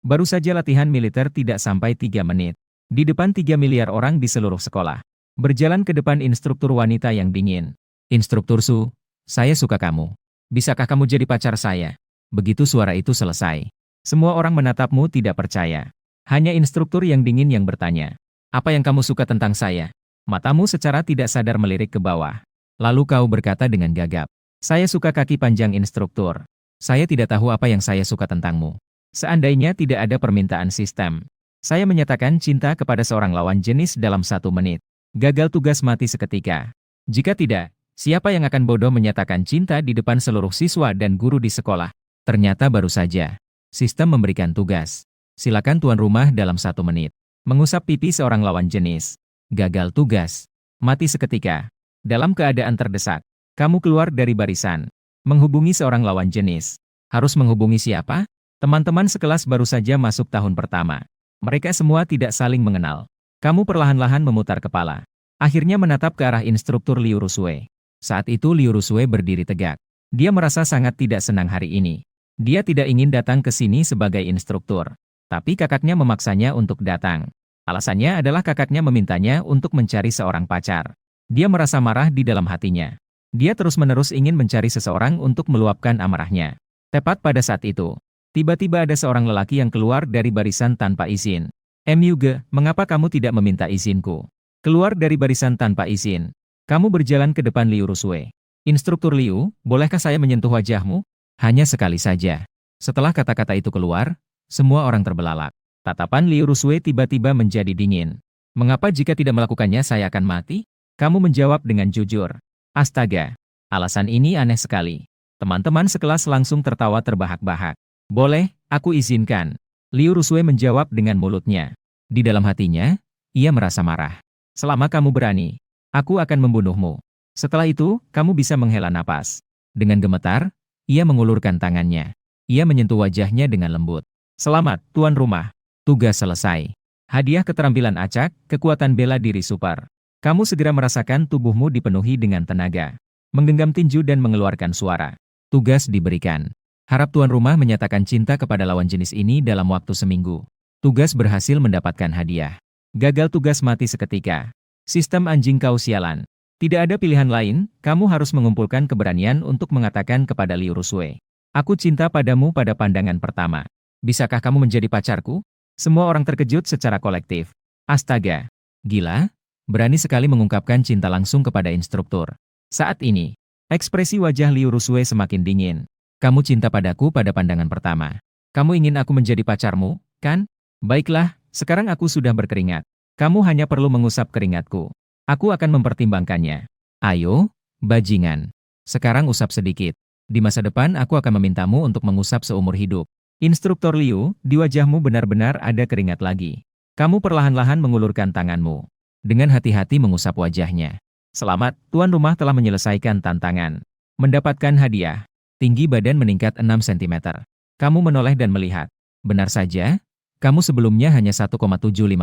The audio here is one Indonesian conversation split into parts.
Baru saja latihan militer tidak sampai 3 menit. Di depan 3 miliar orang di seluruh sekolah. Berjalan ke depan instruktur wanita yang dingin. Instruktur Su, saya suka kamu. Bisakah kamu jadi pacar saya? Begitu suara itu selesai. Semua orang menatapmu tidak percaya. Hanya instruktur yang dingin yang bertanya. Apa yang kamu suka tentang saya? Matamu secara tidak sadar melirik ke bawah. Lalu kau berkata dengan gagap. Saya suka kaki panjang instruktur. Saya tidak tahu apa yang saya suka tentangmu. Seandainya tidak ada permintaan sistem, saya menyatakan cinta kepada seorang lawan jenis dalam 1 menit. Gagal tugas mati seketika. Jika tidak, siapa yang akan bodoh menyatakan cinta di depan seluruh siswa dan guru di sekolah? Ternyata baru saja. Sistem memberikan tugas. Silakan tuan rumah dalam 1 menit. Mengusap pipi seorang lawan jenis. Gagal tugas. Mati seketika. Dalam keadaan terdesak, kamu keluar dari barisan. Menghubungi seorang lawan jenis. Harus menghubungi siapa? Teman-teman sekelas baru saja masuk tahun pertama. Mereka semua tidak saling mengenal. Kamu perlahan-lahan memutar kepala. Akhirnya menatap ke arah instruktur Liu Rusue. Saat itu Liu Rusue berdiri tegak. Dia merasa sangat tidak senang hari ini. Dia tidak ingin datang ke sini sebagai instruktur. Tapi kakaknya memaksanya untuk datang. Alasannya adalah kakaknya memintanya untuk mencari seorang pacar. Dia merasa marah di dalam hatinya. Dia terus-menerus ingin mencari seseorang untuk meluapkan amarahnya. Tepat pada saat itu, tiba-tiba ada seorang lelaki yang keluar dari barisan tanpa izin. Myuge, mengapa kamu tidak meminta izinku? Keluar dari barisan tanpa izin. Kamu berjalan ke depan Liu Rusue. Instruktur Liu, bolehkah saya menyentuh wajahmu? Hanya sekali saja. Setelah kata-kata itu keluar, semua orang terbelalak. Tatapan Liu Rusue tiba-tiba menjadi dingin. Mengapa jika tidak melakukannya saya akan mati? Kamu menjawab dengan jujur. Astaga, alasan ini aneh sekali. Teman-teman sekelas langsung tertawa terbahak-bahak. Boleh, aku izinkan. Liu Rusue menjawab dengan mulutnya. Di dalam hatinya, ia merasa marah. Selama kamu berani, aku akan membunuhmu. Setelah itu, kamu bisa menghela napas. Dengan gemetar, ia mengulurkan tangannya. Ia menyentuh wajahnya dengan lembut. Selamat, tuan rumah. Tugas selesai. Hadiah keterampilan acak, kekuatan bela diri super. Kamu segera merasakan tubuhmu dipenuhi dengan tenaga. Menggenggam tinju dan mengeluarkan suara. Tugas diberikan. Harap tuan rumah menyatakan cinta kepada lawan jenis ini dalam waktu seminggu. Tugas berhasil mendapatkan hadiah. Gagal tugas mati seketika. Sistem anjing kau sialan. Tidak ada pilihan lain, kamu harus mengumpulkan keberanian untuk mengatakan kepada Liu Rusue. Aku cinta padamu pada pandangan pertama. Bisakah kamu menjadi pacarku? Semua orang terkejut secara kolektif. Astaga. Gila? Berani sekali mengungkapkan cinta langsung kepada instruktur. Saat ini, ekspresi wajah Liu Rusue semakin dingin. Kamu cinta padaku pada pandangan pertama. Kamu ingin aku menjadi pacarmu, kan? Baiklah, sekarang aku sudah berkeringat. Kamu hanya perlu mengusap keringatku. Aku akan mempertimbangkannya. Ayo, bajingan. Sekarang usap sedikit. Di masa depan aku akan memintamu untuk mengusap seumur hidup. Instruktur Liu, di wajahmu benar-benar ada keringat lagi. Kamu perlahan-lahan mengulurkan tanganmu. Dengan hati-hati mengusap wajahnya. Selamat, tuan rumah telah menyelesaikan tantangan. Mendapatkan hadiah. Tinggi badan meningkat 6 cm. Kamu menoleh dan melihat. Benar saja, kamu sebelumnya hanya 1,75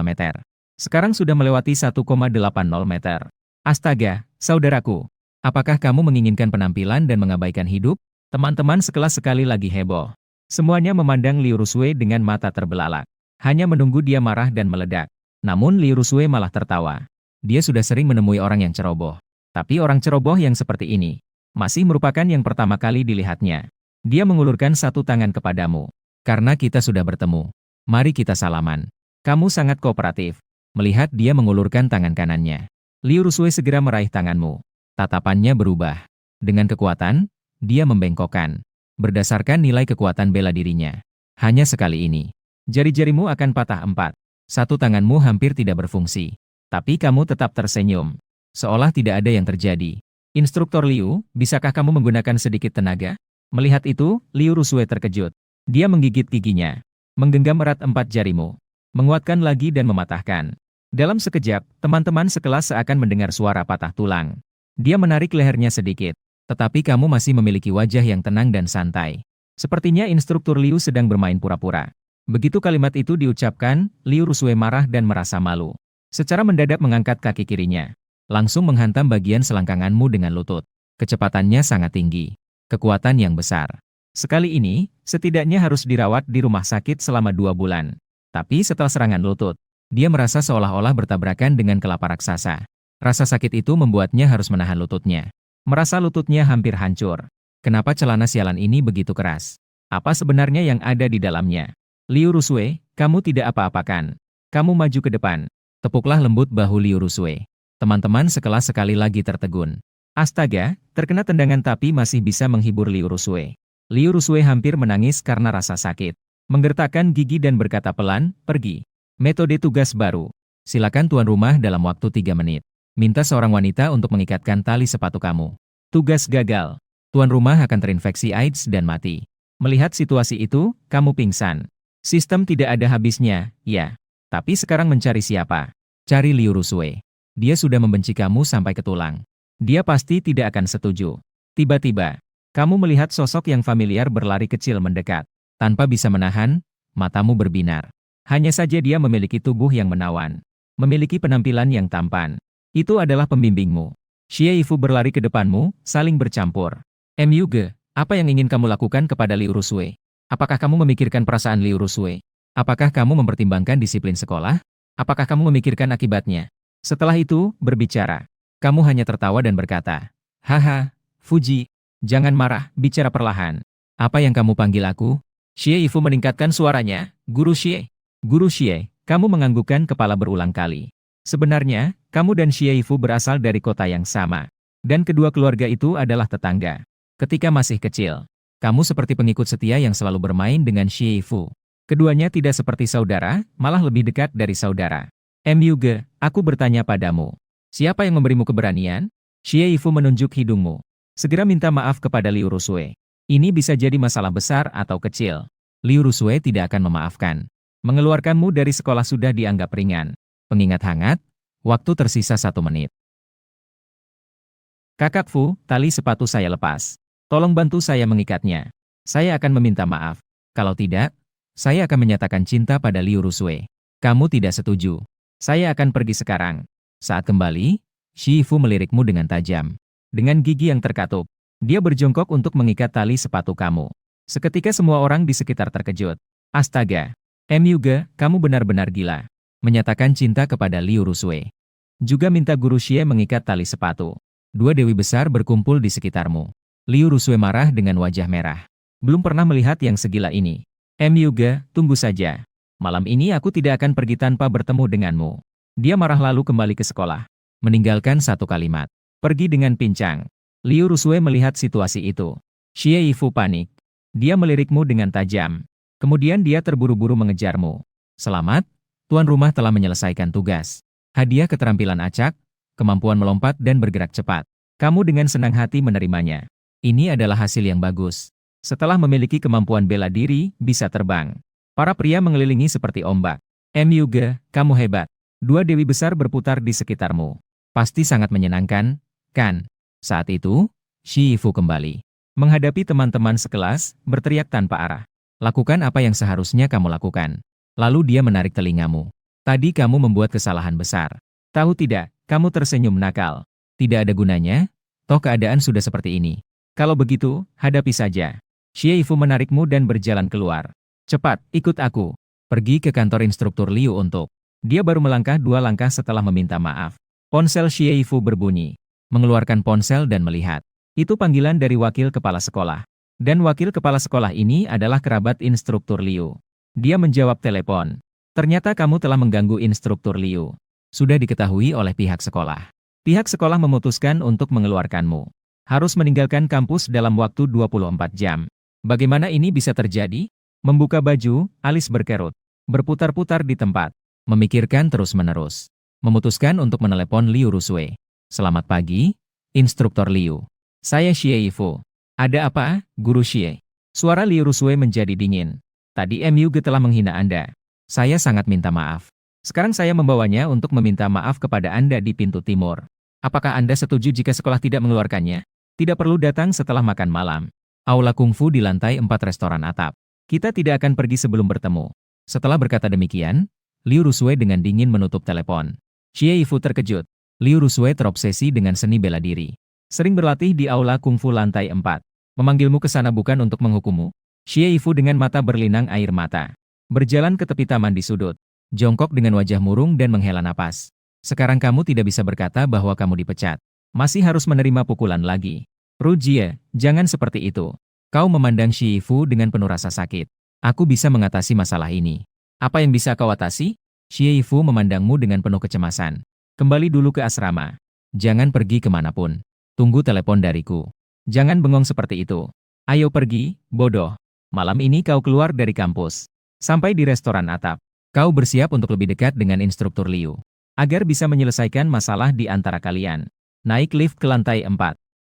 meter. Sekarang sudah melewati 1,80 meter. Astaga, saudaraku. Apakah kamu menginginkan penampilan dan mengabaikan hidup? Teman-teman sekelas sekali lagi heboh. Semuanya memandang Liu Rusue dengan mata terbelalak. Hanya menunggu dia marah dan meledak. Namun Liu Rusue malah tertawa. Dia sudah sering menemui orang yang ceroboh. Tapi orang ceroboh yang seperti ini masih merupakan yang pertama kali dilihatnya. Dia mengulurkan satu tangan kepadamu. Karena kita sudah bertemu. Mari kita salaman. Kamu sangat kooperatif. Melihat dia mengulurkan tangan kanannya. Liu Rusue segera meraih tanganmu. Tatapannya berubah. Dengan kekuatan, dia membengkokkan. Berdasarkan nilai kekuatan bela dirinya. Hanya sekali ini. Jari-jarimu akan patah 4. Satu tanganmu hampir tidak berfungsi. Tapi kamu tetap tersenyum. Seolah tidak ada yang terjadi. Instruktur Liu, bisakah kamu menggunakan sedikit tenaga? Melihat itu, Liu Rusue terkejut. Dia menggigit giginya. Menggenggam erat 4 jarimu. Menguatkan lagi dan mematahkan. Dalam sekejap, teman-teman sekelas seakan mendengar suara patah tulang. Dia menarik lehernya sedikit. Tetapi kamu masih memiliki wajah yang tenang dan santai. Sepertinya instruktur Liu sedang bermain pura-pura. Begitu kalimat itu diucapkan, Liu Rusue marah dan merasa malu. Secara mendadak mengangkat kaki kirinya. Langsung menghantam bagian selangkanganmu dengan lutut. Kecepatannya sangat tinggi. Kekuatan yang besar. Sekali ini, setidaknya harus dirawat di rumah sakit selama 2 bulan. Tapi setelah serangan lutut, dia merasa seolah-olah bertabrakan dengan kelapa raksasa. Rasa sakit itu membuatnya harus menahan lututnya. Merasa lututnya hampir hancur. Kenapa celana sialan ini begitu keras? Apa sebenarnya yang ada di dalamnya? Liu Rusue, kamu tidak apa-apakan. Kamu maju ke depan. Tepuklah lembut bahu Liu Rusue. Teman-teman sekelas sekali lagi tertegun. Astaga, terkena tendangan tapi masih bisa menghibur Liu Rusue. Liu Rusue hampir menangis karena rasa sakit. Menggertakkan gigi dan berkata pelan, pergi. Metode tugas baru. Silakan tuan rumah dalam waktu 3 menit. Minta seorang wanita untuk mengikatkan tali sepatu kamu. Tugas gagal. Tuan rumah akan terinfeksi AIDS dan mati. Melihat situasi itu, kamu pingsan. Sistem tidak ada habisnya, ya. Tapi sekarang mencari siapa? Cari Liu Rusue. Dia sudah membenci kamu sampai ke tulang. Dia pasti tidak akan setuju. Tiba-tiba, kamu melihat sosok yang familiar berlari kecil mendekat. Tanpa bisa menahan, matamu berbinar. Hanya saja dia memiliki tubuh yang menawan. Memiliki penampilan yang tampan. Itu adalah pembimbingmu. Xie Yifu berlari ke depanmu, saling bercampur. Myuge, apa yang ingin kamu lakukan kepada Liu Rusue? Apakah kamu memikirkan perasaan Liu Rusue? Apakah kamu mempertimbangkan disiplin sekolah? Apakah kamu memikirkan akibatnya? Setelah itu, berbicara. Kamu hanya tertawa dan berkata, haha, Fuji, jangan marah, bicara perlahan. Apa yang kamu panggil aku? Xie Yifu meningkatkan suaranya, Guru Xie. Guru Xie, kamu menganggukkan kepala berulang kali. Sebenarnya, kamu dan Xie Yifu berasal dari kota yang sama. Dan kedua keluarga itu adalah tetangga. Ketika masih kecil, kamu seperti pengikut setia yang selalu bermain dengan Xie Yifu. Keduanya tidak seperti saudara, malah lebih dekat dari saudara. Myuge, aku bertanya padamu. Siapa yang memberimu keberanian? Xie Yifu menunjuk hidungmu. Segera minta maaf kepada Liu Rusue. Ini bisa jadi masalah besar atau kecil. Liu Rusue tidak akan memaafkan. Mengeluarkanmu dari sekolah sudah dianggap ringan. Pengingat hangat, waktu tersisa 1 menit. Kakak Fu, tali sepatu saya lepas. Tolong bantu saya mengikatnya. Saya akan meminta maaf. Kalau tidak, saya akan menyatakan cinta pada Liu Rusue. Kamu tidak setuju. Saya akan pergi sekarang. Saat kembali, Xie Fu melirikmu dengan tajam. Dengan gigi yang terkatup, dia berjongkok untuk mengikat tali sepatu kamu. Seketika semua orang di sekitar terkejut. Astaga, Myuge, kamu benar-benar gila. Menyatakan cinta kepada Liu Rusue. Juga minta Guru Xie mengikat tali sepatu. 2 dewi besar berkumpul di sekitarmu. Liu Rusue marah dengan wajah merah. Belum pernah melihat yang segila ini. Myuge, tunggu saja. Malam ini aku tidak akan pergi tanpa bertemu denganmu. Dia marah lalu kembali ke sekolah. Meninggalkan satu kalimat. Pergi dengan pincang. Liu Rusue melihat situasi itu. Xie Yifu panik. Dia melirikmu dengan tajam. Kemudian dia terburu-buru mengejarmu. Selamat, tuan rumah telah menyelesaikan tugas. Hadiah keterampilan acak, kemampuan melompat dan bergerak cepat. Kamu dengan senang hati menerimanya. Ini adalah hasil yang bagus. Setelah memiliki kemampuan bela diri, bisa terbang. Para pria mengelilingi seperti ombak. Myuge, kamu hebat. 2 dewi besar berputar di sekitarmu. Pasti sangat menyenangkan, kan? Saat itu, Xie Yifu kembali. Menghadapi teman-teman sekelas, berteriak tanpa arah. Lakukan apa yang seharusnya kamu lakukan. Lalu dia menarik telingamu. Tadi kamu membuat kesalahan besar. Tahu tidak, kamu tersenyum nakal. Tidak ada gunanya, toh keadaan sudah seperti ini. Kalau begitu, hadapi saja. Xie Yifu menarikmu dan berjalan keluar. Cepat, ikut aku. Pergi ke kantor instruktur Liu untuk. Dia baru melangkah 2 langkah setelah meminta maaf. Ponsel Xie Yifu berbunyi. Mengeluarkan ponsel dan melihat. Itu panggilan dari wakil kepala sekolah. Dan wakil kepala sekolah ini adalah kerabat instruktur Liu. Dia menjawab telepon. Ternyata kamu telah mengganggu instruktur Liu. Sudah diketahui oleh pihak sekolah. Pihak sekolah memutuskan untuk mengeluarkanmu. Harus meninggalkan kampus dalam waktu 24 jam. Bagaimana ini bisa terjadi? Membuka baju, alis berkerut. Berputar-putar di tempat. Memikirkan terus-menerus. Memutuskan untuk menelepon Liu Rusue. Selamat pagi, instruktur Liu. Saya Xie Yifu. Ada apa, Guru Xie? Suara Liu Rusue menjadi dingin. Tadi Myuge telah menghina Anda. Saya sangat minta maaf. Sekarang saya membawanya untuk meminta maaf kepada Anda di pintu timur. Apakah Anda setuju jika sekolah tidak mengeluarkannya? Tidak perlu datang setelah makan malam. Aula kungfu di lantai 4 restoran atap. Kita tidak akan pergi sebelum bertemu. Setelah berkata demikian, Liu Rusue dengan dingin menutup telepon. Xie Yifu terkejut. Liu Rusue terobsesi dengan seni bela diri. Sering berlatih di aula kungfu lantai 4. Memanggilmu ke sana bukan untuk menghukummu. Xie Yifu dengan mata berlinang air mata. Berjalan ke tepi taman di sudut. Jongkok dengan wajah murung dan menghela napas. Sekarang kamu tidak bisa berkata bahwa kamu dipecat. Masih harus menerima pukulan lagi. Ru Jie, jangan seperti itu. Kau memandang Xie Yifu dengan penuh rasa sakit. Aku bisa mengatasi masalah ini. Apa yang bisa kau atasi? Xie Yifu memandangmu dengan penuh kecemasan. Kembali dulu ke asrama. Jangan pergi kemanapun. Tunggu telepon dariku. Jangan bengong seperti itu. Ayo pergi, bodoh. Malam ini kau keluar dari kampus. Sampai di restoran atap. Kau bersiap untuk lebih dekat dengan instruktur Liu. Agar bisa menyelesaikan masalah di antara kalian. Naik lift ke lantai 4.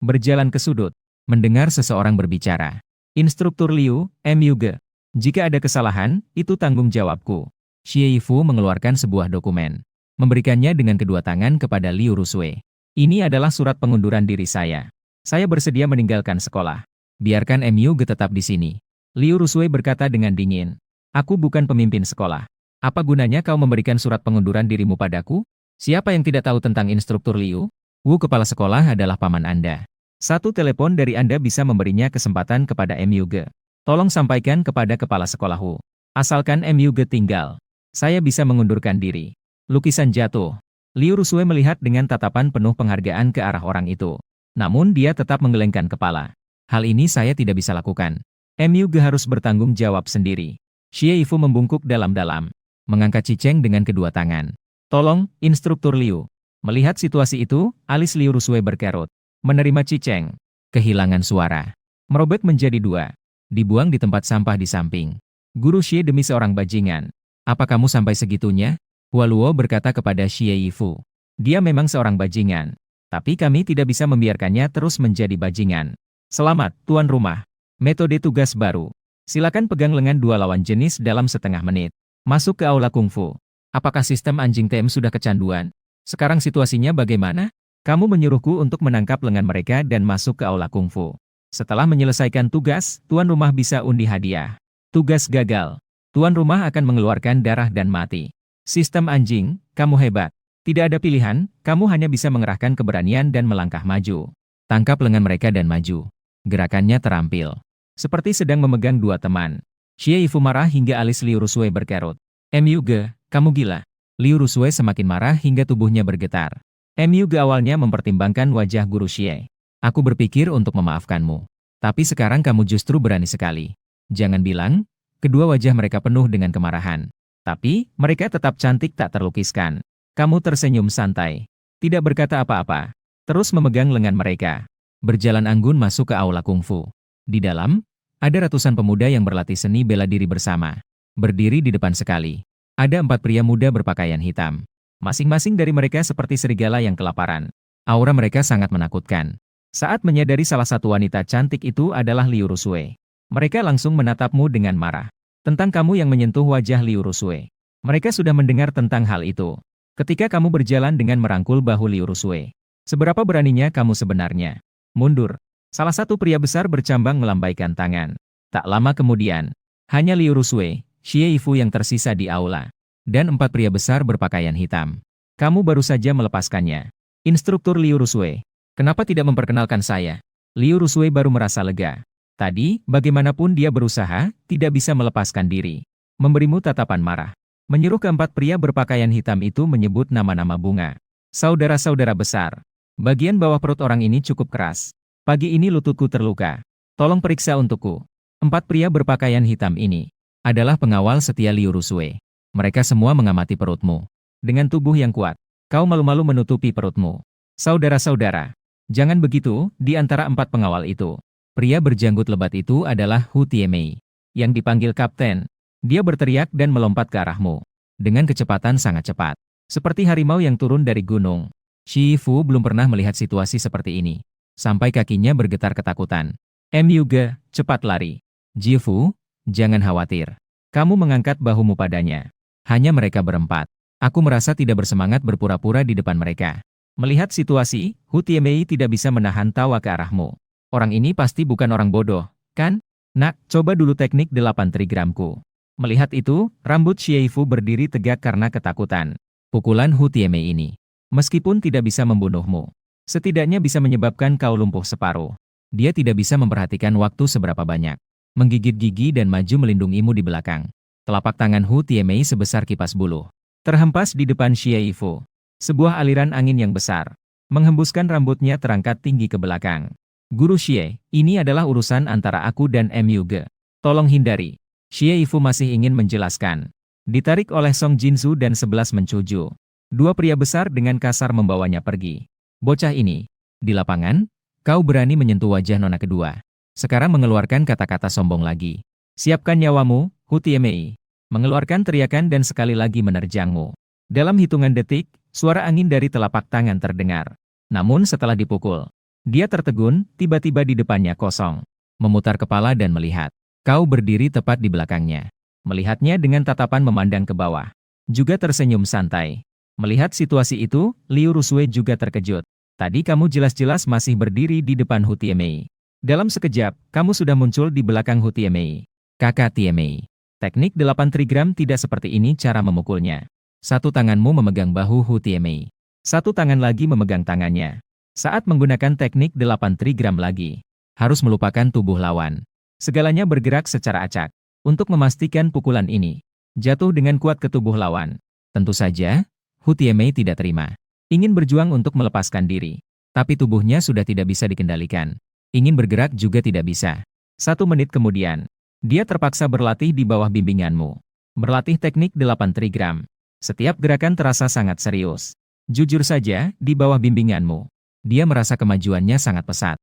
Berjalan ke sudut. Mendengar seseorang berbicara. Instruktur Liu, MUG. Jika ada kesalahan, itu tanggung jawabku. Xie Yifu mengeluarkan sebuah dokumen. Memberikannya dengan kedua tangan kepada Liu Rusui. Ini adalah surat pengunduran diri saya. Saya bersedia meninggalkan sekolah. Biarkan MUG tetap di sini. Liu Rusui berkata dengan dingin. Aku bukan pemimpin sekolah. Apa gunanya kau memberikan surat pengunduran dirimu padaku? Siapa yang tidak tahu tentang instruktur Liu? Wu kepala sekolah adalah paman Anda. Satu telepon dari Anda bisa memberinya kesempatan kepada MUG. Tolong sampaikan kepada kepala sekolah Wu. Asalkan MUG tinggal, saya bisa mengundurkan diri. Lukisan jatuh. Liu Rusui melihat dengan tatapan penuh penghargaan ke arah orang itu. Namun dia tetap menggelengkan kepala. Hal ini saya tidak bisa lakukan. MUG harus bertanggung jawab sendiri. Xie Yifu membungkuk dalam-dalam. Mengangkat ciceng dengan kedua tangan. Tolong, instruktur Liu. Melihat situasi itu, alis Liu Rusui berkerut. Menerima ciceng. Kehilangan suara. Merobek menjadi dua. Dibuang di tempat sampah di samping. Guru Xie demi seorang bajingan. Apa kamu sampai segitunya? Hua Luo berkata kepada Xie Yifu. Dia memang seorang bajingan. Tapi kami tidak bisa membiarkannya terus menjadi bajingan. Selamat, tuan rumah. Metode tugas baru. Silakan pegang lengan dua lawan jenis dalam setengah menit. Masuk ke aula kungfu. Apakah sistem anjing TM sudah kecanduan? Sekarang situasinya bagaimana? Kamu menyuruhku untuk menangkap lengan mereka dan masuk ke aula kungfu. Setelah menyelesaikan tugas, tuan rumah bisa undi hadiah. Tugas gagal. Tuan rumah akan mengeluarkan darah dan mati. Sistem anjing, kamu hebat. Tidak ada pilihan, kamu hanya bisa mengerahkan keberanian dan melangkah maju. Tangkap lengan mereka dan maju. Gerakannya terampil. Seperti sedang memegang dua teman. Xie Yifu marah hingga alis Liu Rusui berkerut. MUG, kamu gila. Liu Rusui semakin marah hingga tubuhnya bergetar. MUG awalnya mempertimbangkan wajah guru Xie. Aku berpikir untuk memaafkanmu. Tapi sekarang kamu justru berani sekali. Jangan bilang, kedua wajah mereka penuh dengan kemarahan. Tapi, mereka tetap cantik tak terlukiskan. Kamu tersenyum santai. Tidak berkata apa-apa. Terus memegang lengan mereka. Berjalan anggun masuk ke aula kungfu. Di dalam, ada ratusan pemuda yang berlatih seni bela diri bersama. Berdiri di depan sekali. Ada 4 pria muda berpakaian hitam. Masing-masing dari mereka seperti serigala yang kelaparan. Aura mereka sangat menakutkan. Saat menyadari salah satu wanita cantik itu adalah Liu Rusui. Mereka langsung menatapmu dengan marah. Tentang kamu yang menyentuh wajah Liu Rusui. Mereka sudah mendengar tentang hal itu. Ketika kamu berjalan dengan merangkul bahu Liu Rusui. Seberapa beraninya kamu sebenarnya? Mundur. Salah satu pria besar bercambang melambaikan tangan. Tak lama kemudian, hanya Liu Rusui, Xie Yifu yang tersisa di aula. Dan 4 pria besar berpakaian hitam. Kamu baru saja melepaskannya. Instruktur Liu Rusui. Kenapa tidak memperkenalkan saya? Liu Rusui baru merasa lega. Tadi, bagaimanapun dia berusaha, tidak bisa melepaskan diri. Memberimu tatapan marah. Menyuruh keempat pria berpakaian hitam itu menyebut nama-nama bunga. Saudara-saudara besar. Bagian bawah perut orang ini cukup keras. Pagi ini lututku terluka. Tolong periksa untukku. 4 pria berpakaian hitam ini adalah pengawal setia Liu Rusui. Mereka semua mengamati perutmu. Dengan tubuh yang kuat, kau malu-malu menutupi perutmu. Saudara-saudara, jangan begitu. Di antara 4 pengawal itu, pria berjanggut lebat itu adalah Hu Tiemei, yang dipanggil Kapten. Dia berteriak dan melompat ke arahmu. Dengan kecepatan sangat cepat. Seperti harimau yang turun dari gunung. Xie Fu belum pernah melihat situasi seperti ini. Sampai kakinya bergetar ketakutan. MUG, cepat lari. Ji Fu, jangan khawatir. Kamu mengangkat bahumu padanya. Hanya mereka berempat. Aku merasa tidak bersemangat berpura-pura di depan mereka. Melihat situasi, Hu Tiemei tidak bisa menahan tawa ke arahmu. Orang ini pasti bukan orang bodoh, kan? Nak, coba dulu teknik 8 trigramku. Melihat itu, rambut Xie Fu berdiri tegak karena ketakutan. Pukulan Hu Tiemei ini, meskipun tidak bisa membunuhmu, setidaknya bisa menyebabkan kau lumpuh separuh. Dia tidak bisa memperhatikan waktu seberapa banyak. Menggigit gigi dan maju melindungimu di belakang. Telapak tangan Hu Tiemei sebesar kipas buluh. Terhempas di depan Xie Yifu. Sebuah aliran angin yang besar. Menghembuskan rambutnya terangkat tinggi ke belakang. Guru Xie, ini adalah urusan antara aku dan MUG. Tolong hindari. Xie Yifu masih ingin menjelaskan. Ditarik oleh Song Jinsu dan 11 mencuju. Dua pria besar dengan kasar membawanya pergi. Bocah ini. Di lapangan, kau berani menyentuh wajah nona kedua. Sekarang mengeluarkan kata-kata sombong lagi. Siapkan nyawamu, Hu Tiemei. Mengeluarkan teriakan dan sekali lagi menerjangmu. Dalam hitungan detik, suara angin dari telapak tangan terdengar. Namun setelah dipukul, dia tertegun, tiba-tiba di depannya kosong. Memutar kepala dan melihat. Kau berdiri tepat di belakangnya. Melihatnya dengan tatapan memandang ke bawah. Juga tersenyum santai. Melihat situasi itu, Liu Rusue juga terkejut. Tadi kamu jelas-jelas masih berdiri di depan Hu Tiemei. Dalam sekejap, kamu sudah muncul di belakang Hu Tiemei. Kakak Tiemei. Teknik 8 trigram tidak seperti ini cara memukulnya. Satu tanganmu memegang bahu Hu Tiemei. Satu tangan lagi memegang tangannya. Saat menggunakan teknik 8 trigram lagi, harus melupakan tubuh lawan. Segalanya bergerak secara acak. Untuk memastikan pukulan ini jatuh dengan kuat ke tubuh lawan. Tentu saja, Hu Tiemei tidak terima. Ingin berjuang untuk melepaskan diri. Tapi tubuhnya sudah tidak bisa dikendalikan. Ingin bergerak juga tidak bisa. 1 menit kemudian, dia terpaksa berlatih di bawah bimbinganmu. Berlatih teknik 8 trigram. Setiap gerakan terasa sangat serius. Jujur saja, di bawah bimbinganmu, dia merasa kemajuannya sangat pesat.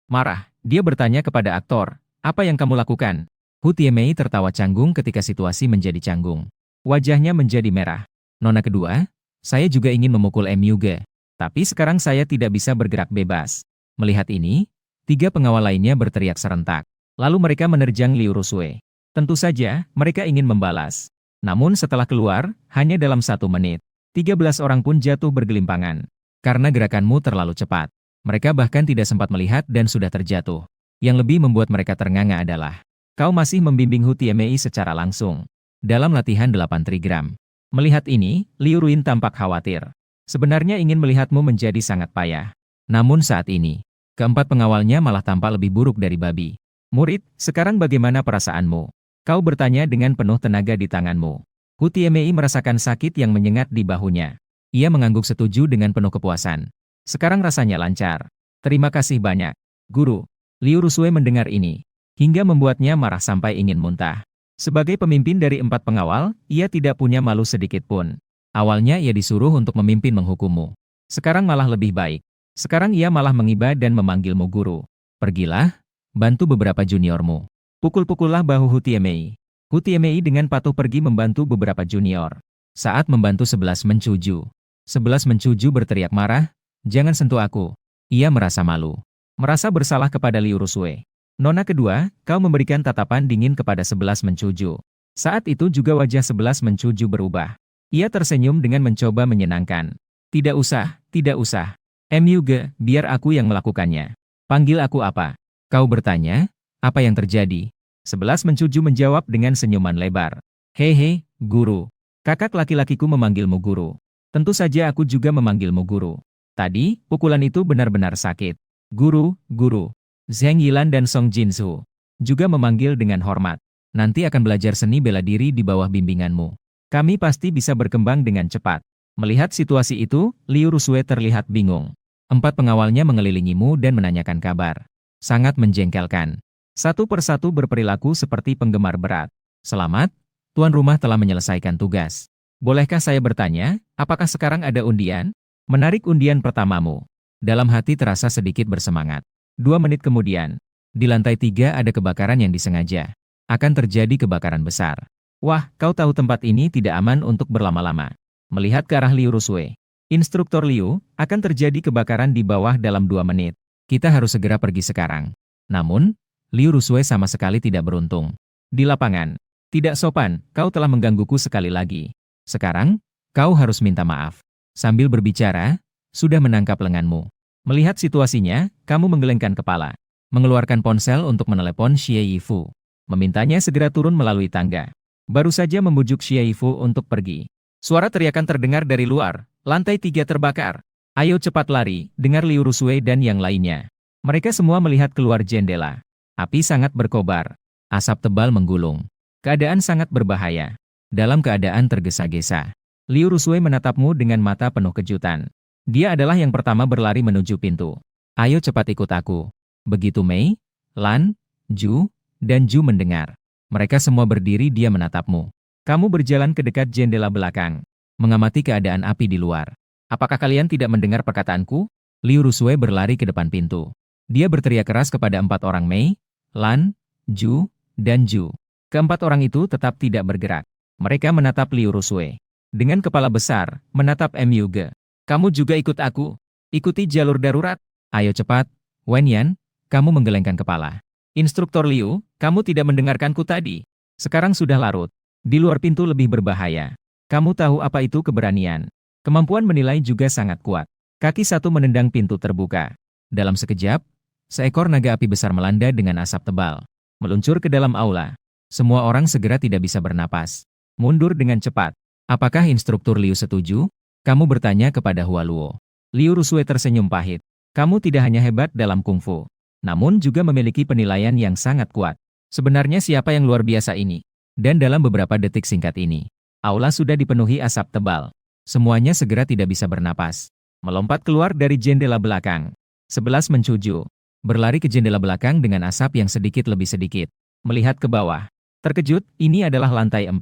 Marah, dia bertanya kepada aktor, apa yang kamu lakukan? Hu Tiemei tertawa canggung ketika situasi menjadi canggung. Wajahnya menjadi merah. Nona kedua, saya juga ingin memukul MUG. Tapi sekarang saya tidak bisa bergerak bebas. Melihat ini, 3 pengawal lainnya berteriak serentak. Lalu mereka menerjang Liu Rusue. Tentu saja, mereka ingin membalas. Namun setelah keluar, hanya dalam 1 menit, 13 orang pun jatuh bergelimpangan. Karena gerakanmu terlalu cepat. Mereka bahkan tidak sempat melihat dan sudah terjatuh. Yang lebih membuat mereka ternganga adalah, kau masih membimbing Hu Tiemei secara langsung. Dalam latihan 8 trigram. Melihat ini, Liu Ruin tampak khawatir. Sebenarnya ingin melihatmu menjadi sangat payah. Namun saat ini, keempat pengawalnya malah tampak lebih buruk dari babi. Murid, sekarang bagaimana perasaanmu? Kau bertanya dengan penuh tenaga di tanganmu. Hu Tiemei merasakan sakit yang menyengat di bahunya. Ia mengangguk setuju dengan penuh kepuasan. Sekarang rasanya lancar. Terima kasih banyak, Guru. Liu Rusue mendengar ini, hingga membuatnya marah sampai ingin muntah. Sebagai pemimpin dari 4 pengawal, ia tidak punya malu sedikit pun. Awalnya ia disuruh untuk memimpin menghukummu. Sekarang malah lebih baik. Sekarang ia malah mengiba dan memanggilmu guru. Pergilah, bantu beberapa juniormu. Pukul-pukullah bahu Hu Tiemei. Hu Tiemei dengan patuh pergi membantu beberapa junior. Saat membantu 11 mencuju. 11 mencuju berteriak marah, jangan sentuh aku. Ia merasa malu. Merasa bersalah kepada Liu Rusue. Nona kedua, kau memberikan tatapan dingin kepada 11 mencuju. Saat itu juga wajah 11 mencuju berubah. Ia tersenyum dengan mencoba menyenangkan. Tidak usah, tidak usah. MUG, biar aku yang melakukannya. Panggil aku apa? Kau bertanya, apa yang terjadi? 11 mencuju menjawab dengan senyuman lebar. Hehe, guru. Kakak laki-lakiku memanggilmu guru. Tentu saja aku juga memanggilmu guru. Tadi, pukulan itu benar-benar sakit. Guru, guru. Zheng Yilan dan Song Jinsu juga memanggil dengan hormat. Nanti akan belajar seni bela diri di bawah bimbinganmu. Kami pasti bisa berkembang dengan cepat. Melihat situasi itu, Liu Rusue terlihat bingung. 4 pengawalnya mengelilingimu dan menanyakan kabar. Sangat menjengkelkan. Satu persatu berperilaku seperti penggemar berat. Selamat, tuan rumah telah menyelesaikan tugas. Bolehkah saya bertanya, apakah sekarang ada undian? Menarik undian pertamamu. Dalam hati terasa sedikit bersemangat. 2 menit kemudian, di lantai 3 ada kebakaran yang disengaja. Akan terjadi kebakaran besar. Wah, kau tahu tempat ini tidak aman untuk berlama-lama. Melihat ke arah Liu Rusue. Instruktur Liu, akan terjadi kebakaran di bawah dalam 2 menit. Kita harus segera pergi sekarang. Namun, Liu Rusue sama sekali tidak beruntung. Di lapangan, tidak sopan, kau telah menggangguku sekali lagi. Sekarang, kau harus minta maaf. Sambil berbicara, sudah menangkap lenganmu. Melihat situasinya, kamu menggelengkan kepala. Mengeluarkan ponsel untuk menelepon Xie Yifu. Memintanya segera turun melalui tangga. Baru saja membujuk Xie Yifu untuk pergi. Suara teriakan terdengar dari luar, lantai 3 terbakar. Ayo cepat lari, dengar Liu Rusue dan yang lainnya. Mereka semua melihat keluar jendela. Api sangat berkobar. Asap tebal menggulung. Keadaan sangat berbahaya. Dalam keadaan tergesa-gesa, Liu Rusui menatapmu dengan mata penuh kejutan. Dia adalah yang pertama berlari menuju pintu. Ayo cepat ikut aku. Begitu Mei, Lan, Ju, dan Ju mendengar. Mereka semua berdiri dia menatapmu. Kamu berjalan ke dekat jendela belakang. Mengamati keadaan api di luar. Apakah kalian tidak mendengar perkataanku? Liu Rusui berlari ke depan pintu. Dia berteriak keras kepada 4 orang Mei, Lan, Ju, dan Ju. Keempat orang itu tetap tidak bergerak. Mereka menatap Liu Rusui. Dengan kepala besar, menatap MUG. Kamu juga ikut aku. Ikuti jalur darurat. Ayo cepat. Wen Yan, kamu menggelengkan kepala. Instruktur Liu, kamu tidak mendengarkanku tadi. Sekarang sudah larut. Di luar pintu lebih berbahaya. Kamu tahu apa itu keberanian. Kemampuan menilai juga sangat kuat. Kaki satu menendang pintu terbuka. Dalam sekejap, seekor naga api besar melanda dengan asap tebal. Meluncur ke dalam aula. Semua orang segera tidak bisa bernapas. Mundur dengan cepat. Apakah instruktur Liu setuju? Kamu bertanya kepada Hua Luo. Liu Rusui tersenyum pahit. Kamu tidak hanya hebat dalam kungfu, namun juga memiliki penilaian yang sangat kuat. Sebenarnya siapa yang luar biasa ini? Dan dalam beberapa detik singkat ini, aula sudah dipenuhi asap tebal. Semuanya segera tidak bisa bernapas. Melompat keluar dari jendela belakang. 11 mencuju. Berlari ke jendela belakang dengan asap yang sedikit lebih sedikit. Melihat ke bawah. Terkejut, ini adalah lantai 4.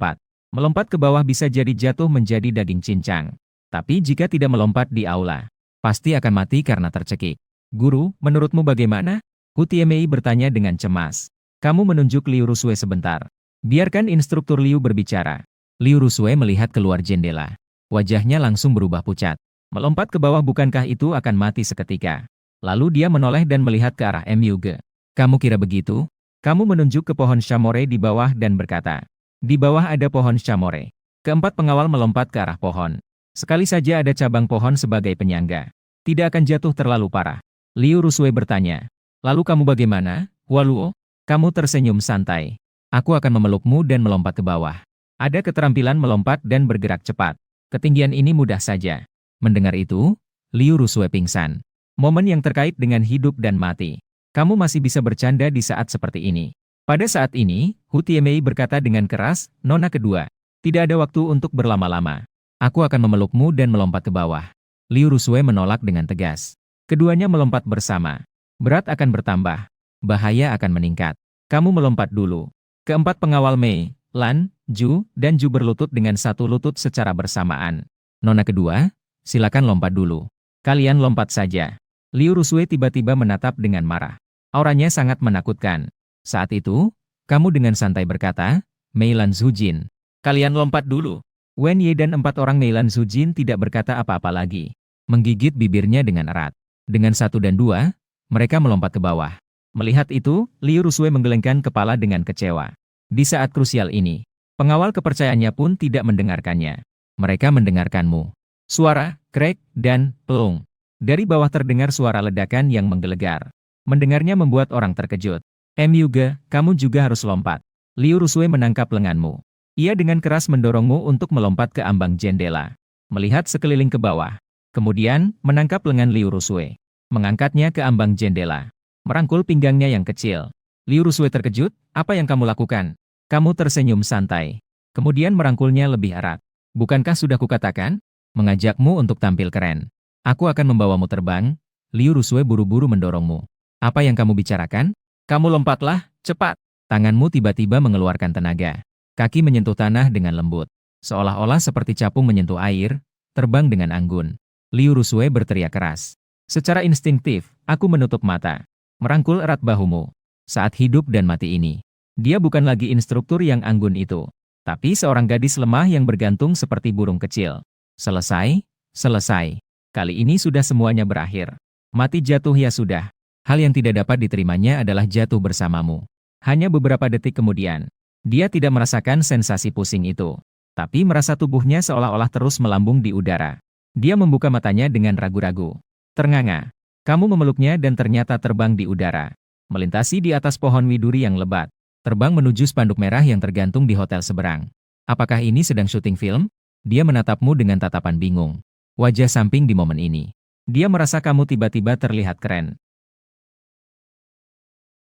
Melompat ke bawah bisa jadi jatuh menjadi daging cincang. Tapi jika tidak melompat di aula, pasti akan mati karena tercekik. Guru, menurutmu bagaimana? Hu Tiemei bertanya dengan cemas. Kamu menunjuk Liu Rusui sebentar. Biarkan instruktur Liu berbicara. Liu Rusui melihat keluar jendela. Wajahnya langsung berubah pucat. Melompat ke bawah bukankah itu akan mati seketika? Lalu dia menoleh dan melihat ke arah MUG. Kamu kira begitu? Kamu menunjuk ke pohon Shamore di bawah dan berkata, di bawah ada pohon Shamore. Keempat pengawal melompat ke arah pohon. Sekali saja ada cabang pohon sebagai penyangga. Tidak akan jatuh terlalu parah. Liu Rusui bertanya. Lalu kamu bagaimana, Hua Luo? Kamu tersenyum santai. Aku akan memelukmu dan melompat ke bawah. Ada keterampilan melompat dan bergerak cepat. Ketinggian ini mudah saja. Mendengar itu, Liu Rusui pingsan. Momen yang terkait dengan hidup dan mati. Kamu masih bisa bercanda di saat seperti ini. Pada saat ini, Hu Tiemei berkata dengan keras, Nona kedua. Tidak ada waktu untuk berlama-lama. Aku akan memelukmu dan melompat ke bawah. Liu Rusui menolak dengan tegas. Keduanya melompat bersama. Berat akan bertambah. Bahaya akan meningkat. Kamu melompat dulu. Keempat pengawal Mei, Lan, Ju, dan Ju berlutut dengan satu lutut secara bersamaan. Nona kedua, silakan lompat dulu. Kalian lompat saja. Liu Rusui tiba-tiba menatap dengan marah. Auranya sangat menakutkan. Saat itu, kamu dengan santai berkata, Mei Lan Zujin. Kalian lompat dulu. Wen Ye dan 4 orang Mei Lan Zujin tidak berkata apa-apa lagi. Menggigit bibirnya dengan erat. Dengan 1 dan 2, mereka melompat ke bawah. Melihat itu, Liu Rusui menggelengkan kepala dengan kecewa. Di saat krusial ini, pengawal kepercayaannya pun tidak mendengarkannya. Mereka mendengarkanmu. Suara, krek, dan pelung. Dari bawah terdengar suara ledakan yang menggelegar. Mendengarnya membuat orang terkejut. MUG, kamu juga harus lompat. Liu Rusui menangkap lenganmu. Ia dengan keras mendorongmu untuk melompat ke ambang jendela. Melihat sekeliling ke bawah. Kemudian, menangkap lengan Liu Rusui. Mengangkatnya ke ambang jendela. Merangkul pinggangnya yang kecil. Liu Rusui terkejut, apa yang kamu lakukan? Kamu tersenyum santai. Kemudian merangkulnya lebih erat. Bukankah sudah kukatakan? Mengajakmu untuk tampil keren. Aku akan membawamu terbang. Liu Rusui buru-buru mendorongmu. Apa yang kamu bicarakan? Kamu lompatlah, cepat. Tanganmu tiba-tiba mengeluarkan tenaga. Kaki menyentuh tanah dengan lembut. Seolah-olah seperti capung menyentuh air, terbang dengan anggun. Liu Rusui berteriak keras. Secara instingtif, aku menutup mata. Merangkul erat bahumu. Saat hidup dan mati ini. Dia bukan lagi instruktur yang anggun itu. Tapi seorang gadis lemah yang bergantung seperti burung kecil. Selesai, selesai. Kali ini sudah semuanya berakhir. Mati jatuh ya sudah. Hal yang tidak dapat diterimanya adalah jatuh bersamamu. Hanya beberapa detik kemudian. Dia tidak merasakan sensasi pusing itu. Tapi merasa tubuhnya seolah-olah terus melambung di udara. Dia membuka matanya dengan ragu-ragu. Ternganga. Kamu memeluknya dan ternyata terbang di udara. Melintasi di atas pohon widuri yang lebat. Terbang menuju spanduk merah yang tergantung di hotel seberang. Apakah ini sedang syuting film? Dia menatapmu dengan tatapan bingung. Wajah samping di momen ini. Dia merasa kamu tiba-tiba terlihat keren.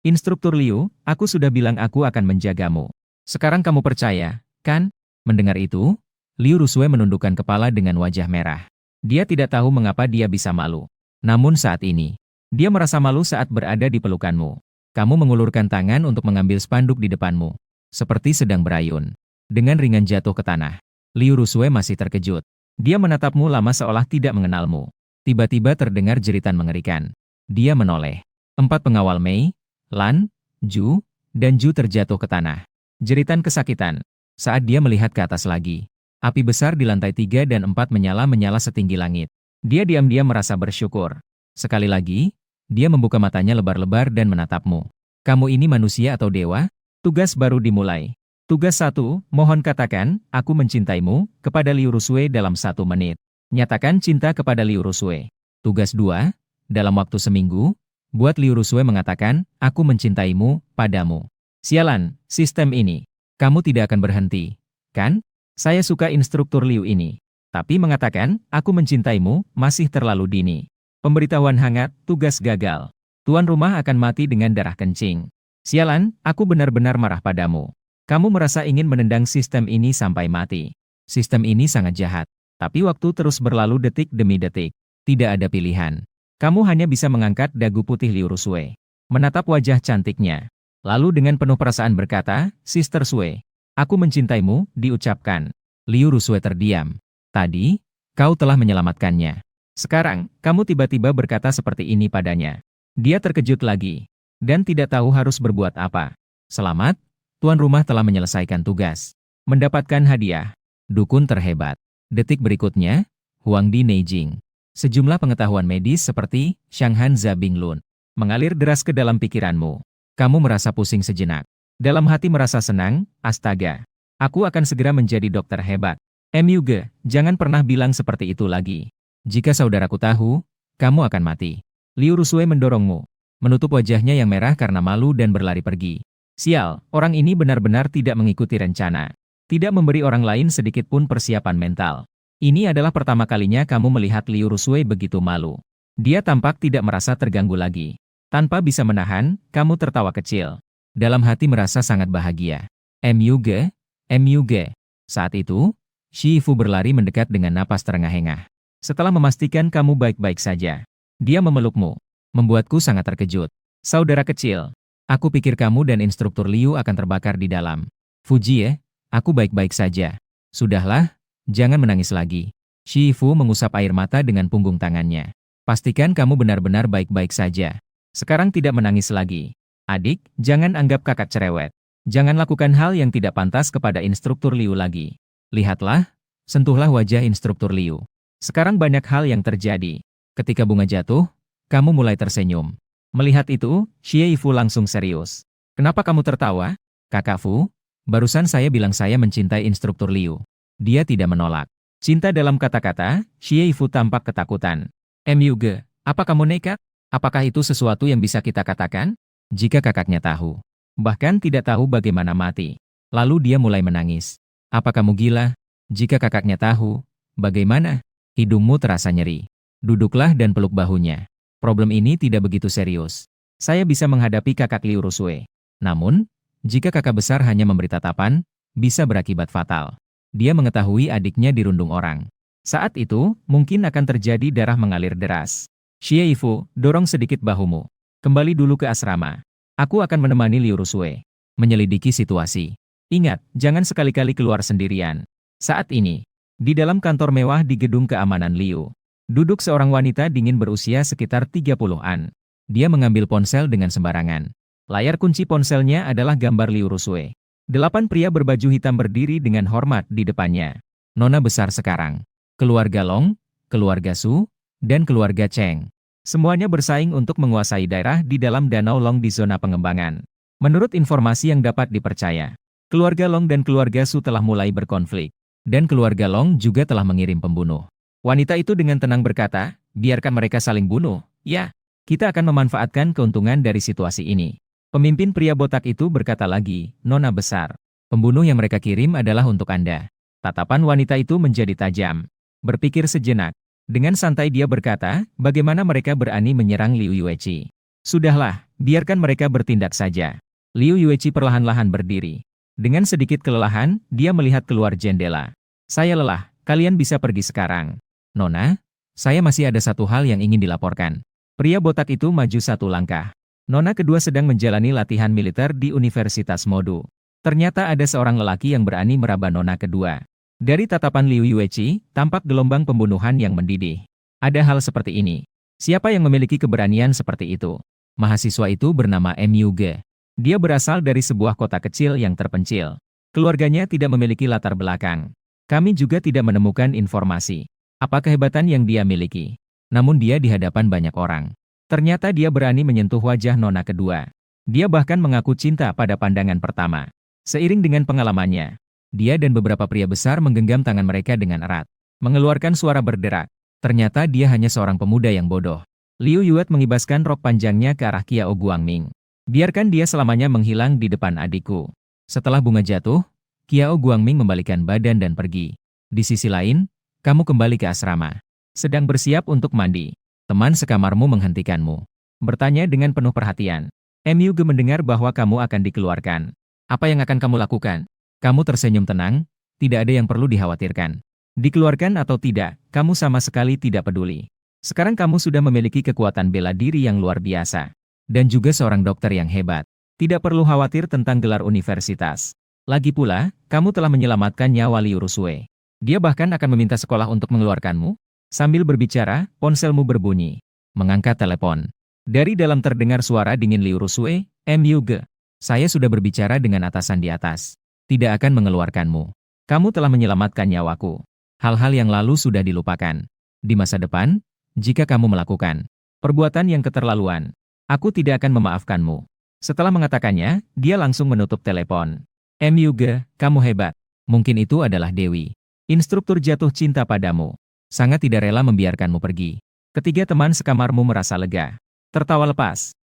Instruktur Liu, aku sudah bilang aku akan menjagamu. Sekarang kamu percaya, kan? Mendengar itu, Liu Rusue menundukkan kepala dengan wajah merah. Dia tidak tahu mengapa dia bisa malu. Namun saat ini, dia merasa malu saat berada di pelukanmu. Kamu mengulurkan tangan untuk mengambil spanduk di depanmu. Seperti sedang berayun. Dengan ringan jatuh ke tanah. Liu Rusue masih terkejut. Dia menatapmu lama seolah tidak mengenalmu. Tiba-tiba terdengar jeritan mengerikan. Dia menoleh. 4 pengawal Mei, Lan, Ju, dan Ju terjatuh ke tanah. Jeritan kesakitan. Saat dia melihat ke atas lagi. Api besar di lantai 3 dan 4 menyala-menyala setinggi langit. Dia diam-diam merasa bersyukur. Sekali lagi, dia membuka matanya lebar-lebar dan menatapmu. Kamu ini manusia atau dewa? Tugas baru dimulai. Tugas 1, mohon katakan, aku mencintaimu, kepada Liu Rusue dalam 1 menit. Nyatakan cinta kepada Liu Rusue. Tugas 2, dalam waktu seminggu, buat Liu Rusue mengatakan, aku mencintaimu, padamu. Sialan, sistem ini. Kamu tidak akan berhenti, kan? Saya suka instruktur Liu ini. Tapi mengatakan, aku mencintaimu, masih terlalu dini. Pemberitahuan hangat, tugas gagal. Tuan rumah akan mati dengan darah kencing. Sialan, aku benar-benar marah padamu. Kamu merasa ingin menendang sistem ini sampai mati. Sistem ini sangat jahat. Tapi waktu terus berlalu detik demi detik. Tidak ada pilihan. Kamu hanya bisa mengangkat dagu putih Liu Rusue. Menatap wajah cantiknya. Lalu dengan penuh perasaan berkata, Sister Sue. Aku mencintaimu, diucapkan. Liu Rusue terdiam. Tadi, kau telah menyelamatkannya. Sekarang, kamu tiba-tiba berkata seperti ini padanya. Dia terkejut lagi. Dan tidak tahu harus berbuat apa. Selamat, tuan rumah telah menyelesaikan tugas. Mendapatkan hadiah. Dukun terhebat. Detik berikutnya, Huang Di Neijing. Sejumlah pengetahuan medis seperti Shanghan Zabinglun mengalir deras ke dalam pikiranmu. Kamu merasa pusing sejenak. Dalam hati merasa senang, astaga. Aku akan segera menjadi dokter hebat. Myuge, jangan pernah bilang seperti itu lagi. Jika saudaraku tahu, kamu akan mati. Liu Rusue mendorongmu. Menutup wajahnya yang merah karena malu dan berlari pergi. Sial, orang ini benar-benar tidak mengikuti rencana. Tidak memberi orang lain sedikit pun persiapan mental. Ini adalah pertama kalinya kamu melihat Liu Rusue begitu malu. Dia tampak tidak merasa terganggu lagi. Tanpa bisa menahan, kamu tertawa kecil. Dalam hati merasa sangat bahagia. Myuge, Myuge. Saat itu, Shifu berlari mendekat dengan napas terengah-engah. Setelah memastikan kamu baik-baik saja, dia memelukmu. Membuatku sangat terkejut. Saudara kecil, aku pikir kamu dan instruktur Liu akan terbakar di dalam. Fuji, aku baik-baik saja. Sudahlah, jangan menangis lagi. Shifu mengusap air mata dengan punggung tangannya. Pastikan kamu benar-benar baik-baik saja. Sekarang tidak menangis lagi. Adik, jangan anggap kakak cerewet. Jangan lakukan hal yang tidak pantas kepada instruktur Liu lagi. Lihatlah, sentuhlah wajah instruktur Liu. Sekarang banyak hal yang terjadi. Ketika bunga jatuh, kamu mulai tersenyum. Melihat itu, Xie Fu langsung serius. Kenapa kamu tertawa? Kakak Fu, barusan saya bilang saya mencintai instruktur Liu. Dia tidak menolak. Cinta dalam kata-kata, Xie Fu tampak ketakutan. Myuge, apa kamu nekat? Apakah itu sesuatu yang bisa kita katakan? Jika kakaknya tahu, bahkan tidak tahu bagaimana mati. Lalu dia mulai menangis. Apa kamu gila? Jika kakaknya tahu, bagaimana? Hidungmu terasa nyeri. Duduklah dan peluk bahunya. Problem ini tidak begitu serius. Saya bisa menghadapi kakak Liu Rusue. Namun, jika kakak besar hanya memberi tatapan, bisa berakibat fatal. Dia mengetahui adiknya dirundung orang. Saat itu, mungkin akan terjadi darah mengalir deras. Xie Fu, dorong sedikit bahumu. Kembali dulu ke asrama. Aku akan menemani Liu Rusue. Menyelidiki situasi. Ingat, jangan sekali-kali keluar sendirian. Saat ini, di dalam kantor mewah di gedung keamanan Liu, duduk seorang wanita dingin berusia sekitar 30-an. Dia mengambil ponsel dengan sembarangan. Layar kunci ponselnya adalah gambar Liu Rusue. 8 pria berbaju hitam berdiri dengan hormat di depannya. Nona besar sekarang. Keluarga Long, keluarga Su, dan keluarga Cheng. Semuanya bersaing untuk menguasai daerah di dalam Danau Long di zona pengembangan. Menurut informasi yang dapat dipercaya, keluarga Long dan keluarga Su telah mulai berkonflik. Dan keluarga Long juga telah mengirim pembunuh. Wanita itu dengan tenang berkata, biarkan mereka saling bunuh. Ya, kita akan memanfaatkan keuntungan dari situasi ini. Pemimpin pria botak itu berkata lagi, Nona besar. Pembunuh yang mereka kirim adalah untuk Anda. Tatapan wanita itu menjadi tajam. Berpikir sejenak. Dengan santai dia berkata, bagaimana mereka berani menyerang Liu Yueqi. Sudahlah, biarkan mereka bertindak saja. Liu Yueqi perlahan-lahan berdiri. Dengan sedikit kelelahan, dia melihat keluar jendela. Saya lelah, kalian bisa pergi sekarang. Nona, saya masih ada satu hal yang ingin dilaporkan. Pria botak itu maju satu langkah. Nona kedua sedang menjalani latihan militer di Universitas Modu. Ternyata ada seorang lelaki yang berani meraba nona kedua. Dari tatapan Liu Yueqi, tampak gelombang pembunuhan yang mendidih. Ada hal seperti ini. Siapa yang memiliki keberanian seperti itu? Mahasiswa itu bernama Mu Ge. Dia berasal dari sebuah kota kecil yang terpencil. Keluarganya tidak memiliki latar belakang. Kami juga tidak menemukan informasi apa kehebatan yang dia miliki. Namun dia di hadapan banyak orang. Ternyata dia berani menyentuh wajah nona kedua. Dia bahkan mengaku cinta pada pandangan pertama. Seiring dengan pengalamannya, dia dan beberapa pria besar menggenggam tangan mereka dengan erat, mengeluarkan suara berderak. Ternyata dia hanya seorang pemuda yang bodoh. Liu Yuet mengibaskan rok panjangnya ke arah Qiao Guangming. Biarkan dia selamanya menghilang di depan adikku. Setelah bunga jatuh, Qiao Guangming membalikan badan dan pergi. Di sisi lain, kamu kembali ke asrama. Sedang bersiap untuk mandi. Teman sekamarmu menghentikanmu. Bertanya dengan penuh perhatian. Mu Ge mendengar bahwa kamu akan dikeluarkan. Apa yang akan kamu lakukan? Kamu tersenyum tenang, tidak ada yang perlu dikhawatirkan. Dikeluarkan atau tidak, kamu sama sekali tidak peduli. Sekarang kamu sudah memiliki kekuatan bela diri yang luar biasa. Dan juga seorang dokter yang hebat. Tidak perlu khawatir tentang gelar universitas. Lagi pula, kamu telah menyelamatkan nyawa Liu Rusue. Dia bahkan akan meminta sekolah untuk mengeluarkanmu. Sambil berbicara, ponselmu berbunyi. Mengangkat telepon. Dari dalam terdengar suara dingin Liu Rusue, Mu Ge. Saya sudah berbicara dengan atasan di atas. Tidak akan mengeluarkanmu. Kamu telah menyelamatkan nyawaku. Hal-hal yang lalu sudah dilupakan. Di masa depan, jika kamu melakukan perbuatan yang keterlaluan, aku tidak akan memaafkanmu. Setelah mengatakannya, dia langsung menutup telepon. Mu Ge, kamu hebat. Mungkin itu adalah Dewi. Instruktur jatuh cinta padamu. Sangat tidak rela membiarkanmu pergi. Ketiga teman sekamarmu merasa lega. Tertawa lepas.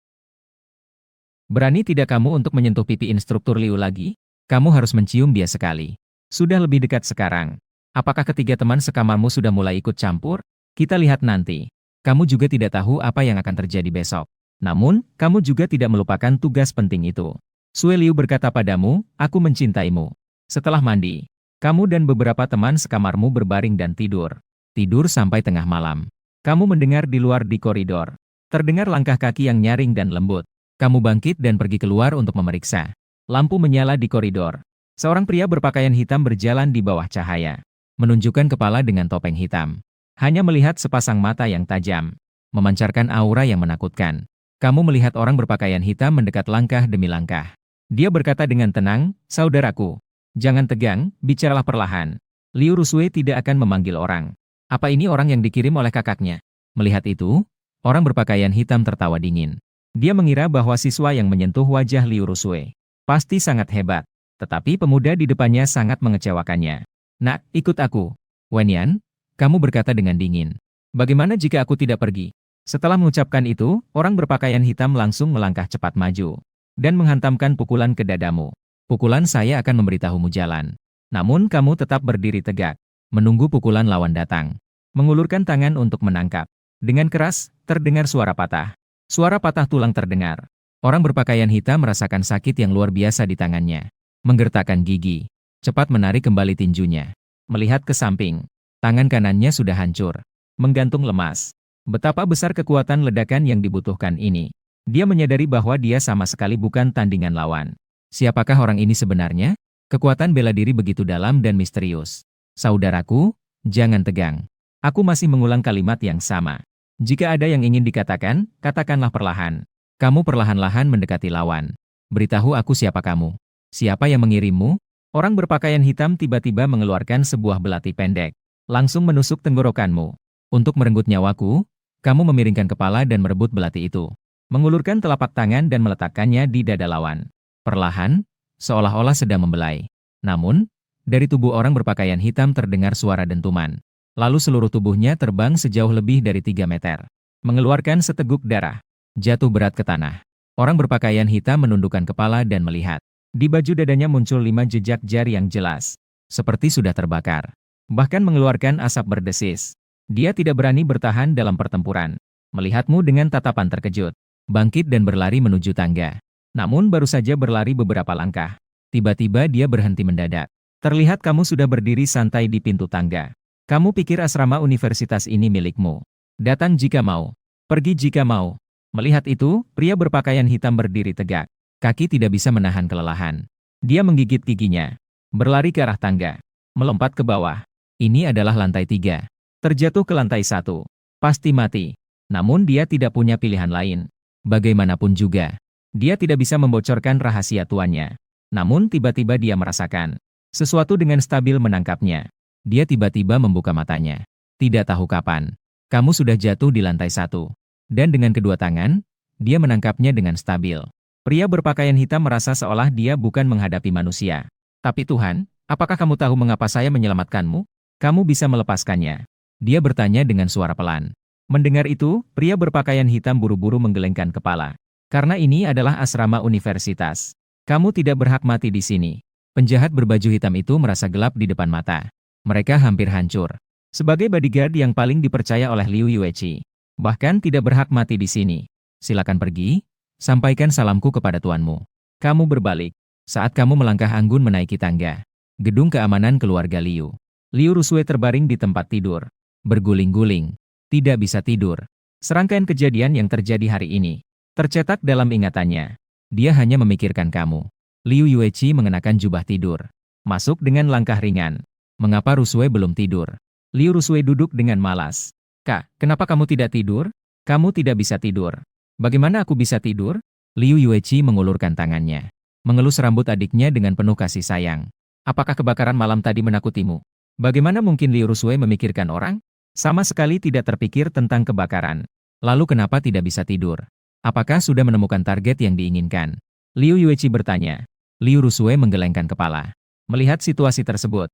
Berani tidak kamu untuk menyentuh pipi instruktur Liu lagi? Kamu harus mencium dia sekali. Sudah lebih dekat sekarang. Apakah ketiga teman sekamarmu sudah mulai ikut campur? Kita lihat nanti. Kamu juga tidak tahu apa yang akan terjadi besok. Namun, kamu juga tidak melupakan tugas penting itu. Sue Liu berkata padamu, aku mencintaimu. Setelah mandi, kamu dan beberapa teman sekamarmu berbaring dan tidur. Tidur sampai tengah malam. Kamu mendengar di luar di koridor. Terdengar langkah kaki yang nyaring dan lembut. Kamu bangkit dan pergi keluar untuk memeriksa. Lampu menyala di koridor. Seorang pria berpakaian hitam berjalan di bawah cahaya. Menunjukkan kepala dengan topeng hitam. Hanya melihat sepasang mata yang tajam. Memancarkan aura yang menakutkan. Kamu melihat orang berpakaian hitam mendekat langkah demi langkah. Dia berkata dengan tenang, saudaraku. Jangan tegang, bicaralah perlahan. Liu Rusue tidak akan memanggil orang. Apa ini orang yang dikirim oleh kakaknya? Melihat itu, orang berpakaian hitam tertawa dingin. Dia mengira bahwa siswa yang menyentuh wajah Liu Rusue pasti sangat hebat. Tetapi pemuda di depannya sangat mengecewakannya. Nak, ikut aku. Wenyan, kamu berkata dengan dingin. Bagaimana jika aku tidak pergi? Setelah mengucapkan itu, orang berpakaian hitam langsung melangkah cepat maju. Dan menghantamkan pukulan ke dadamu. Pukulan saya akan memberitahumu jalan. Namun kamu tetap berdiri tegak. Menunggu pukulan lawan datang. Mengulurkan tangan untuk menangkap. Dengan keras, terdengar suara patah. Suara patah tulang terdengar. Orang berpakaian hitam merasakan sakit yang luar biasa di tangannya. Menggertakkan gigi. Cepat menarik kembali tinjunya. Melihat ke samping. Tangan kanannya sudah hancur. Menggantung lemas. Betapa besar kekuatan ledakan yang dibutuhkan ini. Dia menyadari bahwa dia sama sekali bukan tandingan lawan. Siapakah orang ini sebenarnya? Kekuatan bela diri begitu dalam dan misterius. Saudaraku, jangan tegang. Aku masih mengulang kalimat yang sama. Jika ada yang ingin dikatakan, katakanlah perlahan. Kamu perlahan-lahan mendekati lawan. Beritahu aku siapa kamu. Siapa yang mengirimmu? Orang berpakaian hitam tiba-tiba mengeluarkan sebuah belati pendek. Langsung menusuk tenggorokanmu. Untuk merenggut nyawaku, kamu memiringkan kepala dan merebut belati itu. Mengulurkan telapak tangan dan meletakkannya di dada lawan. Perlahan, seolah-olah sedang membelai. Namun, dari tubuh orang berpakaian hitam terdengar suara dentuman. Lalu seluruh tubuhnya terbang sejauh lebih dari 3 meter. Mengeluarkan seteguk darah. Jatuh berat ke tanah. Orang berpakaian hitam menundukkan kepala dan melihat. Di baju dadanya muncul 5 jejak jari yang jelas. Seperti sudah terbakar. Bahkan mengeluarkan asap berdesis. Dia tidak berani bertahan dalam pertempuran. Melihatmu dengan tatapan terkejut. bangkit dan berlari menuju tangga. Namun baru saja berlari beberapa langkah. Tiba-tiba dia berhenti mendadak. Terlihat kamu sudah berdiri santai di pintu tangga. Kamu pikir asrama universitas ini milikmu. Datang jika mau. Pergi jika mau. Melihat itu, pria berpakaian hitam berdiri tegak. Kaki tidak bisa menahan kelelahan. Dia menggigit giginya. Berlari ke arah tangga. Melompat ke bawah. Ini adalah lantai 3. Terjatuh ke lantai 1. Pasti mati. Namun dia tidak punya pilihan lain. Bagaimanapun juga, dia tidak bisa membocorkan rahasia tuannya. Namun tiba-tiba dia merasakan sesuatu dengan stabil menangkapnya. Dia tiba-tiba membuka matanya. Tidak tahu kapan, kamu sudah jatuh di lantai 1. Dan dengan kedua tangan, dia menangkapnya dengan stabil. Pria berpakaian hitam merasa seolah dia bukan menghadapi manusia. Tapi Tuhan, apakah kamu tahu mengapa saya menyelamatkanmu? Kamu bisa melepaskannya. Dia bertanya dengan suara pelan. Mendengar itu, pria berpakaian hitam buru-buru menggelengkan kepala. Karena ini adalah asrama universitas. Kamu tidak berhak mati di sini. Penjahat berbaju hitam itu merasa gelap di depan mata. Mereka hampir hancur. Sebagai bodyguard yang paling dipercaya oleh Liu Yueqi, bahkan tidak berhak mati di sini. Silakan pergi, sampaikan salamku kepada tuanmu. Kamu berbalik. Saat kamu melangkah anggun menaiki tangga. Gedung keamanan keluarga Liu. Liu Rusue terbaring di tempat tidur. Berguling-guling. Tidak bisa tidur. Serangkaian kejadian yang terjadi hari ini tercetak dalam ingatannya. Dia hanya memikirkan kamu. Liu Yueqi mengenakan jubah tidur. Masuk dengan langkah ringan. Mengapa Rusue belum tidur? Liu Rusue duduk dengan malas. Kak, kenapa kamu tidak tidur? Kamu tidak bisa tidur. Bagaimana aku bisa tidur? Liu Yueqi mengulurkan tangannya. Mengelus rambut adiknya dengan penuh kasih sayang. Apakah kebakaran malam tadi menakutimu? Bagaimana mungkin Liu Rusue memikirkan orang? Sama sekali tidak terpikir tentang kebakaran. Lalu kenapa tidak bisa tidur? Apakah sudah menemukan target yang diinginkan? Liu Yueqi bertanya. Liu Rusue menggelengkan kepala. Melihat situasi tersebut.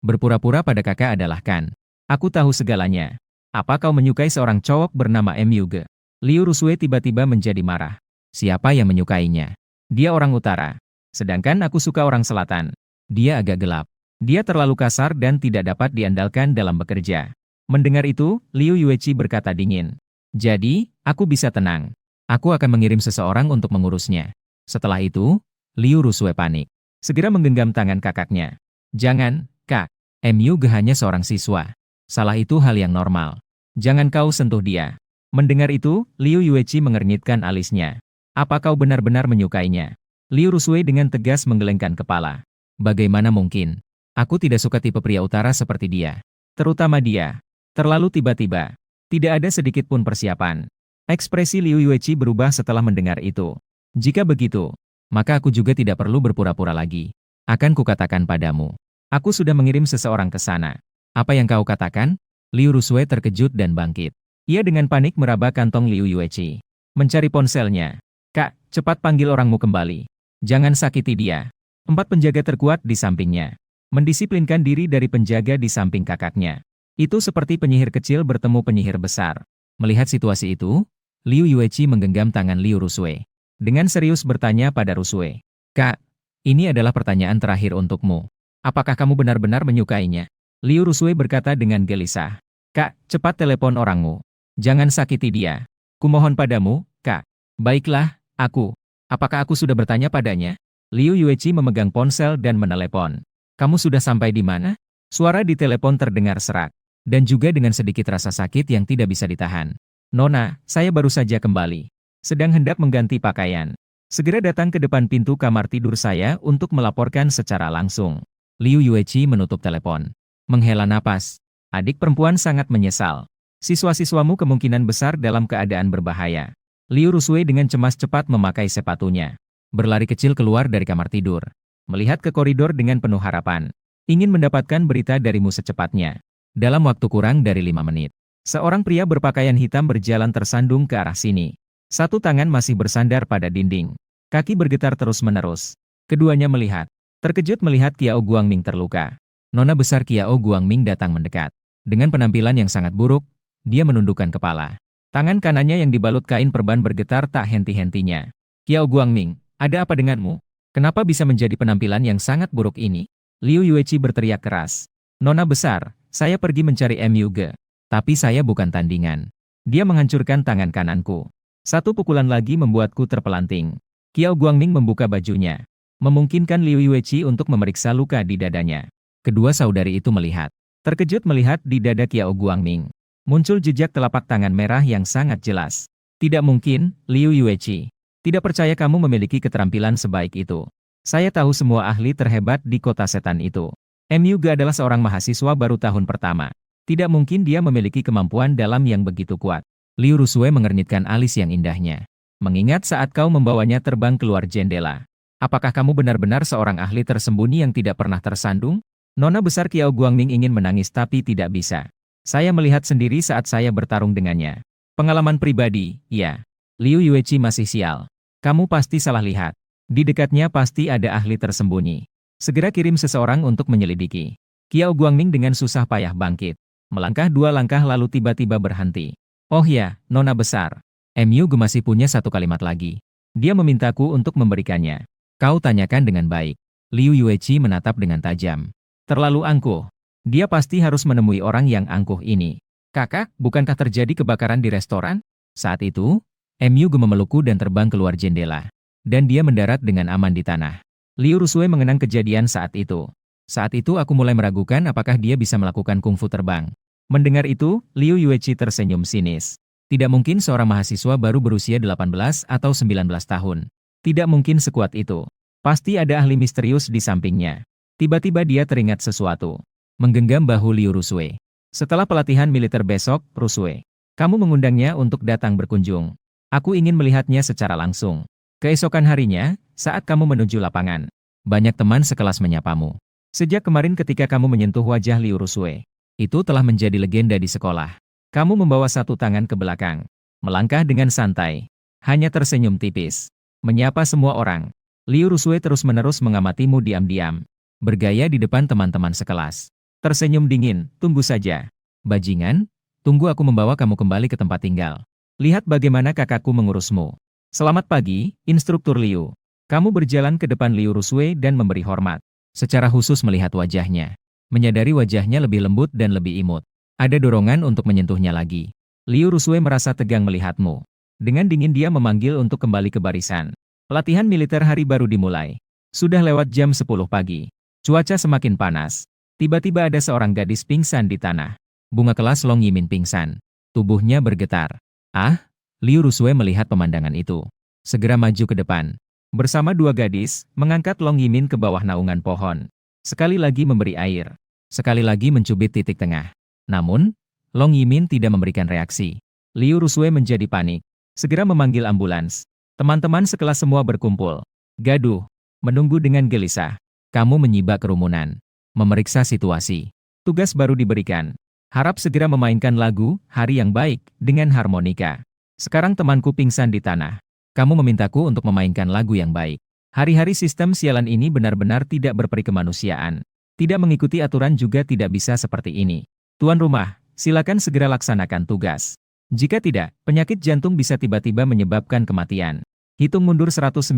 Berpura-pura pada kakak adalah kan. Aku tahu segalanya. Apa kau menyukai seorang cowok bernama Myuge? Liu Rusue tiba-tiba menjadi marah. Siapa yang menyukainya? Dia orang utara. Sedangkan aku suka orang selatan. Dia agak gelap. Dia terlalu kasar dan tidak dapat diandalkan dalam bekerja. Mendengar itu, Liu Yueqi berkata dingin. Jadi, aku bisa tenang. Aku akan mengirim seseorang untuk mengurusnya. Setelah itu, Liu Rusue panik. Segera menggenggam tangan kakaknya. Jangan, Kak. Myuge hanya seorang siswa. Salah itu hal yang normal. Jangan kau sentuh dia. Mendengar itu, Liu Yueqi mengernyitkan alisnya. Apa kau benar-benar menyukainya? Liu Rusue dengan tegas menggelengkan kepala. Bagaimana mungkin? Aku tidak suka tipe pria utara seperti dia. Terutama dia. Terlalu tiba-tiba. Tidak ada sedikit pun persiapan. Ekspresi Liu Yueqi berubah setelah mendengar itu. Jika begitu, maka aku juga tidak perlu berpura-pura lagi. Akan kukatakan padamu. Aku sudah mengirim seseorang ke sana. Apa yang kau katakan? Liu Rusue terkejut dan bangkit. Ia dengan panik meraba kantong Liu Yueqi. Mencari ponselnya. Kak, cepat panggil orangmu kembali. Jangan sakiti dia. 4 penjaga terkuat di sampingnya. Mendisiplinkan diri dari penjaga di samping kakaknya. Itu seperti penyihir kecil bertemu penyihir besar. Melihat situasi itu, Liu Yueqi menggenggam tangan Liu Rusue. Dengan serius bertanya pada Rusue. Kak, ini adalah pertanyaan terakhir untukmu. Apakah kamu benar-benar menyukainya? Liu Rusue berkata dengan gelisah. Kak, cepat telepon orangmu. Jangan sakiti dia. Kumohon padamu, Kak. Baiklah, aku. Apakah aku sudah bertanya padanya? Liu Yueqi memegang ponsel dan menelepon. Kamu sudah sampai di mana? Suara di telepon terdengar serak. Dan juga dengan sedikit rasa sakit yang tidak bisa ditahan. Nona, saya baru saja kembali. Sedang hendak mengganti pakaian. Segera datang ke depan pintu kamar tidur saya untuk melaporkan secara langsung. Liu Yueqi menutup telepon. Menghela napas. Adik perempuan sangat menyesal. Siswa-siswamu kemungkinan besar dalam keadaan berbahaya. Liu Rusue dengan cemas cepat memakai sepatunya. Berlari kecil keluar dari kamar tidur. Melihat ke koridor dengan penuh harapan. Ingin mendapatkan berita darimu secepatnya. Dalam waktu kurang dari 5 menit. Seorang pria berpakaian hitam berjalan tersandung ke arah sini. Satu tangan masih bersandar pada dinding. Kaki bergetar terus-menerus. Keduanya melihat. Terkejut melihat Qiao Guangming terluka. Nona besar Qiao Guangming datang mendekat. Dengan penampilan yang sangat buruk, dia menundukkan kepala. Tangan kanannya yang dibalut kain perban bergetar tak henti-hentinya. Qiao Guangming, ada apa denganmu? Kenapa bisa menjadi penampilan yang sangat buruk ini? Liu Yueqi berteriak keras. Nona besar, saya pergi mencari Myuge. Tapi saya bukan tandingan. Dia menghancurkan tangan kananku. Satu pukulan lagi membuatku terpelanting. Qiao Guangming membuka bajunya, memungkinkan Liu Yueqi untuk memeriksa luka di dadanya. Kedua saudari itu melihat. Terkejut melihat di dada Qiao Guangming muncul jejak telapak tangan merah yang sangat jelas. Tidak mungkin, Liu Yueqi. Tidak percaya kamu memiliki keterampilan sebaik itu. Saya tahu semua ahli terhebat di kota setan itu. Myuga adalah seorang mahasiswa baru tahun pertama. Tidak mungkin dia memiliki kemampuan dalam yang begitu kuat. Liu Rusue mengernyitkan alis yang indahnya. Mengingat saat kau membawanya terbang keluar jendela. Apakah kamu benar-benar seorang ahli tersembunyi yang tidak pernah tersandung? Nona besar Qiao Guangming ingin menangis tapi tidak bisa. Saya melihat sendiri saat saya bertarung dengannya. Pengalaman pribadi, ya. Liu Yueqi masih sial. Kamu pasti salah lihat. Di dekatnya pasti ada ahli tersembunyi. Segera kirim seseorang untuk menyelidiki. Qiao Guangming dengan susah payah bangkit. Melangkah 2 langkah lalu tiba-tiba berhenti. Oh ya, Nona besar. Myuga masih punya satu kalimat lagi. Dia memintaku untuk memberikannya. Kau tanyakan dengan baik. Liu Yueqi menatap dengan tajam. Terlalu angkuh. Dia pasti harus menemui orang yang angkuh ini. Kakak, bukankah terjadi kebakaran di restoran? Saat itu, Myuga memelukku dan terbang keluar jendela. Dan dia mendarat dengan aman di tanah. Liu Rusue mengenang kejadian saat itu. Saat itu aku mulai meragukan apakah dia bisa melakukan kungfu terbang. Mendengar itu, Liu Yueqi tersenyum sinis. Tidak mungkin seorang mahasiswa baru berusia 18 atau 19 tahun. Tidak mungkin sekuat itu. Pasti ada ahli misterius di sampingnya. Tiba-tiba dia teringat sesuatu. Menggenggam bahu Liu Rusue. Setelah pelatihan militer besok, Rusue, kamu mengundangnya untuk datang berkunjung. Aku ingin melihatnya secara langsung. Keesokan harinya, saat kamu menuju lapangan, banyak teman sekelas menyapamu. Sejak kemarin ketika kamu menyentuh wajah Liu Rusue, itu telah menjadi legenda di sekolah. Kamu membawa satu tangan ke belakang, melangkah dengan santai, hanya tersenyum tipis, menyapa semua orang. Liu Rusue terus-menerus mengamatimu diam-diam, bergaya di depan teman-teman sekelas. Tersenyum dingin, tunggu saja. Bajingan, tunggu aku membawa kamu kembali ke tempat tinggal. Lihat bagaimana kakakku mengurusmu. Selamat pagi, Instruktur Liu. Kamu berjalan ke depan Liu Rusue dan memberi hormat. Secara khusus melihat wajahnya. Menyadari wajahnya lebih lembut dan lebih imut. Ada dorongan untuk menyentuhnya lagi. Liu Rusue merasa tegang melihatmu. Dengan dingin dia memanggil untuk kembali ke barisan. Pelatihan militer hari baru dimulai. Sudah lewat jam 10 pagi. Cuaca semakin panas. Tiba-tiba ada seorang gadis pingsan di tanah. Bunga kelas Long Yimin pingsan. Tubuhnya bergetar. Ah? Liu Rusue melihat pemandangan itu. Segera maju ke depan. Bersama 2 gadis, mengangkat Long Yimin ke bawah naungan pohon. Sekali lagi memberi air. Sekali lagi mencubit titik tengah. Namun, Long Yimin tidak memberikan reaksi. Liu Rusue menjadi panik. Segera memanggil ambulans. Teman-teman sekelas semua berkumpul. Gaduh. Menunggu dengan gelisah. Kamu menyibak kerumunan. Memeriksa situasi. Tugas baru diberikan. Harap segera memainkan lagu, Hari yang Baik, dengan harmonika. Sekarang temanku pingsan di tanah. Kamu memintaku untuk memainkan lagu yang baik. Hari-hari sistem sialan ini benar-benar tidak berperi kemanusiaan. Tidak mengikuti aturan juga tidak bisa seperti ini. Tuan rumah, silakan segera laksanakan tugas. Jika tidak, penyakit jantung bisa tiba-tiba menyebabkan kematian. Hitung mundur 198.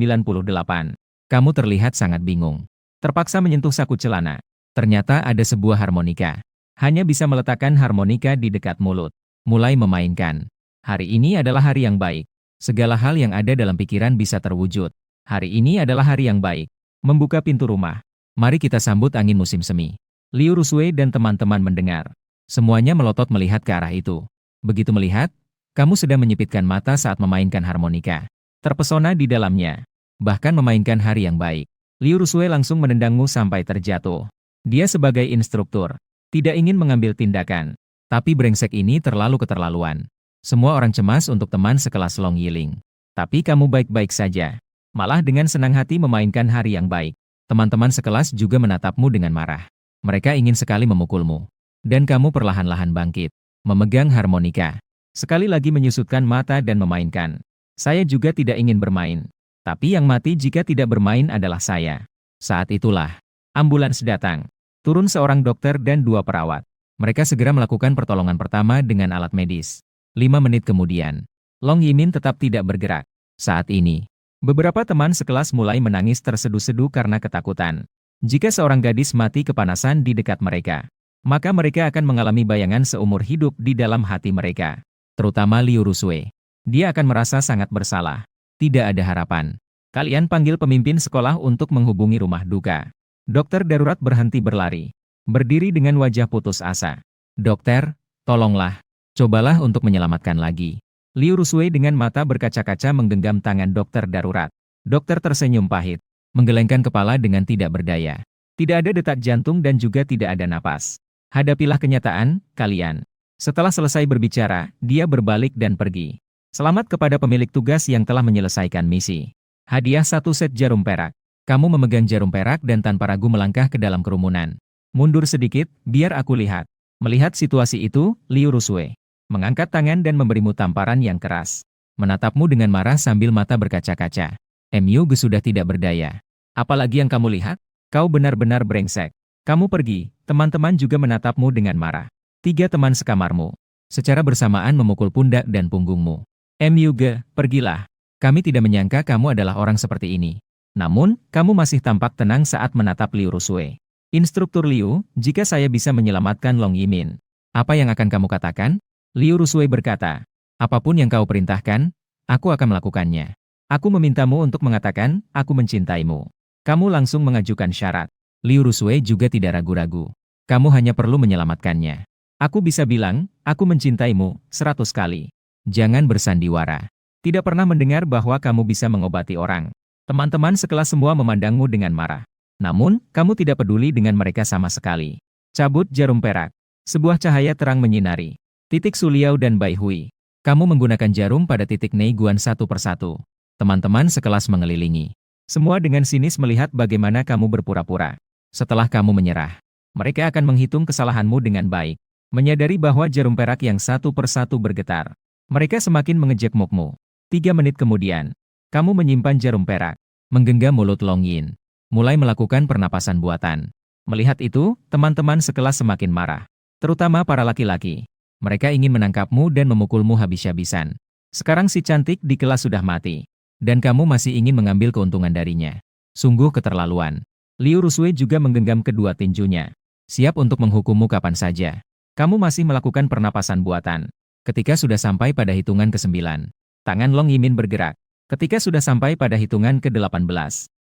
Kamu terlihat sangat bingung. Terpaksa menyentuh saku celana. Ternyata ada sebuah harmonika. Hanya bisa meletakkan harmonika di dekat mulut. Mulai memainkan. Hari ini adalah hari yang baik. Segala hal yang ada dalam pikiran bisa terwujud. Hari ini adalah hari yang baik. Membuka pintu rumah. Mari kita sambut angin musim semi. Liu Rusue dan teman-teman mendengar. Semuanya melotot melihat ke arah itu. Begitu melihat, kamu sedang menyipitkan mata saat memainkan harmonika. Terpesona di dalamnya. Bahkan memainkan hari yang baik. Liu Rusue langsung menendangmu sampai terjatuh. Dia sebagai instruktur. Tidak ingin mengambil tindakan. Tapi brengsek ini terlalu keterlaluan. Semua orang cemas untuk teman sekelas Long Yiling. Tapi kamu baik-baik saja. Malah dengan senang hati memainkan hari yang baik. Teman-teman sekelas juga menatapmu dengan marah. Mereka ingin sekali memukulmu. Dan kamu perlahan-lahan bangkit. Memegang harmonika. Sekali lagi menyusutkan mata dan memainkan. Saya juga tidak ingin bermain. Tapi yang mati jika tidak bermain adalah saya. Saat itulah, ambulans datang. Turun seorang dokter dan 2 perawat. Mereka segera melakukan pertolongan pertama dengan alat medis. 5 menit kemudian, Long Yimin tetap tidak bergerak. Saat ini, beberapa teman sekelas mulai menangis terseduh-seduh karena ketakutan. Jika seorang gadis mati kepanasan di dekat mereka, maka mereka akan mengalami bayangan seumur hidup di dalam hati mereka. terutama Liu Rusui. Dia akan merasa sangat bersalah. Tidak ada harapan. Kalian panggil pemimpin sekolah untuk menghubungi rumah duka. Dokter darurat berhenti berlari. Berdiri dengan wajah putus asa. Dokter, tolonglah. Cobalah untuk menyelamatkan lagi. Liu Rusui dengan mata berkaca-kaca menggenggam tangan dokter darurat. Dokter tersenyum pahit. Menggelengkan kepala dengan tidak berdaya. Tidak ada detak jantung dan juga tidak ada napas. Hadapilah kenyataan, kalian. Setelah selesai berbicara, dia berbalik dan pergi. Selamat kepada pemilik tugas yang telah menyelesaikan misi. Hadiah 1 set jarum perak. Kamu memegang jarum perak dan tanpa ragu melangkah ke dalam kerumunan. Mundur sedikit, biar aku lihat. Melihat situasi itu, Liu Rusui mengangkat tangan dan memberimu tamparan yang keras. Menatapmu dengan marah sambil mata berkaca-kaca. MU sudah tidak berdaya. Apalagi yang kamu lihat? Kau benar-benar brengsek. Kamu pergi, teman-teman juga menatapmu dengan marah. 3 teman sekamarmu secara bersamaan memukul pundak dan punggungmu. MU, pergilah. Kami tidak menyangka kamu adalah orang seperti ini. Namun, kamu masih tampak tenang saat menatap Liu Rusui. Instruktur Liu, jika saya bisa menyelamatkan Long Yimin, apa yang akan kamu katakan? Liu Rusui berkata, apapun yang kau perintahkan, aku akan melakukannya. Aku memintamu untuk mengatakan, aku mencintaimu. Kamu langsung mengajukan syarat. Liu Rusui juga tidak ragu-ragu. Kamu hanya perlu menyelamatkannya. Aku bisa bilang, aku mencintaimu, 100 kali. Jangan bersandiwara. Tidak pernah mendengar bahwa kamu bisa mengobati orang. Teman-teman sekelas semua memandangmu dengan marah. Namun, kamu tidak peduli dengan mereka sama sekali. Cabut jarum perak. Sebuah cahaya terang menyinari titik Su Liao dan Bai Hui. Kamu menggunakan jarum pada titik Nei Guan satu persatu. Teman-teman sekelas mengelilingi. Semua dengan sinis melihat bagaimana kamu berpura-pura. Setelah kamu menyerah, mereka akan menghitung kesalahanmu dengan baik. Menyadari bahwa jarum perak yang satu persatu bergetar. Mereka semakin mengejekmukmu. 3 menit kemudian, kamu menyimpan jarum perak. Menggenggam mulut Long Yin. Mulai melakukan pernapasan buatan. Melihat itu, teman-teman sekelas semakin marah. Terutama para laki-laki. Mereka ingin menangkapmu dan memukulmu habis-habisan. Sekarang si cantik di kelas sudah mati. Dan kamu masih ingin mengambil keuntungan darinya. Sungguh keterlaluan. Liu Rusui juga menggenggam kedua tinjunya. Siap untuk menghukummu kapan saja. Kamu masih melakukan pernapasan buatan. Ketika sudah sampai pada hitungan ke-9, tangan Long Yimin bergerak. Ketika sudah sampai pada hitungan ke-18,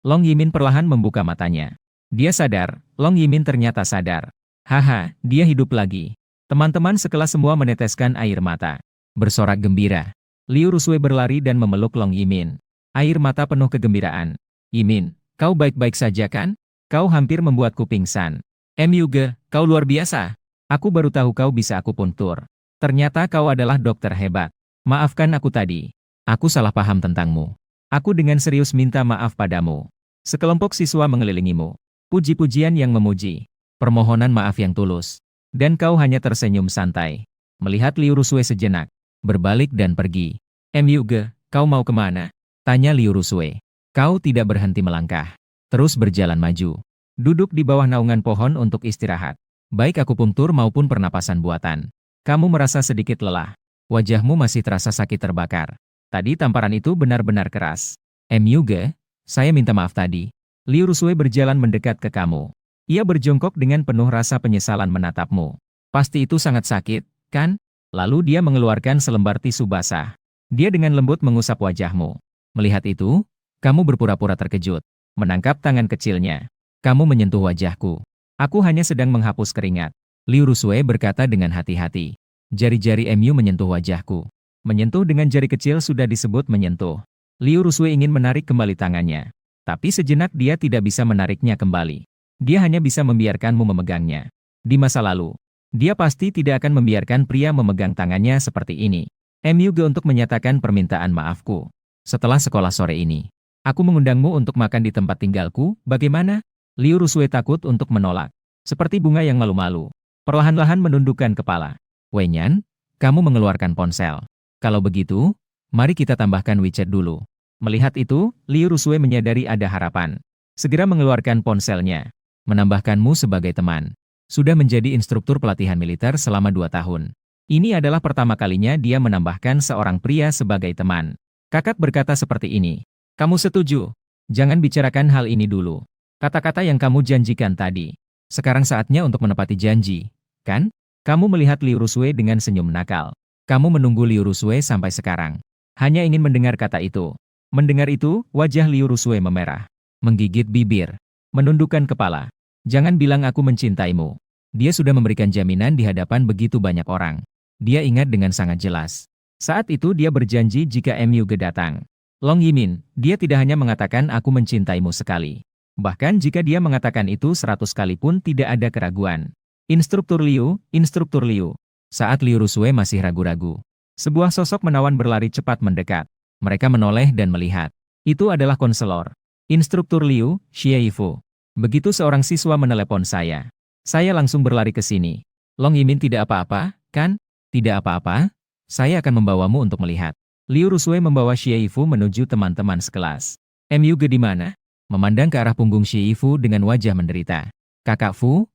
Long Yimin perlahan membuka matanya. Dia sadar, Long Yimin ternyata sadar. Haha, dia hidup lagi. Teman-teman sekelas semua meneteskan air mata. Bersorak gembira. Liu Rusui berlari dan memeluk Long Yimin. Air mata penuh kegembiraan. Yimin, kau baik-baik saja kan? Kau hampir membuatku pingsan. MUG, kau luar biasa. Aku baru tahu kau bisa akupuntur. Ternyata kau adalah dokter hebat. Maafkan aku tadi. Aku salah paham tentangmu. Aku dengan serius minta maaf padamu. Sekelompok siswa mengelilingimu. Puji-pujian yang memuji. Permohonan maaf yang tulus. Dan kau hanya tersenyum santai. Melihat Liu Rusui sejenak. Berbalik dan pergi. MUG, kau mau kemana? Tanya Liu Rusui. Kau tidak berhenti melangkah. Terus berjalan maju. Duduk di bawah naungan pohon untuk istirahat. Baik akupunktur maupun pernapasan buatan. Kamu merasa sedikit lelah. Wajahmu masih terasa sakit terbakar. Tadi tamparan itu benar-benar keras. MUG, saya minta maaf tadi. Liu Rusui berjalan mendekat ke kamu. Ia berjongkok dengan penuh rasa penyesalan menatapmu. Pasti itu sangat sakit, kan? Lalu dia mengeluarkan selembar tisu basah. Dia dengan lembut mengusap wajahmu. Melihat itu, kamu berpura-pura terkejut. Menangkap tangan kecilnya. Kamu menyentuh wajahku. Aku hanya sedang menghapus keringat. Liu Rusui berkata dengan hati-hati. Jari-jari MU menyentuh wajahku. Menyentuh dengan jari kecil sudah disebut menyentuh. Liu Rusui ingin menarik kembali tangannya. Tapi sejenak dia tidak bisa menariknya kembali. Dia hanya bisa membiarkanmu memegangnya. Di masa lalu, dia pasti tidak akan membiarkan pria memegang tangannya seperti ini. MUG untuk menyatakan permintaan maafku. Setelah sekolah sore ini, aku mengundangmu untuk makan di tempat tinggalku, bagaimana? Liu Rusui takut untuk menolak. Seperti bunga yang malu-malu. Perlahan-lahan menundukkan kepala. Wenyan, kamu mengeluarkan ponsel. Kalau begitu, mari kita tambahkan WeChat dulu. Melihat itu, Liu Rusui menyadari ada harapan. Segera mengeluarkan ponselnya. Menambahkanmu sebagai teman. Sudah menjadi instruktur pelatihan militer selama 2 tahun. Ini adalah pertama kalinya dia menambahkan seorang pria sebagai teman. Kakak berkata seperti ini. Kamu setuju? Jangan bicarakan hal ini dulu. Kata-kata yang kamu janjikan tadi. Sekarang saatnya untuk menepati janji, kan? Kamu melihat Liu Rusui dengan senyum nakal. Kamu menunggu Liu Rusue sampai sekarang. Hanya ingin mendengar kata itu. Mendengar itu, wajah Liu Rusue memerah. Menggigit bibir. Menundukkan kepala. Jangan bilang aku mencintaimu. Dia sudah memberikan jaminan di hadapan begitu banyak orang. Dia ingat dengan sangat jelas. Saat itu dia berjanji jika Myuge datang. Long Yimin, dia tidak hanya mengatakan aku mencintaimu sekali. Bahkan jika dia mengatakan itu 100 kali pun tidak ada keraguan. Instruktur Liu, Instruktur Liu. Saat Liu Rusue masih ragu-ragu, sebuah sosok menawan berlari cepat mendekat. Mereka menoleh dan melihat. Itu adalah konselor. Instruktur Liu, Xie Yifu. Begitu seorang siswa menelepon saya. Saya langsung berlari ke sini. Long Yimin tidak apa-apa, kan? Tidak apa-apa. Saya akan membawamu untuk melihat. Liu Rusue membawa Xie Yifu menuju teman-teman sekelas. Myuge di mana? Memandang ke arah punggung Xie Yifu dengan wajah menderita. Kakak Fu,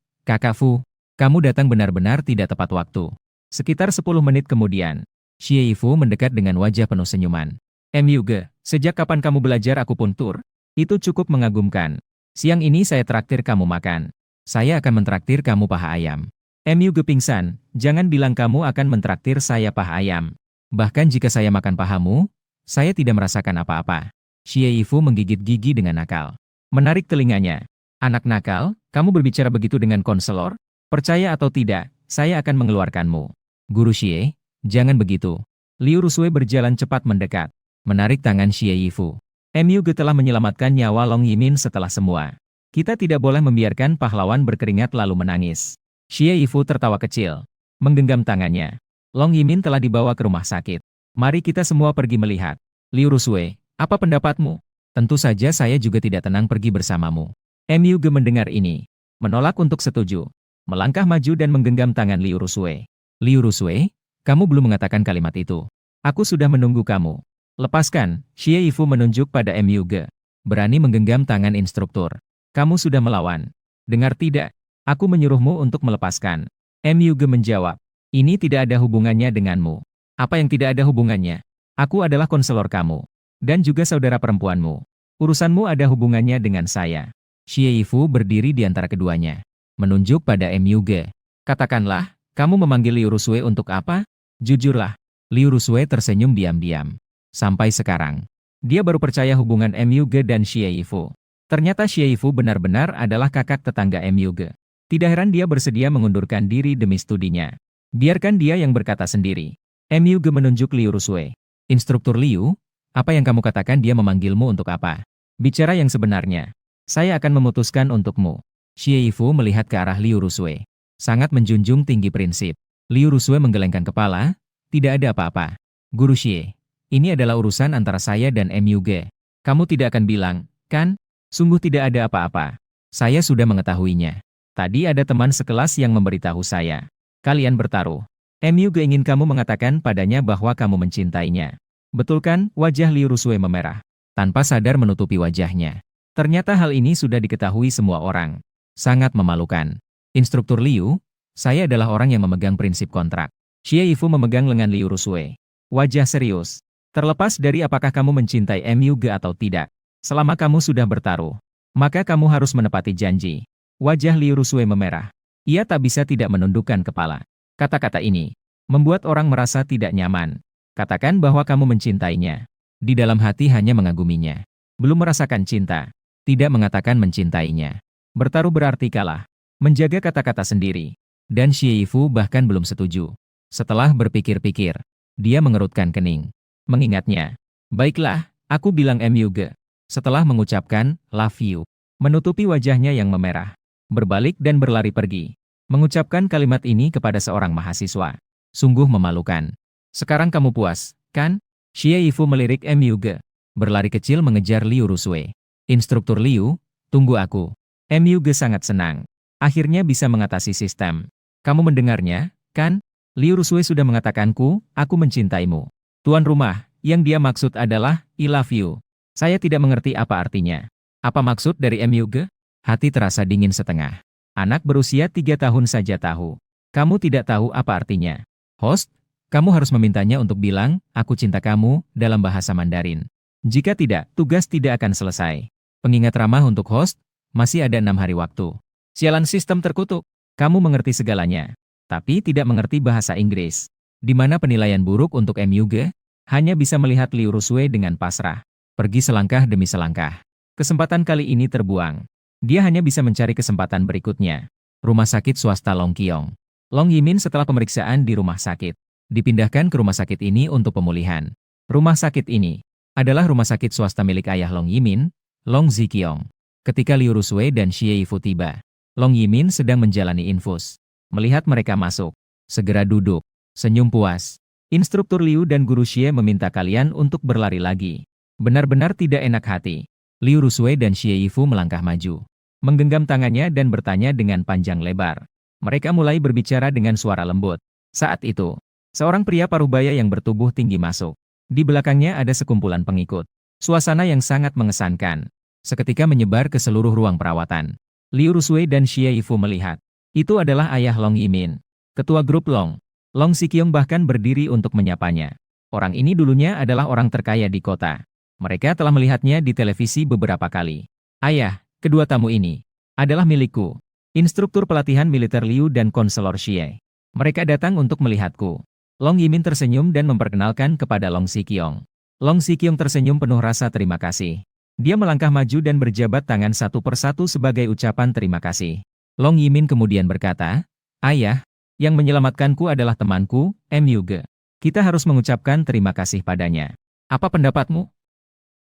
kamu datang benar-benar tidak tepat waktu. Sekitar 10 menit kemudian, Xie Yifu mendekat dengan wajah penuh senyuman. Myuge, sejak kapan kamu belajar akupuntur? Itu cukup mengagumkan. Siang ini saya traktir kamu makan. Saya akan mentraktir kamu paha ayam. Myuge pingsan, jangan bilang kamu akan mentraktir saya paha ayam. Bahkan jika saya makan pahamu, saya tidak merasakan apa-apa. Xie Yifu menggigit gigi dengan nakal. Menarik telinganya. Anak nakal, kamu berbicara begitu dengan konselor? Percaya atau tidak, saya akan mengeluarkanmu. Guru Xie, jangan begitu. Liu Rusue berjalan cepat mendekat. Menarik tangan Xie Yifu. Myuge telah menyelamatkan nyawa Long Yimin setelah semua. Kita tidak boleh membiarkan pahlawan berkeringat lalu menangis. Xie Yifu tertawa kecil. Menggenggam tangannya. Long Yimin telah dibawa ke rumah sakit. Mari kita semua pergi melihat. Liu Rusue, apa pendapatmu? Tentu saja saya juga tidak tenang pergi bersamamu. Myuge mendengar ini. Menolak untuk setuju. Melangkah maju dan menggenggam tangan Liu Rusue. Liu Rusue, kamu belum mengatakan kalimat itu. Aku sudah menunggu kamu. Lepaskan, Xie Yifu menunjuk pada Myuge. Berani menggenggam tangan instruktur. Kamu sudah melawan. Dengar tidak? Aku menyuruhmu untuk melepaskan. Myuge menjawab. Ini tidak ada hubungannya denganmu. Apa yang tidak ada hubungannya? Aku adalah konselor kamu. Dan juga saudara perempuanmu. Urusanmu ada hubungannya dengan saya. Xie Yifu berdiri di antara keduanya. Menunjuk pada Myuge. Katakanlah, kamu memanggil Liu Rusue untuk apa? Jujurlah. Liu Rusue tersenyum diam-diam. Sampai sekarang, dia baru percaya hubungan Myuge dan Xie Yifu. Ternyata Xie Yifu benar-benar adalah kakak tetangga Myuge. Tidak heran dia bersedia mengundurkan diri demi studinya. Biarkan dia yang berkata sendiri. Myuge menunjuk Liu Rusue. Instruktur Liu, apa yang kamu katakan dia memanggilmu untuk apa? Bicara yang sebenarnya. Saya akan memutuskan untukmu. Xie Yifu melihat ke arah Liu Rusue. Sangat menjunjung tinggi prinsip. Liu Rusue menggelengkan kepala. Tidak ada apa-apa. Guru Xie, ini adalah urusan antara saya dan Myuge. Kamu tidak akan bilang, kan? Sungguh tidak ada apa-apa. Saya sudah mengetahuinya. Tadi ada teman sekelas yang memberitahu saya. Kalian bertaruh. Myuge ingin kamu mengatakan padanya bahwa kamu mencintainya. Betul kan? Wajah Liu Rusue memerah. Tanpa sadar menutupi wajahnya. Ternyata hal ini sudah diketahui semua orang. Sangat memalukan. Instruktur Liu, saya adalah orang yang memegang prinsip kontrak. Xie Yifu memegang lengan Liu Rusue. Wajah serius. Terlepas dari apakah kamu mencintai Myuge atau tidak. Selama kamu sudah bertaruh, maka kamu harus menepati janji. Wajah Liu Rusue memerah. Ia tak bisa tidak menundukkan kepala. Kata-kata ini membuat orang merasa tidak nyaman. Katakan bahwa kamu mencintainya. Di dalam hati hanya mengaguminya. Belum merasakan cinta. Tidak mengatakan mencintainya. Bertaruh berarti kalah. Menjaga kata-kata sendiri. Dan Xie Yifu bahkan belum setuju. Setelah berpikir-pikir, dia mengerutkan kening. Mengingatnya. Baiklah, aku bilang Myuge. Setelah mengucapkan, love you. Menutupi wajahnya yang memerah. Berbalik dan berlari pergi. Mengucapkan kalimat ini kepada seorang mahasiswa. Sungguh memalukan. Sekarang kamu puas, kan? Xie Yifu melirik Myuge. Berlari kecil mengejar Liu Rusue. Instruktur Liu, tunggu aku. Myuge sangat senang. Akhirnya bisa mengatasi sistem. Kamu mendengarnya, kan? Liu Rusue sudah mengatakanku, aku mencintaimu. Tuan rumah, yang dia maksud adalah, I love you. Saya tidak mengerti apa artinya. Apa maksud dari Myuge? Hati terasa dingin setengah. Anak berusia 3 tahun saja tahu. Kamu tidak tahu apa artinya. Host, kamu harus memintanya untuk bilang, aku cinta kamu, dalam bahasa Mandarin. Jika tidak, tugas tidak akan selesai. Pengingat ramah untuk host, masih ada 6 hari waktu. Sialan sistem terkutuk. Kamu mengerti segalanya, tapi tidak mengerti bahasa Inggris. Di mana penilaian buruk untuk MUG? Hanya bisa melihat Liu Rusui dengan pasrah. Pergi selangkah demi selangkah. Kesempatan kali ini terbuang. Dia hanya bisa mencari kesempatan berikutnya. Rumah sakit swasta Long Qiong. Long Yimin setelah pemeriksaan di rumah sakit, dipindahkan ke rumah sakit ini untuk pemulihan. Rumah sakit ini adalah rumah sakit swasta milik ayah Long Yimin, Long Ziqiong. Ketika Liu Rusui dan Xie Yifu tiba, Long Yimin sedang menjalani infus. Melihat mereka masuk, segera duduk, senyum puas. Instruktur Liu dan guru Xie meminta kalian untuk berlari lagi. Benar-benar tidak enak hati. Liu Rusui dan Xie Yifu melangkah maju, menggenggam tangannya dan bertanya dengan panjang lebar. Mereka mulai berbicara dengan suara lembut. Saat itu, seorang pria parubaya yang bertubuh tinggi masuk. Di belakangnya ada sekumpulan pengikut. Suasana yang sangat mengesankan. Seketika menyebar ke seluruh ruang perawatan. Liu Rusui dan Xie Yifu melihat. Itu adalah ayah Long Yimin. Ketua grup Long. Long Ziqiong bahkan berdiri untuk menyapanya. Orang ini dulunya adalah orang terkaya di kota. Mereka telah melihatnya di televisi beberapa kali. Ayah, kedua tamu ini adalah milikku. Instruktur pelatihan militer Liu dan konselor Xie. Mereka datang untuk melihatku. Long Yimin tersenyum dan memperkenalkan kepada Long Ziqiong. Long Ziqiong tersenyum penuh rasa terima kasih. Dia melangkah maju dan berjabat tangan satu persatu sebagai ucapan terima kasih. Long Yimin kemudian berkata, "Ayah, yang menyelamatkanku adalah temanku, MUG. Kita harus mengucapkan terima kasih padanya. Apa pendapatmu?"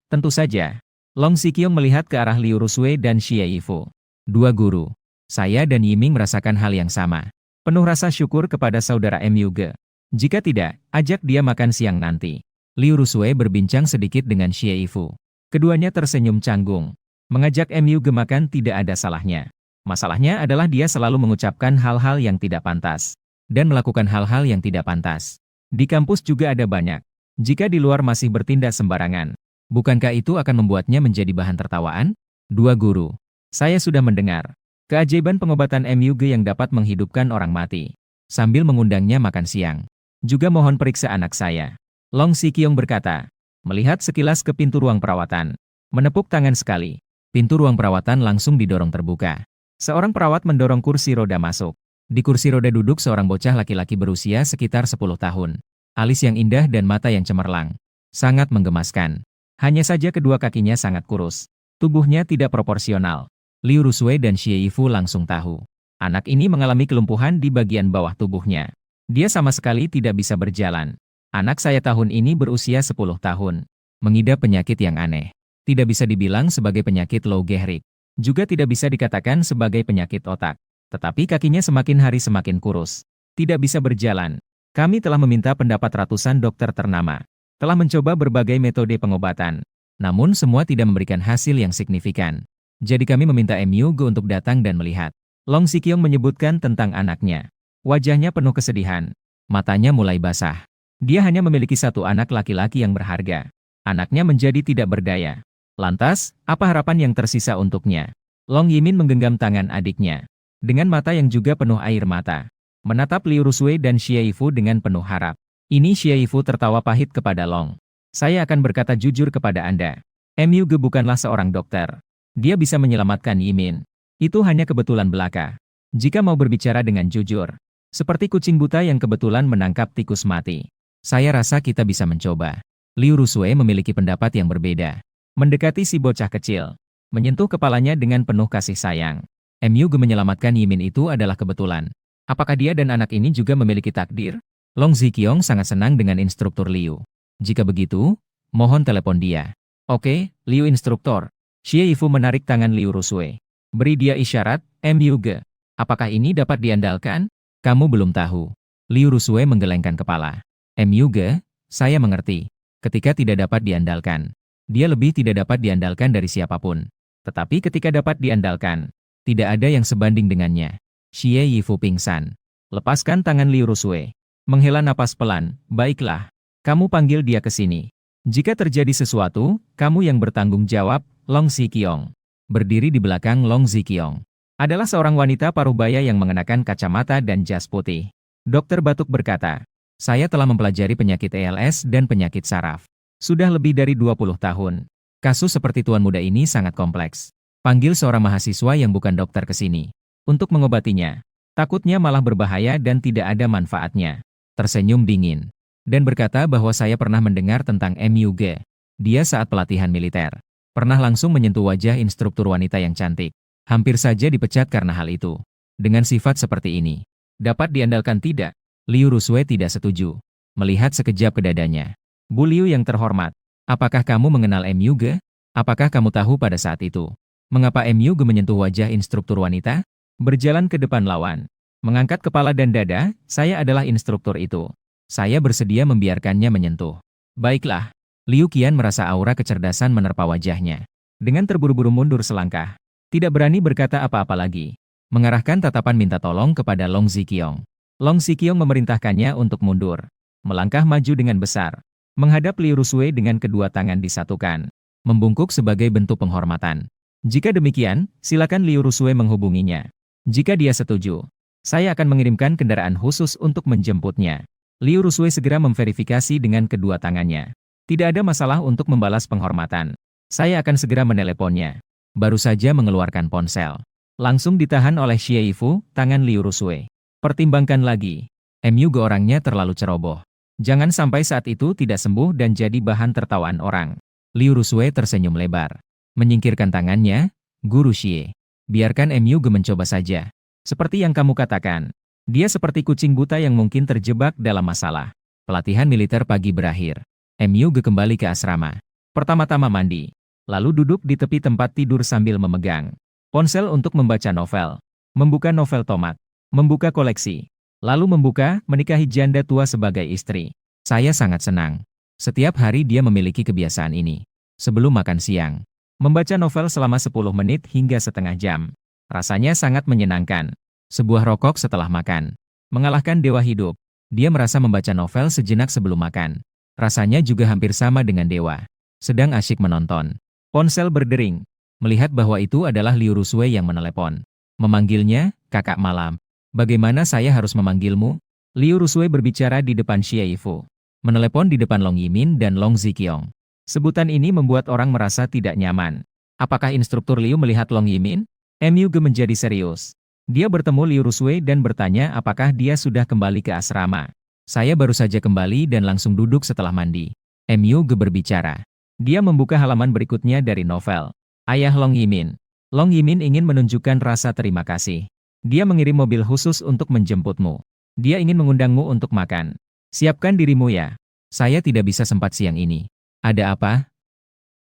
Tentu saja. Long Ziqiong melihat ke arah Liu Rusui dan Xie Yifu. Dua guru. Saya dan Yiming merasakan hal yang sama. Penuh rasa syukur kepada saudara MUG. Jika tidak, ajak dia makan siang nanti. Liu Rusui berbincang sedikit dengan Xie Yifu. Keduanya tersenyum canggung. Mengajak MUG makan tidak ada salahnya. Masalahnya adalah dia selalu mengucapkan hal-hal yang tidak pantas. Dan melakukan hal-hal yang tidak pantas. Di kampus juga ada banyak. Jika di luar masih bertindak sembarangan, bukankah itu akan membuatnya menjadi bahan tertawaan? Dua guru. Saya sudah mendengar keajaiban pengobatan MUG yang dapat menghidupkan orang mati. Sambil mengundangnya makan siang. Juga mohon periksa anak saya. Long Ziqiong berkata, melihat sekilas ke pintu ruang perawatan. Menepuk tangan sekali. Pintu ruang perawatan langsung didorong terbuka. Seorang perawat mendorong kursi roda masuk. Di kursi roda duduk seorang bocah laki-laki berusia sekitar 10 tahun. Alis yang indah dan mata yang cemerlang. Sangat menggemaskan. Hanya saja kedua kakinya sangat kurus. Tubuhnya tidak proporsional. Liu Rusui dan Xie Yifu langsung tahu. Anak ini mengalami kelumpuhan di bagian bawah tubuhnya. Dia sama sekali tidak bisa berjalan. Anak saya tahun ini berusia 10 tahun. Mengidap penyakit yang aneh. Tidak bisa dibilang sebagai penyakit Lou Gehrig. Juga tidak bisa dikatakan sebagai penyakit otak. Tetapi kakinya semakin hari semakin kurus. Tidak bisa berjalan. Kami telah meminta pendapat ratusan dokter ternama. Telah mencoba berbagai metode pengobatan. Namun semua tidak memberikan hasil yang signifikan. Jadi kami meminta MUG untuk datang dan melihat. Long Ziqiong menyebutkan tentang anaknya. Wajahnya penuh kesedihan. Matanya mulai basah. Dia hanya memiliki satu anak laki-laki yang berharga. Anaknya menjadi tidak berdaya. Lantas, apa harapan yang tersisa untuknya? Long Yimin menggenggam tangan adiknya. Dengan mata yang juga penuh air mata. Menatap Liu Rusui dan Xie Yifu dengan penuh harap. Ini Xie Yifu tertawa pahit kepada Long. Saya akan berkata jujur kepada Anda. MUG bukanlah seorang dokter. Dia bisa menyelamatkan Yimin. Itu hanya kebetulan belaka. Jika mau berbicara dengan jujur. Seperti kucing buta yang kebetulan menangkap tikus mati. Saya rasa kita bisa mencoba. Liu Rusui memiliki pendapat yang berbeda. Mendekati si bocah kecil. Menyentuh kepalanya dengan penuh kasih sayang. MUG menyelamatkan Yimin itu adalah kebetulan. Apakah dia dan anak ini juga memiliki takdir? Long Ziqiong sangat senang dengan instruktur Liu. Jika begitu, mohon telepon dia. Oke, Liu instruktur. Xie Yifu menarik tangan Liu Rusui. Beri dia isyarat, MUG. Apakah ini dapat diandalkan? Kamu belum tahu. Liu Rusui menggelengkan kepala. MUG, saya mengerti. Ketika tidak dapat diandalkan, dia lebih tidak dapat diandalkan dari siapapun. Tetapi ketika dapat diandalkan, tidak ada yang sebanding dengannya. Xie Yifu pingsan. Lepaskan tangan Liu Rusui. Menghela napas pelan. Baiklah. Kamu panggil dia ke sini. Jika terjadi sesuatu, kamu yang bertanggung jawab. Long Ziqiong. Berdiri di belakang Long Ziqiong adalah seorang wanita parubaya yang mengenakan kacamata dan jas putih. Dokter batuk berkata, saya telah mempelajari penyakit ALS dan penyakit saraf. Sudah lebih dari 20 tahun. Kasus seperti tuan muda ini sangat kompleks. Panggil seorang mahasiswa yang bukan dokter ke sini. Untuk mengobatinya. Takutnya malah berbahaya dan tidak ada manfaatnya. tersenyum dingin, dan berkata bahwa saya pernah mendengar tentang MUG. Dia saat pelatihan militer. Pernah langsung menyentuh wajah instruktur wanita yang cantik. Hampir saja dipecat karena hal itu. Dengan sifat seperti ini, dapat diandalkan tidak? Liu Rusue tidak setuju. Melihat sekejap ke dadanya. Bu Liu yang terhormat, apakah kamu mengenal MUG? Apakah kamu tahu pada saat itu? Mengapa MUG menyentuh wajah instruktur wanita? Berjalan ke depan lawan. Mengangkat kepala dan dada, saya adalah instruktur itu. Saya bersedia membiarkannya menyentuh. Baiklah. Liu Qian merasa aura kecerdasan menerpa wajahnya. Dengan terburu-buru mundur selangkah. Tidak berani berkata apa-apa lagi. Mengarahkan tatapan minta tolong kepada Long Ziqiong. Long Ziqiong memerintahkannya untuk mundur. Melangkah maju dengan besar. Menghadap Liu Rusue dengan kedua tangan disatukan. Membungkuk sebagai bentuk penghormatan. Jika demikian, silakan Liu Rusue menghubunginya. Jika dia setuju, saya akan mengirimkan kendaraan khusus untuk menjemputnya. Liu Rusue segera memverifikasi dengan kedua tangannya. Tidak ada masalah untuk membalas penghormatan. Saya akan segera meneleponnya. Baru saja mengeluarkan ponsel. Langsung ditahan oleh Xie Yifu, tangan Liu Rusue. Pertimbangkan lagi. MUG orangnya terlalu ceroboh. Jangan sampai saat itu tidak sembuh dan jadi bahan tertawaan orang. Liu Rusue tersenyum lebar. Menyingkirkan tangannya, Guru Xie. Biarkan MUG mencoba saja. Seperti yang kamu katakan. Dia seperti kucing buta yang mungkin terjebak dalam masalah. Pelatihan militer pagi berakhir. MUG kembali ke asrama. Pertama-tama mandi. Lalu duduk di tepi tempat tidur sambil memegang ponsel untuk membaca novel. Membuka novel tomat. Membuka koleksi. Lalu membuka menikahi janda tua sebagai istri. Saya sangat senang. Setiap hari dia memiliki kebiasaan ini. Sebelum makan siang, membaca novel selama 10 menit hingga setengah jam. Rasanya sangat menyenangkan. Sebuah rokok setelah makan. Mengalahkan dewa hidup. Dia merasa membaca novel sejenak sebelum makan. Rasanya juga hampir sama dengan dewa. Sedang asyik menonton. Ponsel berdering. Melihat bahwa itu adalah Liu Rusue yang menelepon. Memanggilnya, kakak malam. Bagaimana saya harus memanggilmu? Liu Rusue berbicara di depan Xie Yifu. Menelepon di depan Long Yimin dan Long Ziqiong. Sebutan ini membuat orang merasa tidak nyaman. Apakah instruktur Liu melihat Long Yimin? MUG menjadi serius. Dia bertemu Liu Rusue dan bertanya apakah dia sudah kembali ke asrama. Saya baru saja kembali dan langsung duduk setelah mandi. MUG berbicara. Dia membuka halaman berikutnya dari novel. Ayah Long Yimin. Long Yimin ingin menunjukkan rasa terima kasih. Dia mengirim mobil khusus untuk menjemputmu. Dia ingin mengundangmu untuk makan. Siapkan dirimu ya. Saya tidak bisa sempat siang ini. Ada apa?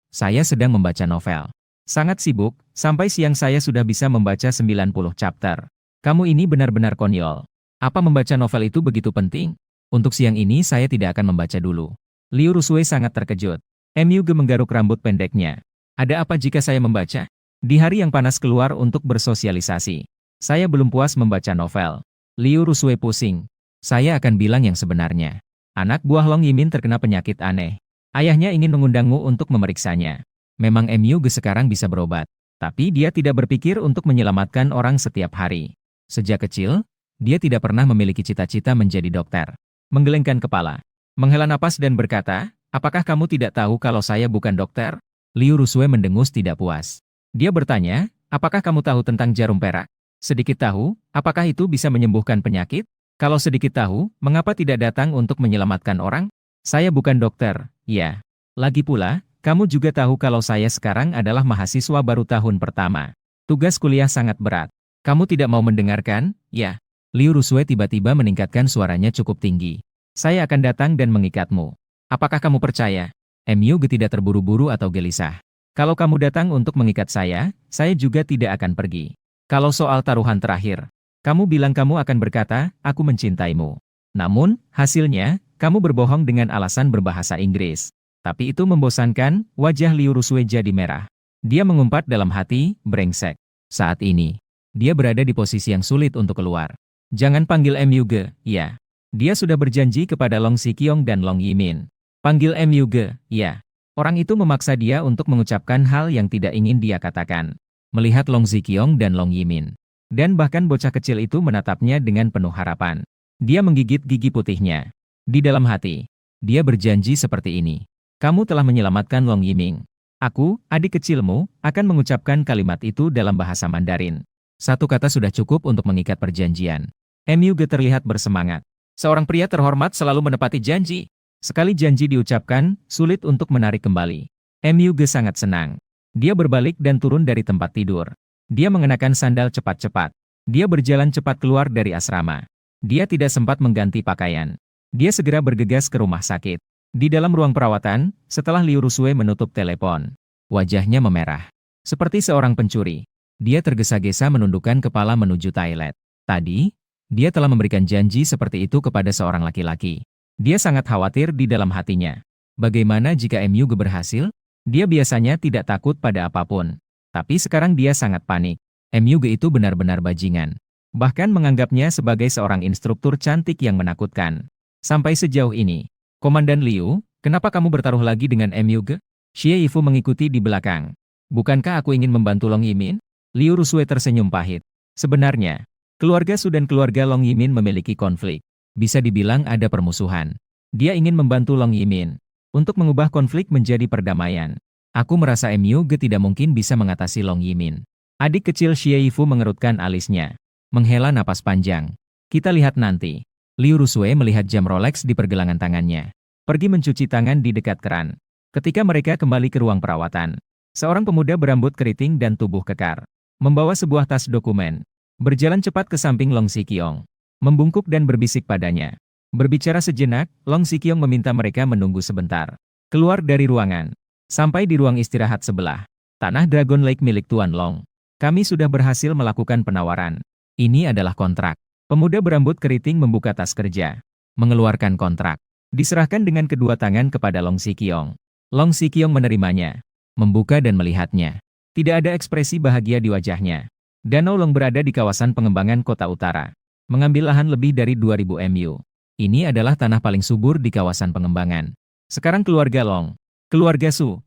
Saya sedang membaca novel. Sangat sibuk, sampai siang saya sudah bisa membaca 90 chapter. Kamu ini benar-benar konyol. Apa membaca novel itu begitu penting? Untuk siang ini saya tidak akan membaca dulu. Liu Rusue sangat terkejut. MUG menggaruk rambut pendeknya. Ada apa jika saya membaca? Di hari yang panas keluar untuk bersosialisasi. Saya belum puas membaca novel. Liu Rusue pusing. Saya akan bilang yang sebenarnya. Anak buah Long Yimin terkena penyakit aneh. Ayahnya ingin mengundangmu untuk memeriksanya. Memang MUG sekarang bisa berobat. Tapi dia tidak berpikir untuk menyelamatkan orang setiap hari. Sejak kecil, dia tidak pernah memiliki cita-cita menjadi dokter. Menggelengkan kepala. Menghela napas dan berkata, apakah kamu tidak tahu kalau saya bukan dokter? Liu Rusue mendengus tidak puas. Dia bertanya, apakah kamu tahu tentang jarum perak? Sedikit tahu, apakah itu bisa menyembuhkan penyakit? Kalau sedikit tahu, mengapa tidak datang untuk menyelamatkan orang? Saya bukan dokter, ya. Lagi pula, kamu juga tahu kalau saya sekarang adalah mahasiswa baru tahun pertama. Tugas kuliah sangat berat. Kamu tidak mau mendengarkan, ya? Liu Rusue tiba-tiba meningkatkan suaranya cukup tinggi. Saya akan datang dan mengikatmu. Apakah kamu percaya? MUG tidak terburu-buru atau gelisah. Kalau kamu datang untuk mengikat saya juga tidak akan pergi. Kalau soal taruhan terakhir, kamu bilang kamu akan berkata, aku mencintaimu. Namun, hasilnya, kamu berbohong dengan alasan berbahasa Inggris. Tapi itu membosankan, wajah Liu Rusue jadi merah. Dia mengumpat dalam hati, brengsek. Saat ini, dia berada di posisi yang sulit untuk keluar. Jangan panggil MUG, ya. Dia sudah berjanji kepada Long Ziqiong dan Long Yimin. Panggil MUG, ya. Orang itu memaksa dia untuk mengucapkan hal yang tidak ingin dia katakan. Melihat Long Ziqiong dan Long Yimin. Dan bahkan bocah kecil itu menatapnya dengan penuh harapan. Dia menggigit gigi putihnya. Di dalam hati, dia berjanji seperti ini. Kamu telah menyelamatkan Long Yiming. Aku, adik kecilmu, akan mengucapkan kalimat itu dalam bahasa Mandarin. Satu kata sudah cukup untuk mengikat perjanjian. MUG terlihat bersemangat. Seorang pria terhormat selalu menepati janji. Sekali janji diucapkan, sulit untuk menarik kembali. Myuge sangat senang. Dia berbalik dan turun dari tempat tidur. Dia mengenakan sandal cepat-cepat. Dia berjalan cepat keluar dari asrama. Dia tidak sempat mengganti pakaian. Dia segera bergegas ke rumah sakit. Di dalam ruang perawatan, setelah Liu Rusue menutup telepon, wajahnya memerah. Seperti seorang pencuri. Dia tergesa-gesa menundukkan kepala menuju toilet. Tadi, dia telah memberikan janji seperti itu kepada seorang laki-laki. Dia sangat khawatir di dalam hatinya. Bagaimana jika Myuge berhasil? Dia biasanya tidak takut pada apapun. Tapi sekarang dia sangat panik. Myuge itu benar-benar bajingan. Bahkan menganggapnya sebagai seorang instruktur cantik yang menakutkan. Sampai sejauh ini. Komandan Liu, kenapa kamu bertaruh lagi dengan Myuge? Xie Yifu mengikuti di belakang. Bukankah aku ingin membantu Long Yimin? Liu Rusue tersenyum pahit. Sebenarnya, keluarga Su dan keluarga Long Yimin memiliki konflik. Bisa dibilang ada permusuhan. Dia ingin membantu Long Yimin untuk mengubah konflik menjadi perdamaian. Aku merasa Myuge tidak mungkin bisa mengatasi Long Yimin. Adik kecil Xie Yifu mengerutkan alisnya. Menghela napas panjang. Kita lihat nanti. Liu Rusue melihat jam Rolex di pergelangan tangannya. Pergi mencuci tangan di dekat keran. Ketika mereka kembali ke ruang perawatan, seorang pemuda berambut keriting dan tubuh kekar membawa sebuah tas dokumen. Berjalan cepat ke samping Long Sikyong. Membungkuk dan berbisik padanya. Berbicara sejenak, Long Sikyong meminta mereka menunggu sebentar. Keluar dari ruangan. Sampai di ruang istirahat sebelah. Tanah Dragon Lake milik Tuan Long. Kami sudah berhasil melakukan penawaran. Ini adalah kontrak. Pemuda berambut keriting membuka tas kerja. Mengeluarkan kontrak. Diserahkan dengan kedua tangan kepada Long Sikyong. Long Sikyong menerimanya. Membuka dan melihatnya. Tidak ada ekspresi bahagia di wajahnya. Danau Long berada di kawasan pengembangan kota utara. Mengambil lahan lebih dari 2000 MU. Ini adalah tanah paling subur di kawasan pengembangan. Sekarang keluarga Long, keluarga Su,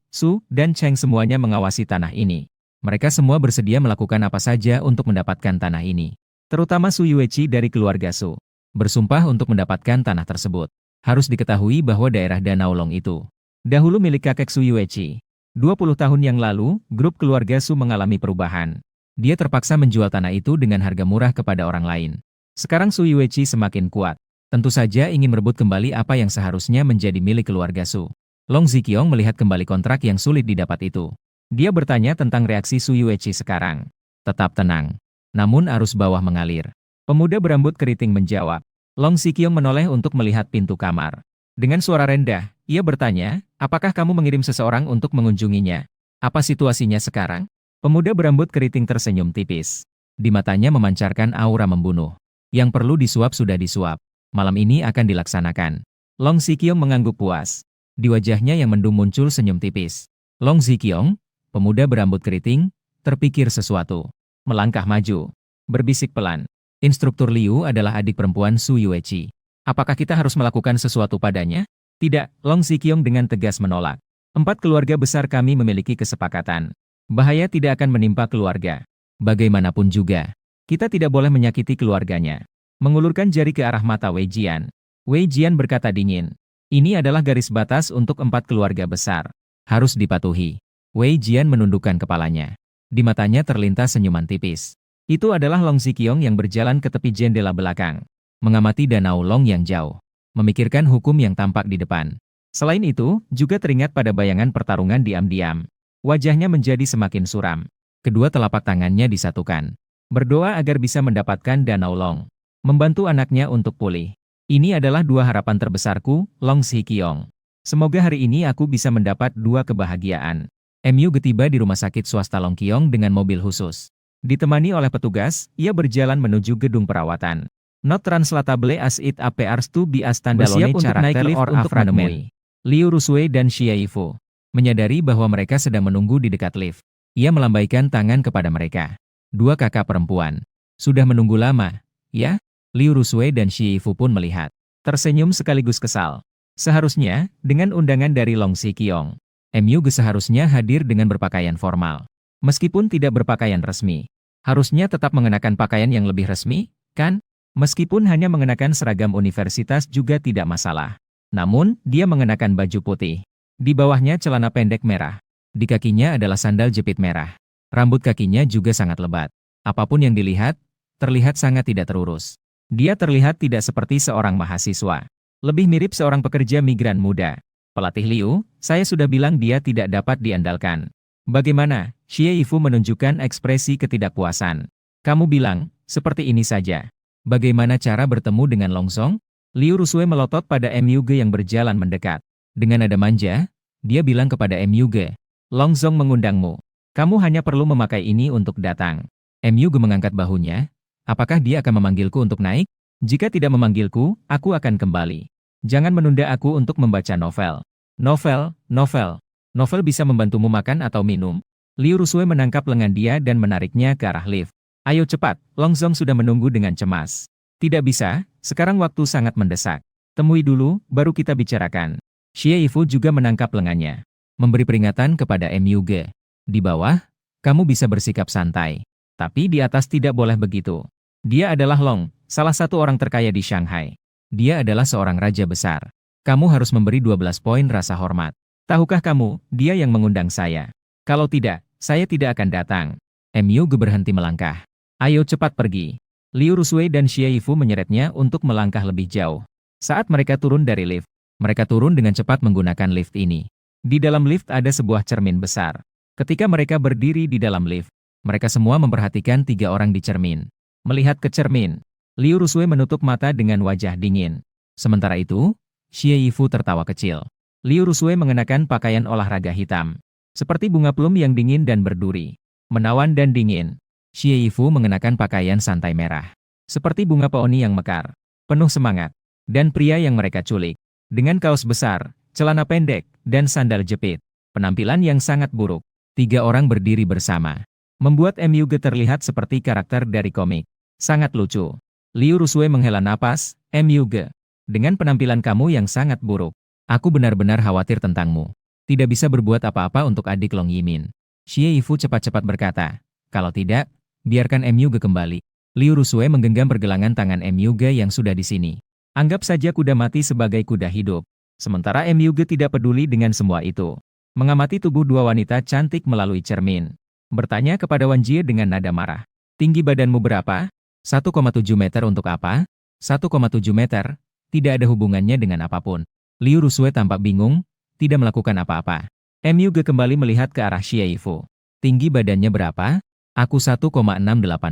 dan Cheng semuanya mengawasi tanah ini. Mereka semua bersedia melakukan apa saja untuk mendapatkan tanah ini. Terutama Su Yueqi dari keluarga Su. Bersumpah untuk mendapatkan tanah tersebut. Harus diketahui bahwa daerah Danau Long itu dahulu milik kakek Su Yueqi. 20 tahun yang lalu, grup keluarga Su mengalami perubahan. Dia terpaksa menjual tanah itu dengan harga murah kepada orang lain. Sekarang Su Yueqi semakin kuat. Tentu saja ingin merebut kembali apa yang seharusnya menjadi milik keluarga Su. Long Sikyong melihat kembali kontrak yang sulit didapat itu. Dia bertanya tentang reaksi Su Yueqi sekarang. Tetap tenang. Namun arus bawah mengalir. Pemuda berambut keriting menjawab. Long Sikyong menoleh untuk melihat pintu kamar. Dengan suara rendah, ia bertanya, apakah kamu mengirim seseorang untuk mengunjunginya? Apa situasinya sekarang? Pemuda berambut keriting tersenyum tipis. Di matanya memancarkan aura membunuh. Yang perlu disuap sudah disuap. Malam ini akan dilaksanakan. Long Sikyong mengangguk puas. Di wajahnya yang mendung muncul senyum tipis. Long Sikyong, pemuda berambut keriting, terpikir sesuatu. Melangkah maju. Berbisik pelan. Instruktur Liu adalah adik perempuan Su Yueqi. Apakah kita harus melakukan sesuatu padanya? Tidak, Long Sikyong dengan tegas menolak. 4 keluarga besar kami memiliki kesepakatan. Bahaya tidak akan menimpa keluarga. Bagaimanapun juga, kita tidak boleh menyakiti keluarganya. Mengulurkan jari ke arah mata Wei Jian. Wei Jian berkata dingin. Ini adalah garis batas untuk 4 keluarga besar. Harus dipatuhi. Wei Jian menundukkan kepalanya. Di matanya terlintas senyuman tipis. Itu adalah Long Sikyong yang berjalan ke tepi jendela belakang. Mengamati Danau Long yang jauh. Memikirkan hukum yang tampak di depan. Selain itu, juga teringat pada bayangan pertarungan diam-diam. Wajahnya menjadi semakin suram. Kedua telapak tangannya disatukan. Berdoa agar bisa mendapatkan Danau Long. Membantu anaknya untuk pulih. Ini adalah 2 harapan terbesarku, Long Sikyong. Semoga hari ini aku bisa mendapat 2 kebahagiaan. Myuge tiba di rumah sakit swasta Long Kyong dengan mobil khusus. Ditemani oleh petugas, ia berjalan menuju gedung perawatan. Not translatable as it appears to be a standalone character or a fragment. Liu Rusue dan Xie Yifu menyadari bahwa mereka sedang menunggu di dekat lift. Ia melambaikan tangan kepada mereka. 2 kakak perempuan. Sudah menunggu lama, ya? Liu Rusue dan Xie Yifu pun melihat. Tersenyum sekaligus kesal. Seharusnya, dengan undangan dari Long Sikyong, Myuge seharusnya hadir dengan berpakaian formal. Meskipun tidak berpakaian resmi. Harusnya tetap mengenakan pakaian yang lebih resmi, kan? Meskipun hanya mengenakan seragam universitas juga tidak masalah. Namun, dia mengenakan baju putih. Di bawahnya celana pendek merah. Di kakinya adalah sandal jepit merah. Rambut kakinya juga sangat lebat. Apapun yang dilihat, terlihat sangat tidak terurus. Dia terlihat tidak seperti seorang mahasiswa. Lebih mirip seorang pekerja migran muda. Pelatih Liu, saya sudah bilang dia tidak dapat diandalkan. Bagaimana? Xie Yifu menunjukkan ekspresi ketidakpuasan. Kamu bilang, seperti ini saja. Bagaimana cara bertemu dengan Longsong? Liu Rusue melotot pada Myuge yang berjalan mendekat. Dengan nada manja, dia bilang kepada Myuge, Longsong mengundangmu. Kamu hanya perlu memakai ini untuk datang. Myuge mengangkat bahunya. Apakah dia akan memanggilku untuk naik? Jika tidak memanggilku, aku akan kembali. Jangan menunda aku untuk membaca novel. Novel bisa membantumu makan atau minum. Liu Rusue menangkap lengan dia dan menariknya ke arah lift. Ayo cepat, Longsong sudah menunggu dengan cemas. Tidak bisa, sekarang waktu sangat mendesak. Temui dulu, baru kita bicarakan. Xie Yifu juga menangkap lengannya. Memberi peringatan kepada Myuge. Di bawah, kamu bisa bersikap santai. Tapi di atas tidak boleh begitu. Dia adalah Long, salah satu orang terkaya di Shanghai. Dia adalah seorang raja besar. Kamu harus memberi 12 poin rasa hormat. Tahukah kamu, dia yang mengundang saya. Kalau tidak, saya tidak akan datang. Myuge berhenti melangkah. Ayo cepat pergi. Liu Rusue dan Xie Yifu menyeretnya untuk melangkah lebih jauh. Saat mereka turun dari lift, mereka turun dengan cepat menggunakan lift ini. Di dalam lift ada sebuah cermin besar. Ketika mereka berdiri di dalam lift, mereka semua memperhatikan 3 orang di cermin. Melihat ke cermin, Liu Rusue menutup mata dengan wajah dingin. Sementara itu, Xie Yifu tertawa kecil. Liu Rusue mengenakan pakaian olahraga hitam. Seperti bunga plum yang dingin dan berduri. Menawan dan dingin. Xie Yifu mengenakan pakaian santai merah. Seperti bunga peoni yang mekar. Penuh semangat. Dan pria yang mereka culik. Dengan kaos besar, celana pendek, dan sandal jepit. Penampilan yang sangat buruk. 3 orang berdiri bersama. Membuat Myuge terlihat seperti karakter dari komik. Sangat lucu. Liu Rusue menghela napas, Myuge. Dengan penampilan kamu yang sangat buruk. Aku benar-benar khawatir tentangmu. Tidak bisa berbuat apa-apa untuk adik Long Yimin. Xie Yifu cepat-cepat berkata. Kalau tidak, biarkan Myuge kembali. Liu Rusue menggenggam pergelangan tangan Myuge yang sudah di sini. Anggap saja kuda mati sebagai kuda hidup. Sementara Myuge tidak peduli dengan semua itu. Mengamati tubuh 2 wanita cantik melalui cermin. Bertanya kepada Wan Jie dengan nada marah. Tinggi badanmu berapa? 1,7 meter untuk apa? 1,7 meter? Tidak ada hubungannya dengan apapun. Liu Rusue tampak bingung, tidak melakukan apa-apa. Myuge kembali melihat ke arah Xie Yifu. Tinggi badannya berapa? Aku 1,68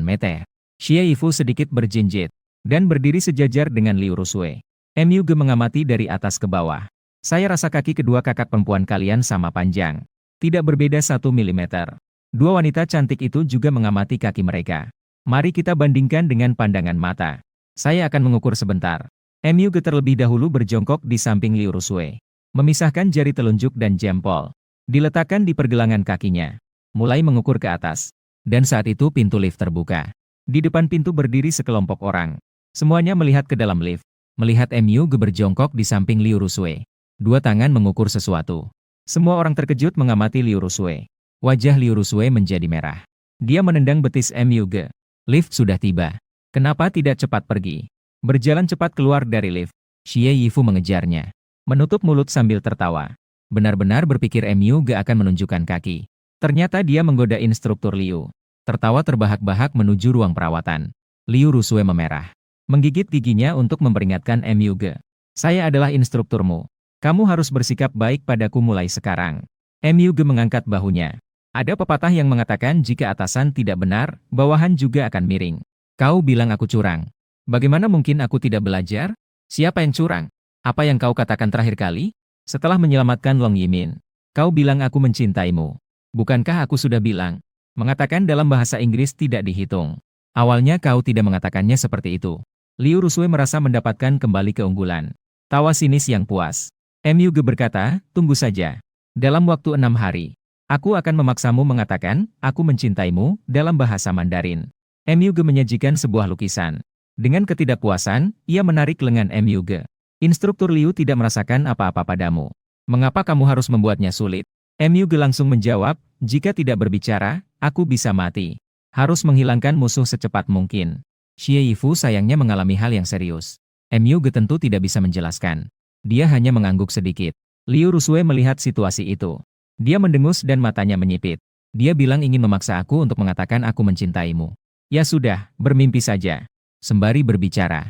meter. Xie Yifu sedikit berjinjit, dan berdiri sejajar dengan Liu Rusue. Myuge mengamati dari atas ke bawah. Saya rasa kaki kedua kakak perempuan kalian sama panjang. Tidak berbeda 1 milimeter. 2 wanita cantik itu juga mengamati kaki mereka. Mari kita bandingkan dengan pandangan mata. Saya akan mengukur sebentar. Myuge terlebih dahulu berjongkok di samping Liu Rusue. Memisahkan jari telunjuk dan jempol. Diletakkan di pergelangan kakinya. Mulai mengukur ke atas. Dan saat itu pintu lift terbuka. Di depan pintu berdiri sekelompok orang. Semuanya melihat ke dalam lift. Melihat Myuge berjongkok di samping Liu Rusue. 2 tangan mengukur sesuatu. Semua orang terkejut mengamati Liu Rusue. Wajah Liu Rusue menjadi merah. Dia menendang betis Myuge. Lift sudah tiba. Kenapa tidak cepat pergi? Berjalan cepat keluar dari lift. Xie Yifu mengejarnya. Menutup mulut sambil tertawa. Benar-benar berpikir Myuge akan menunjukkan kaki. Ternyata dia menggoda instruktur Liu. Tertawa terbahak-bahak menuju ruang perawatan. Liu Rusue memerah. Menggigit giginya untuk memperingatkan Myuge. Saya adalah instrukturmu. Kamu harus bersikap baik padaku mulai sekarang. Myuge mengangkat bahunya. Ada pepatah yang mengatakan jika atasan tidak benar, bawahan juga akan miring. Kau bilang aku curang. Bagaimana mungkin aku tidak belajar? Siapa yang curang? Apa yang kau katakan terakhir kali? Setelah menyelamatkan Long Yimin. Kau bilang aku mencintaimu. Bukankah aku sudah bilang? Mengatakan dalam bahasa Inggris tidak dihitung. Awalnya kau tidak mengatakannya seperti itu. Liu Rusue merasa mendapatkan kembali keunggulan. Tawa sinis yang puas. Myuge berkata, tunggu saja. Dalam waktu 6 hari. Aku akan memaksamu mengatakan, aku mencintaimu, dalam bahasa Mandarin. Myuge menyajikan sebuah lukisan. Dengan ketidakpuasan, ia menarik lengan Myuge. Instruktur Liu tidak merasakan apa-apa padamu. Mengapa kamu harus membuatnya sulit? Myuge langsung menjawab, jika tidak berbicara, aku bisa mati. Harus menghilangkan musuh secepat mungkin. Xie Yifu sayangnya mengalami hal yang serius. Myuge tentu tidak bisa menjelaskan. Dia hanya mengangguk sedikit. Liu Rusue melihat situasi itu. Dia mendengus dan matanya menyipit. Dia bilang ingin memaksa aku untuk mengatakan aku mencintaimu. Ya sudah, bermimpi saja. Sembari berbicara,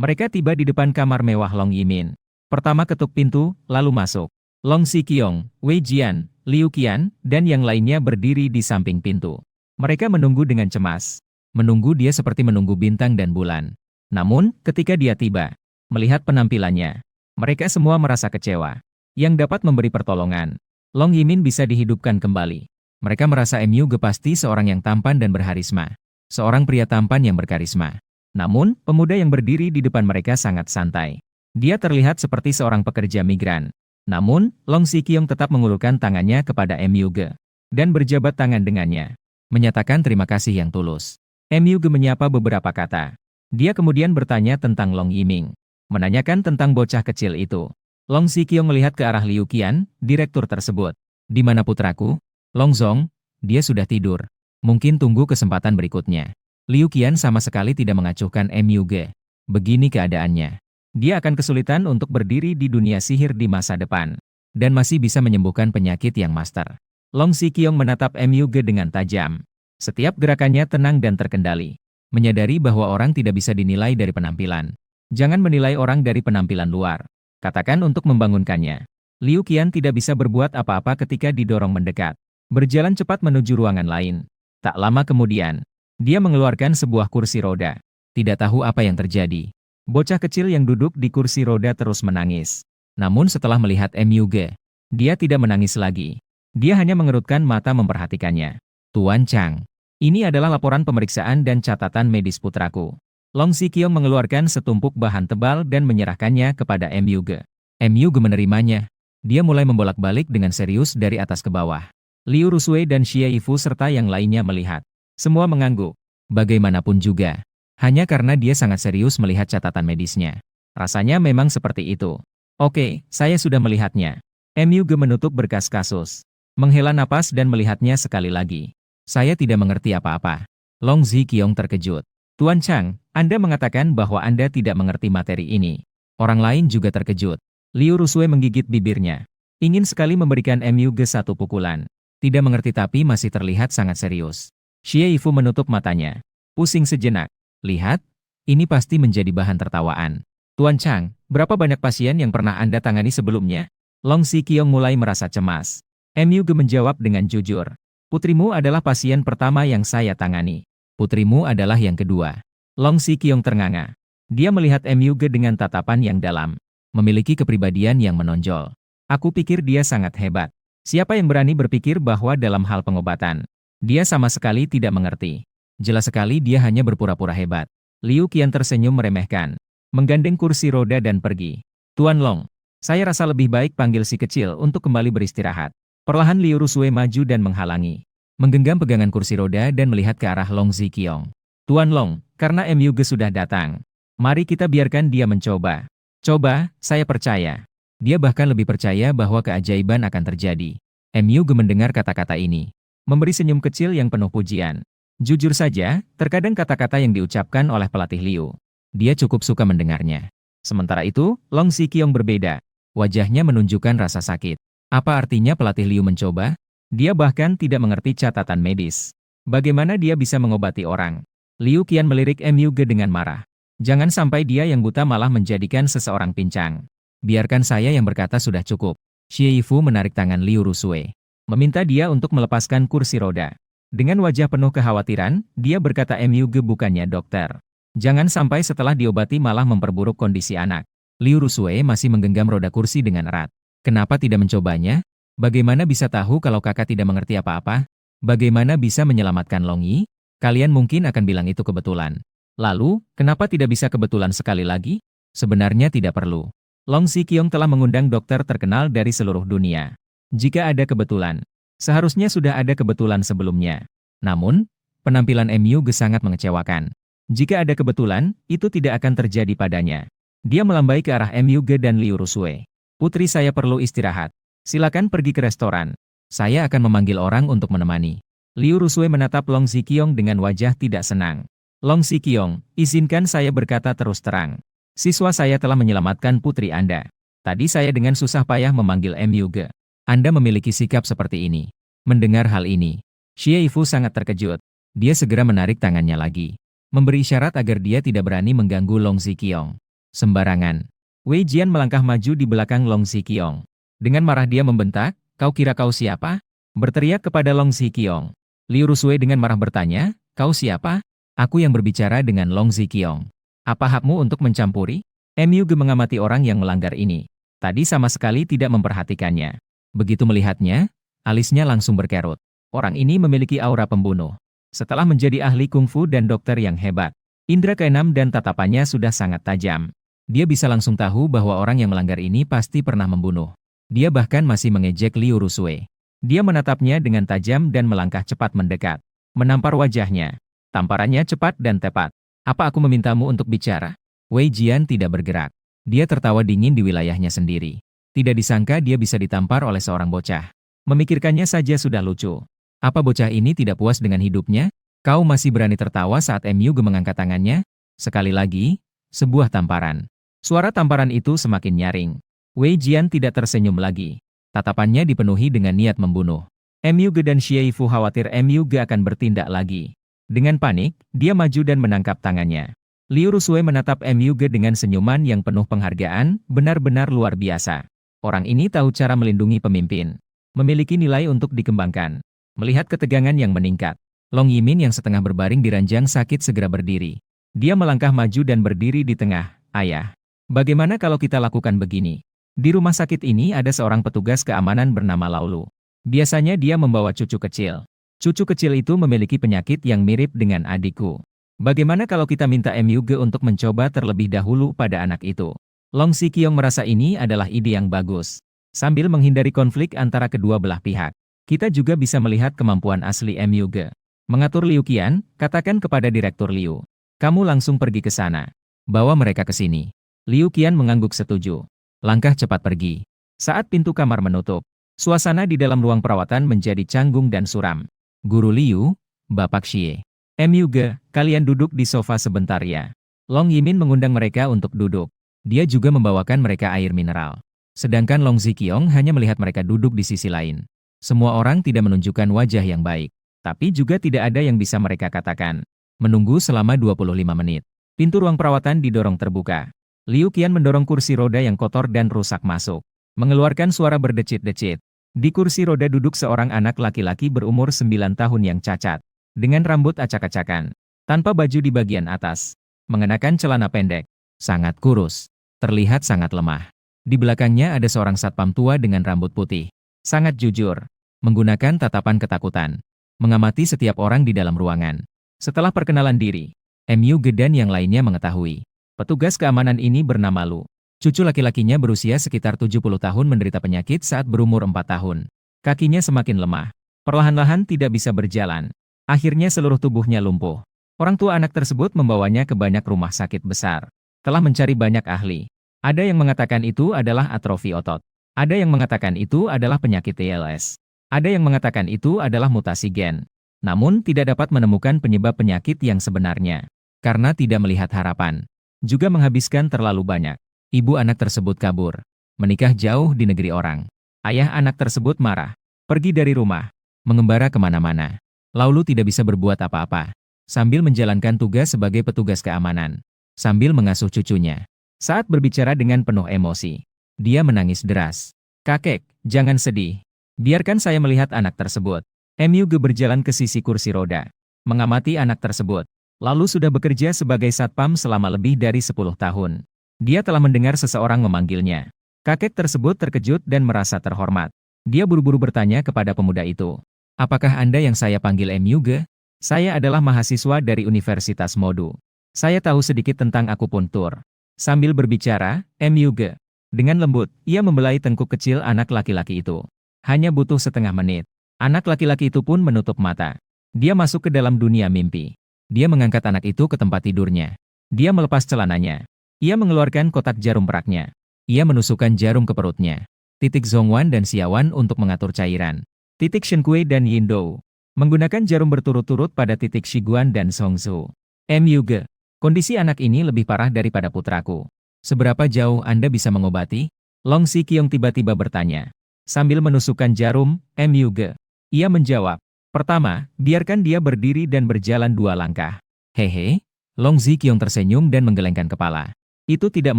mereka tiba di depan kamar mewah Long Yimin. Pertama ketuk pintu, lalu masuk. Long Siqiong, Wei Jian, Liu Qian, dan yang lainnya berdiri di samping pintu. Mereka menunggu dengan cemas. Menunggu dia seperti menunggu bintang dan bulan. Namun, ketika dia tiba, melihat penampilannya, mereka semua merasa kecewa. Yang dapat memberi pertolongan, Long Yimin bisa dihidupkan kembali. Mereka merasa Mu Ge pasti seorang yang tampan dan berharisma. Seorang pria tampan yang berkarisma. Namun, pemuda yang berdiri di depan mereka sangat santai. Dia terlihat seperti seorang pekerja migran. Namun, Long Siqiong tetap mengulurkan tangannya kepada Mu Ge dan berjabat tangan dengannya, menyatakan terima kasih yang tulus. Mu Ge menyapa beberapa kata. Dia kemudian bertanya tentang Long Yiming, menanyakan tentang bocah kecil itu. Long Siqiong melihat ke arah Liu Qian, direktur tersebut. Di mana putraku? Long Zong, dia sudah tidur. Mungkin tunggu kesempatan berikutnya. Liu Qian sama sekali tidak mengacuhkan Mu Ge. Begini keadaannya. Dia akan kesulitan untuk berdiri di dunia sihir di masa depan. Dan masih bisa menyembuhkan penyakit yang master. Long Siqiong menatap Mu Ge dengan tajam. Setiap gerakannya tenang dan terkendali. Menyadari bahwa orang tidak bisa dinilai dari penampilan. Jangan menilai orang dari penampilan luar. Katakan untuk membangunkannya. Liu Qian tidak bisa berbuat apa-apa ketika didorong mendekat. Berjalan cepat menuju ruangan lain. Tak lama kemudian, dia mengeluarkan sebuah kursi roda. Tidak tahu apa yang terjadi. Bocah kecil yang duduk di kursi roda terus menangis. Namun setelah melihat Mu Ge, dia tidak menangis lagi. Dia hanya mengerutkan mata memperhatikannya. Tuan Chang, ini adalah laporan pemeriksaan dan catatan medis putraku. Long Siqiong mengeluarkan setumpuk bahan tebal dan menyerahkannya kepada Mu Ge. Mu Ge menerimanya. Dia mulai membolak-balik dengan serius dari atas ke bawah. Liu Rusui dan Xie Yifu serta yang lainnya melihat. Semua mengangguk. Bagaimanapun juga, hanya karena dia sangat serius melihat catatan medisnya. Rasanya memang seperti itu. Oke, saya sudah melihatnya. Mu Ge menutup berkas kasus. Menghela napas dan melihatnya sekali lagi. Saya tidak mengerti apa-apa. Long Siqiong terkejut. Tuan Chang, Anda mengatakan bahwa Anda tidak mengerti materi ini. Orang lain juga terkejut. Liu Rusui menggigit bibirnya. Ingin sekali memberikan Mu Ge satu pukulan. Tidak mengerti tapi masih terlihat sangat serius. Xie Yifu menutup matanya. Pusing sejenak. Lihat, ini pasti menjadi bahan tertawaan. Tuan Chang, berapa banyak pasien yang pernah Anda tangani sebelumnya? Long Siqiong mulai merasa cemas. Mu Ge menjawab dengan jujur. Putrimu adalah pasien pertama yang saya tangani. Putrimu adalah yang kedua. Long Siqiong ternganga. Dia melihat Mu Ge dengan tatapan yang dalam. Memiliki kepribadian yang menonjol. Aku pikir dia sangat hebat. Siapa yang berani berpikir bahwa dalam hal pengobatan, dia sama sekali tidak mengerti. Jelas sekali dia hanya berpura-pura hebat. Liu Qian tersenyum meremehkan. Menggandeng kursi roda dan pergi. Tuan Long, saya rasa lebih baik panggil si kecil untuk kembali beristirahat. Perlahan Liu Rusui maju dan menghalangi. Menggenggam pegangan kursi roda dan melihat ke arah Long Siqiong. Tuan Long, karena Mu Ge sudah datang. Mari kita biarkan dia mencoba. Coba, saya percaya. Dia bahkan lebih percaya bahwa keajaiban akan terjadi. Mu Ge mendengar kata-kata ini. Memberi senyum kecil yang penuh pujian. Jujur saja, terkadang kata-kata yang diucapkan oleh pelatih Liu. Dia cukup suka mendengarnya. Sementara itu, Long Siqiong berbeda. Wajahnya menunjukkan rasa sakit. Apa artinya pelatih Liu mencoba? Dia bahkan tidak mengerti catatan medis. Bagaimana dia bisa mengobati orang? Liu Qian melirik Mu Ge dengan marah. Jangan sampai dia yang buta malah menjadikan seseorang pincang. Biarkan saya yang berkata sudah cukup. Xie Yifu menarik tangan Liu Rusui. Meminta dia untuk melepaskan kursi roda. Dengan wajah penuh kekhawatiran, dia berkata Mu Ge bukannya dokter. Jangan sampai setelah diobati malah memperburuk kondisi anak. Liu Rusui masih menggenggam roda kursi dengan erat. Kenapa tidak mencobanya? Bagaimana bisa tahu kalau kakak tidak mengerti apa-apa? Bagaimana bisa menyelamatkan Long Yi? Kalian mungkin akan bilang itu kebetulan. Lalu, kenapa tidak bisa kebetulan sekali lagi? Sebenarnya tidak perlu. Long Siqiong telah mengundang dokter terkenal dari seluruh dunia. Jika ada kebetulan, seharusnya sudah ada kebetulan sebelumnya. Namun, penampilan Mu Ge sangat mengecewakan. Jika ada kebetulan, itu tidak akan terjadi padanya. Dia melambai ke arah Mu Ge dan Liu Rusui. Putri saya perlu istirahat. Silakan pergi ke restoran. Saya akan memanggil orang untuk menemani. Liu Rusui menatap Long Siqiong dengan wajah tidak senang. Long Siqiong, izinkan saya berkata terus terang. Siswa saya telah menyelamatkan putri Anda. Tadi saya dengan susah payah memanggil Mu Ge. Anda memiliki sikap seperti ini. Mendengar hal ini, Xie Yifu sangat terkejut. Dia segera menarik tangannya lagi. memberi isyarat agar dia tidak berani mengganggu Long Ziqiong. Sembarangan. Wei Jian melangkah maju di belakang Long Ziqiong. Dengan marah dia membentak, "Kau kira kau siapa?" Berteriak kepada Long Ziqiong. Liu Rusui dengan marah bertanya, "Kau siapa?" "Aku yang berbicara dengan Long Ziqiong. Apa hakmu untuk mencampuri?" Mu Ge mengamati orang yang melanggar ini. Tadi sama sekali tidak memperhatikannya. Begitu melihatnya, alisnya langsung berkerut. Orang ini memiliki aura pembunuh. Setelah menjadi ahli kungfu dan dokter yang hebat, indera keenam dan tatapannya sudah sangat tajam. Dia bisa langsung tahu bahwa orang yang melanggar ini pasti pernah membunuh. Dia bahkan masih mengejek Liu Rusui. Dia menatapnya dengan tajam dan melangkah cepat mendekat. Menampar wajahnya. Tamparannya cepat dan tepat. "Apa aku memintamu untuk bicara?" Wei Jian tidak bergerak. Dia tertawa dingin di wilayahnya sendiri. Tidak disangka dia bisa ditampar oleh seorang bocah. Memikirkannya saja sudah lucu. Apa bocah ini tidak puas dengan hidupnya? "Kau masih berani tertawa saat Mu Ge mengangkat tangannya?" Sekali lagi, sebuah tamparan. Suara tamparan itu semakin nyaring. Wei Jian tidak tersenyum lagi. Tatapannya dipenuhi dengan niat membunuh. Mu Ge dan Xie Fu khawatir Mu Ge akan bertindak lagi. Dengan panik, dia maju dan menangkap tangannya. Liu Rusui menatap Mu Ge dengan senyuman yang penuh penghargaan, benar-benar luar biasa. Orang ini tahu cara melindungi pemimpin. Memiliki nilai untuk dikembangkan. Melihat ketegangan yang meningkat, Long Yimin yang setengah berbaring di ranjang sakit segera berdiri. Dia melangkah maju dan berdiri di tengah. "Ayah, bagaimana kalau kita lakukan begini? Di rumah sakit ini ada seorang petugas keamanan bernama Laulu. Biasanya dia membawa cucu kecil. Cucu kecil itu memiliki penyakit yang mirip dengan adikku. Bagaimana kalau kita minta Mu Ge untuk mencoba terlebih dahulu pada anak itu?" Long Ziqiong merasa ini adalah ide yang bagus. Sambil menghindari konflik antara kedua belah pihak, kita juga bisa melihat kemampuan asli Mu Ge. Mengatur Liu Qian, katakan kepada Direktur Liu. "Kamu langsung pergi ke sana. Bawa mereka ke sini." Liu Qian mengangguk setuju. Langkah cepat pergi. Saat pintu kamar menutup, suasana di dalam ruang perawatan menjadi canggung dan suram. "Guru Liu, Bapak Xie. Mu Ge, kalian duduk di sofa sebentar ya." Long Yimin mengundang mereka untuk duduk. Dia juga membawakan mereka air mineral. Sedangkan Long Ziqiong hanya melihat mereka duduk di sisi lain. Semua orang tidak menunjukkan wajah yang baik. Tapi juga tidak ada yang bisa mereka katakan. Menunggu selama 25 menit. Pintu ruang perawatan didorong terbuka. Liu Qian mendorong kursi roda yang kotor dan rusak masuk. Mengeluarkan suara berdecit-decit. Di kursi roda duduk seorang anak laki-laki berumur 9 tahun yang cacat. Dengan rambut acak-acakan. Tanpa baju di bagian atas. Mengenakan celana pendek. Sangat kurus. Terlihat sangat lemah. Di belakangnya ada seorang satpam tua dengan rambut putih. Sangat jujur. Menggunakan tatapan ketakutan. Mengamati setiap orang di dalam ruangan. Setelah perkenalan diri, Mu Ge dan yang lainnya mengetahui. Petugas keamanan ini bernama Lu. Cucu laki-lakinya berusia sekitar 70 tahun menderita penyakit saat berumur 4 tahun. Kakinya semakin lemah. Perlahan-lahan tidak bisa berjalan. Akhirnya seluruh tubuhnya lumpuh. Orang tua anak tersebut membawanya ke banyak rumah sakit besar. Telah mencari banyak ahli. Ada yang mengatakan itu adalah atrofi otot. Ada yang mengatakan itu adalah penyakit TLS. Ada yang mengatakan itu adalah mutasi gen. Namun tidak dapat menemukan penyebab penyakit yang sebenarnya. Karena tidak melihat harapan. Juga menghabiskan terlalu banyak. Ibu anak tersebut kabur. Menikah jauh di negeri orang. Ayah anak tersebut marah. Pergi dari rumah. Mengembara kemana-mana. Laulu tidak bisa berbuat apa-apa. Sambil menjalankan tugas sebagai petugas keamanan. Sambil mengasuh cucunya. Saat berbicara dengan penuh emosi. Dia menangis deras. "Kakek, jangan sedih. Biarkan saya melihat anak tersebut." Mu Ge berjalan ke sisi kursi roda. Mengamati anak tersebut. Lalu sudah bekerja sebagai satpam selama lebih dari 10 tahun. Dia telah mendengar seseorang memanggilnya. Kakek tersebut terkejut dan merasa terhormat. Dia buru-buru bertanya kepada pemuda itu. "Apakah Anda yang saya panggil Mu Ge? Saya adalah mahasiswa dari Universitas Modu. Saya tahu sedikit tentang akupuntur." Sambil berbicara, Mu Ge. Dengan lembut, ia membelai tengkuk kecil anak laki-laki itu. Hanya butuh setengah menit. Anak laki-laki itu pun menutup mata. Dia masuk ke dalam dunia mimpi. Dia mengangkat anak itu ke tempat tidurnya. Dia melepas celananya. Ia mengeluarkan kotak jarum peraknya. Ia menusukkan jarum ke perutnya. Titik Zhongwan dan Xiawan untuk mengatur cairan. Titik Shen Kui dan Yin Dou. Menggunakan jarum berturut-turut pada titik Shiguan dan Songzhou. Mu Ge. Kondisi anak ini lebih parah daripada putraku. Seberapa jauh Anda bisa mengobati? Long Ziqiong tiba-tiba bertanya. Sambil menusukkan jarum, Mu Ge. Ia menjawab. "Pertama, biarkan dia berdiri dan berjalan 2 langkah. Hehe, Long Ziqiong tersenyum dan menggelengkan kepala. Itu tidak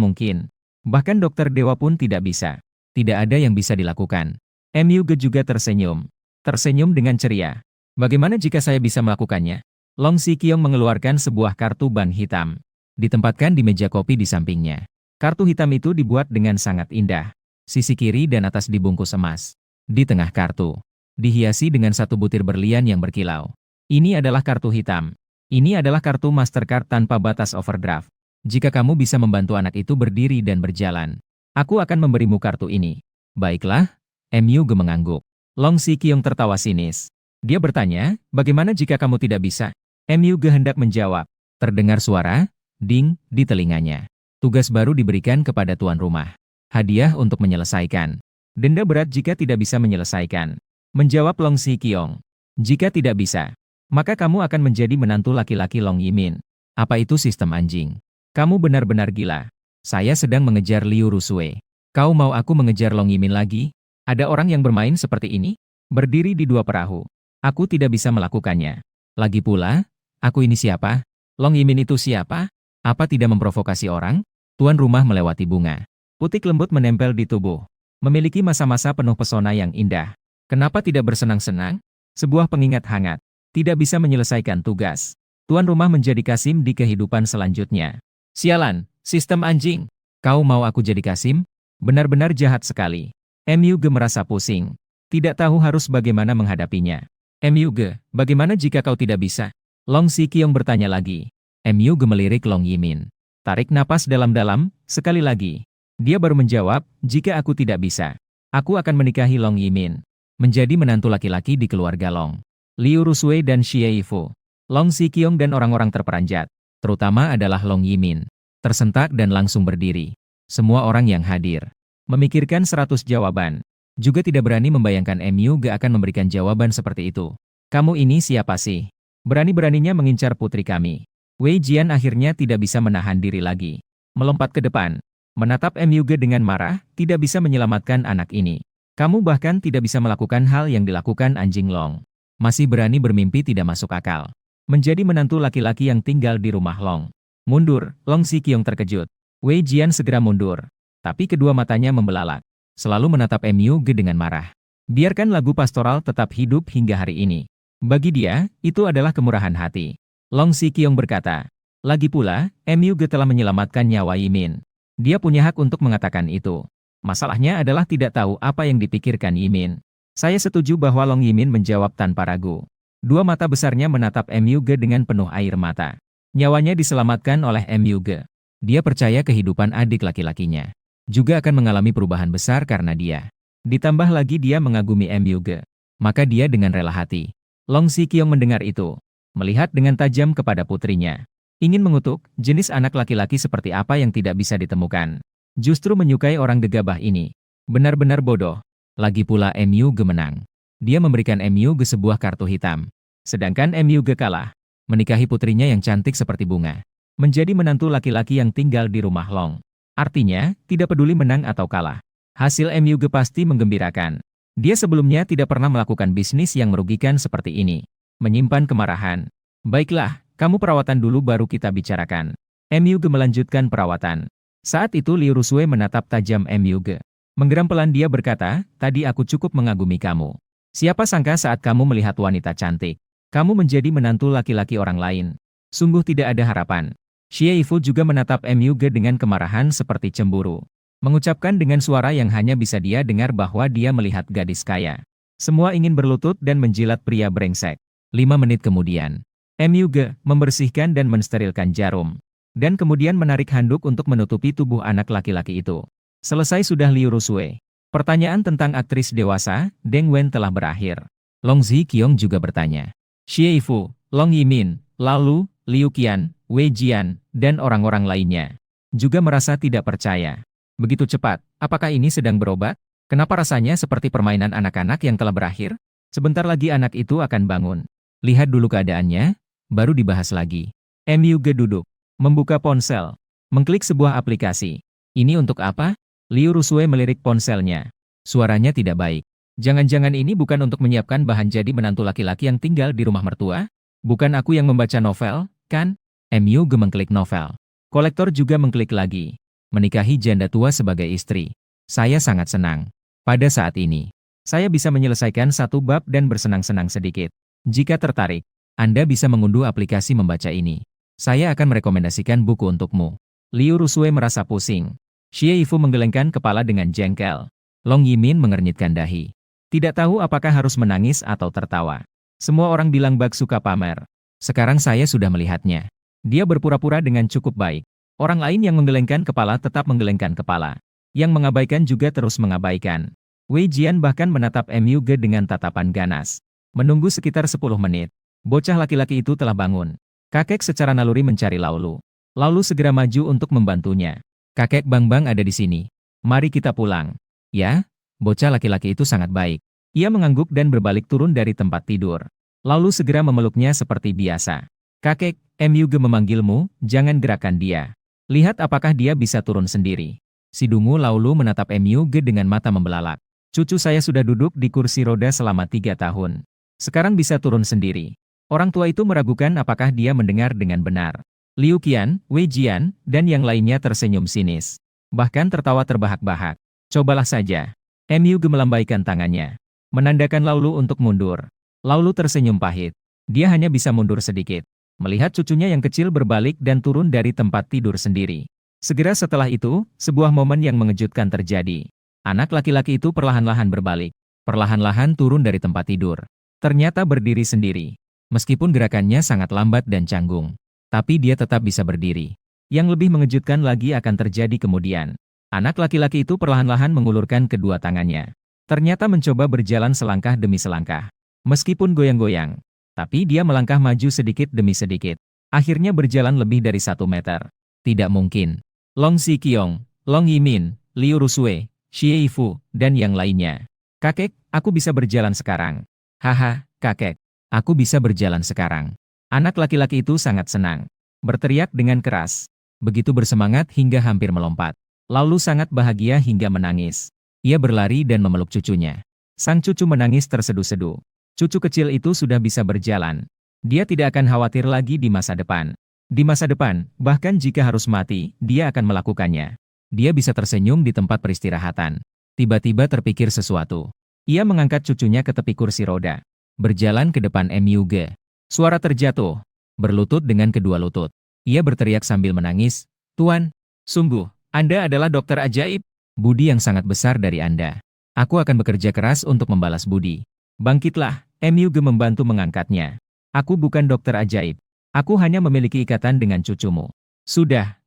mungkin. Bahkan dokter dewa pun tidak bisa. Tidak ada yang bisa dilakukan. Myuge juga tersenyum. Tersenyum dengan ceria. Bagaimana jika saya bisa melakukannya? Long Ziqiong mengeluarkan sebuah kartu ban hitam. Ditempatkan di meja kopi di sampingnya. Kartu hitam itu dibuat dengan sangat indah. Sisi kiri dan atas dibungkus emas. Di tengah kartu, dihiasi dengan satu butir berlian yang berkilau. Ini adalah kartu hitam. Ini adalah kartu Mastercard tanpa batas overdraft. Jika kamu bisa membantu anak itu berdiri dan berjalan, aku akan memberimu kartu ini. Baiklah, Myuge mengangguk. Long Ziqiong tertawa sinis. Dia bertanya, bagaimana jika kamu tidak bisa? Myuge hendak menjawab. Terdengar suara, ding, di telinganya. Tugas baru diberikan kepada tuan rumah. Hadiah untuk menyelesaikan. Denda berat jika tidak bisa menyelesaikan. Menjawab Long Ziqiong. Jika tidak bisa, maka kamu akan menjadi menantu laki-laki Long Yimin. Apa itu sistem anjing? Kamu benar-benar gila. Saya sedang mengejar Liu Rusue. Kau mau aku mengejar Long Yimin lagi? Ada orang yang bermain seperti ini? Berdiri di dua perahu. Aku tidak bisa melakukannya. Lagi pula, aku ini siapa? Long Yimin itu siapa? Apa tidak memprovokasi orang? Tuan rumah melewati bunga. Putik lembut menempel di tubuh. Memiliki masa-masa penuh pesona yang indah. Kenapa tidak bersenang-senang? Sebuah pengingat hangat. Tidak bisa menyelesaikan tugas. Tuan rumah menjadi Kasim di kehidupan selanjutnya. Sialan, sistem anjing. Kau mau aku jadi Kasim? Benar-benar jahat sekali. Myuge merasa pusing. Tidak tahu harus bagaimana menghadapinya. Myuge, bagaimana jika kau tidak bisa? Long Ziqiong bertanya lagi. Myuge melirik Long Yimin. Tarik napas dalam-dalam, sekali lagi. Dia baru menjawab, jika aku tidak bisa, aku akan menikahi Long Yimin. Menjadi menantu laki-laki di keluarga Long. Liu Rusue dan Xie Yifu. Long Ziqiong dan orang-orang terperanjat, terutama adalah Long Yimin, tersentak dan langsung berdiri. Semua orang yang hadir memikirkan 100 jawaban. Juga tidak berani membayangkan Myuge akan memberikan jawaban seperti itu. Kamu ini siapa sih? Berani-beraninya mengincar putri kami. Wei Jian akhirnya tidak bisa menahan diri lagi. Melompat ke depan. Menatap Myuge dengan marah, tidak bisa menyelamatkan anak ini. Kamu bahkan tidak bisa melakukan hal yang dilakukan anjing Long. Masih berani bermimpi tidak masuk akal. Menjadi menantu laki-laki yang tinggal di rumah Long. Mundur, Long Ziqiong terkejut. Wei Jian segera mundur. Tapi kedua matanya membelalak. Selalu menatap Myuge dengan marah. Biarkan lagu pastoral tetap hidup hingga hari ini. Bagi dia, itu adalah kemurahan hati. Long Ziqiong berkata. Lagi pula, Myuge telah menyelamatkan nyawa Yimin. Dia punya hak untuk mengatakan itu. Masalahnya adalah tidak tahu apa yang dipikirkan Yimin. Saya setuju bahwa Long Yimin menjawab tanpa ragu. Dua mata besarnya menatap Myuge dengan penuh air mata. Nyawanya diselamatkan oleh Myuge. Dia percaya kehidupan adik laki-lakinya juga akan mengalami perubahan besar karena dia. Ditambah lagi dia mengagumi Myuge. Maka dia dengan rela hati. Long Ziqiong mendengar itu. Melihat dengan tajam kepada putrinya. Ingin mengutuk, jenis anak laki-laki seperti apa yang tidak bisa ditemukan. Justru menyukai orang gegabah ini. Benar-benar bodoh. Lagi pula Myuge menang. Dia memberikan Myuge sebuah kartu hitam. Sedangkan Myuge kalah. Menikahi putrinya yang cantik seperti bunga. Menjadi menantu laki-laki yang tinggal di rumah Long. Artinya, tidak peduli menang atau kalah. Hasil Myuge pasti menggembirakan. Dia sebelumnya tidak pernah melakukan bisnis yang merugikan seperti ini. Menyimpan kemarahan. Baiklah, kamu perawatan dulu baru kita bicarakan. Myuge melanjutkan perawatan. Saat itu Liu Rusue menatap tajam Myuge. Menggeram pelan dia berkata, tadi aku cukup mengagumi kamu. Siapa sangka saat kamu melihat wanita cantik, kamu menjadi menantu laki-laki orang lain. Sungguh tidak ada harapan. Xie Yifu juga menatap Myuge dengan kemarahan seperti cemburu. Mengucapkan dengan suara yang hanya bisa dia dengar bahwa dia melihat gadis kaya. Semua ingin berlutut dan menjilat pria brengsek. 5 menit kemudian, Myuge membersihkan dan mensterilkan jarum. Dan kemudian menarik handuk untuk menutupi tubuh anak laki-laki itu. Selesai sudah Liu Rusue. Pertanyaan tentang aktris dewasa, Deng Wen telah berakhir. Long Ziqiong juga bertanya. Xie Yifu, Long Yimin, lalu, Liu Qian, Wei Jian, dan orang-orang lainnya. Juga merasa tidak percaya. Begitu cepat, apakah ini sedang berobat? Kenapa rasanya seperti permainan anak-anak yang telah berakhir? Sebentar lagi anak itu akan bangun. Lihat dulu keadaannya, baru dibahas lagi. Myuge duduk, membuka ponsel, mengklik sebuah aplikasi. Ini untuk apa? Liu Rusue melirik ponselnya. Suaranya tidak baik. Jangan-jangan ini bukan untuk menyiapkan bahan jadi menantu laki-laki yang tinggal di rumah mertua? Bukan aku yang membaca novel, kan? MU mengklik novel. Kolektor juga mengklik lagi. Menikahi janda tua sebagai istri. Saya sangat senang. Pada saat ini, saya bisa menyelesaikan satu bab dan bersenang-senang sedikit. Jika tertarik, Anda bisa mengunduh aplikasi membaca ini. Saya akan merekomendasikan buku untukmu. Liu Rusue merasa pusing. Xie Yifu menggelengkan kepala dengan jengkel. Long Yimin mengernyitkan dahi. Tidak tahu apakah harus menangis atau tertawa. Semua orang bilang Bak suka pamer. Sekarang saya sudah melihatnya. Dia berpura-pura dengan cukup baik. Orang lain yang menggelengkan kepala tetap menggelengkan kepala. Yang mengabaikan juga terus mengabaikan. Wei Jian bahkan menatap MUG dengan tatapan ganas. Menunggu sekitar 10 menit. Bocah laki-laki itu telah bangun. Kakek secara naluri mencari Laulu. Laulu segera maju untuk membantunya. Kakek Bang ada di sini. Mari kita pulang. Ya, bocah laki-laki itu sangat baik. Ia mengangguk dan berbalik turun dari tempat tidur. Laulu segera memeluknya seperti biasa. Kakek, MUG memanggilmu, jangan gerakan dia. Lihat apakah dia bisa turun sendiri. Si dungu Laulu menatap MUG dengan mata membelalak. Cucu saya sudah duduk di kursi roda selama 3 tahun. Sekarang bisa turun sendiri. Orang tua itu meragukan apakah dia mendengar dengan benar. Liu Qian, Wei Jian, dan yang lainnya tersenyum sinis. Bahkan tertawa terbahak-bahak. Cobalah saja. MUG melambaikan tangannya. Menandakan Laulu untuk mundur. Laulu tersenyum pahit. Dia hanya bisa mundur sedikit. Melihat cucunya yang kecil berbalik dan turun dari tempat tidur sendiri. Segera setelah itu, sebuah momen yang mengejutkan terjadi. Anak laki-laki itu perlahan-lahan berbalik. Perlahan-lahan turun dari tempat tidur. Ternyata berdiri sendiri. Meskipun gerakannya sangat lambat dan canggung. Tapi dia tetap bisa berdiri. Yang lebih mengejutkan lagi akan terjadi kemudian. Anak laki-laki itu perlahan-lahan mengulurkan kedua tangannya. Ternyata mencoba berjalan selangkah demi selangkah. Meskipun goyang-goyang. Tapi dia melangkah maju sedikit demi sedikit. Akhirnya berjalan lebih dari 1 meter. Tidak mungkin. Long Xiqiong, Long Yimin, Liu Rusue, Xie Yifu, dan yang lainnya. Kakek, aku bisa berjalan sekarang. Haha, kakek. Aku bisa berjalan sekarang. Anak laki-laki itu sangat senang. Berteriak dengan keras. Begitu bersemangat hingga hampir melompat. Lalu sangat bahagia hingga menangis. Ia berlari dan memeluk cucunya. Sang cucu menangis terseduh-seduh. Cucu kecil itu sudah bisa berjalan. Dia tidak akan khawatir lagi di masa depan. Di masa depan, bahkan jika harus mati, dia akan melakukannya. Dia bisa tersenyum di tempat peristirahatan. Tiba-tiba terpikir sesuatu. Ia mengangkat cucunya ke tepi kursi roda. Berjalan ke depan MUG. Suara terjatuh. Berlutut dengan kedua lutut. Ia berteriak sambil menangis. Tuan, sungguh, Anda adalah dokter ajaib. Budi yang sangat besar dari Anda. Aku akan bekerja keras untuk membalas budi. Bangkitlah, MUG membantu mengangkatnya. Aku bukan dokter ajaib. Aku hanya memiliki ikatan dengan cucumu. Sudah.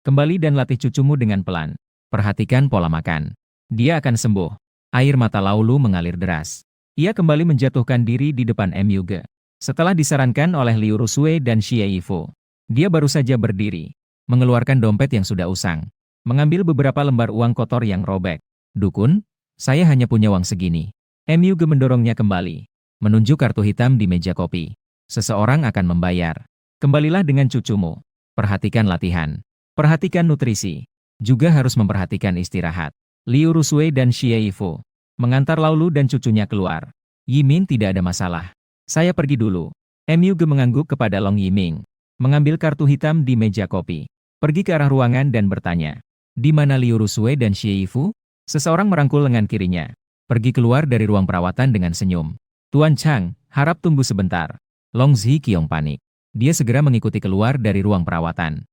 Kembali dan latih cucumu dengan pelan. Perhatikan pola makan. Dia akan sembuh. Air mata Laulu mengalir deras. Ia kembali menjatuhkan diri di depan MUG. Setelah disarankan oleh Liu Rusue dan Xie Yifu. Dia baru saja berdiri. Mengeluarkan dompet yang sudah usang. Mengambil beberapa lembar uang kotor yang robek. Dukun, saya hanya punya uang segini. MUG mendorongnya kembali. Menunjuk kartu hitam di meja kopi. Seseorang akan membayar. Kembalilah dengan cucumu. Perhatikan latihan. Perhatikan nutrisi. Juga harus memperhatikan istirahat. Liu Rusue dan Xie Yifu mengantar Laulu dan cucunya keluar. Yimin tidak ada masalah. Saya pergi dulu. MUG mengangguk kepada Long Yiming. Mengambil kartu hitam di meja kopi. Pergi ke arah ruangan dan bertanya. Di mana Liu Rusue dan Xie Yifu? Seseorang merangkul lengan kirinya. Pergi keluar dari ruang perawatan dengan senyum. Tuan Chang, harap tunggu sebentar. Long Xiqiong panik. Dia segera mengikuti keluar dari ruang perawatan.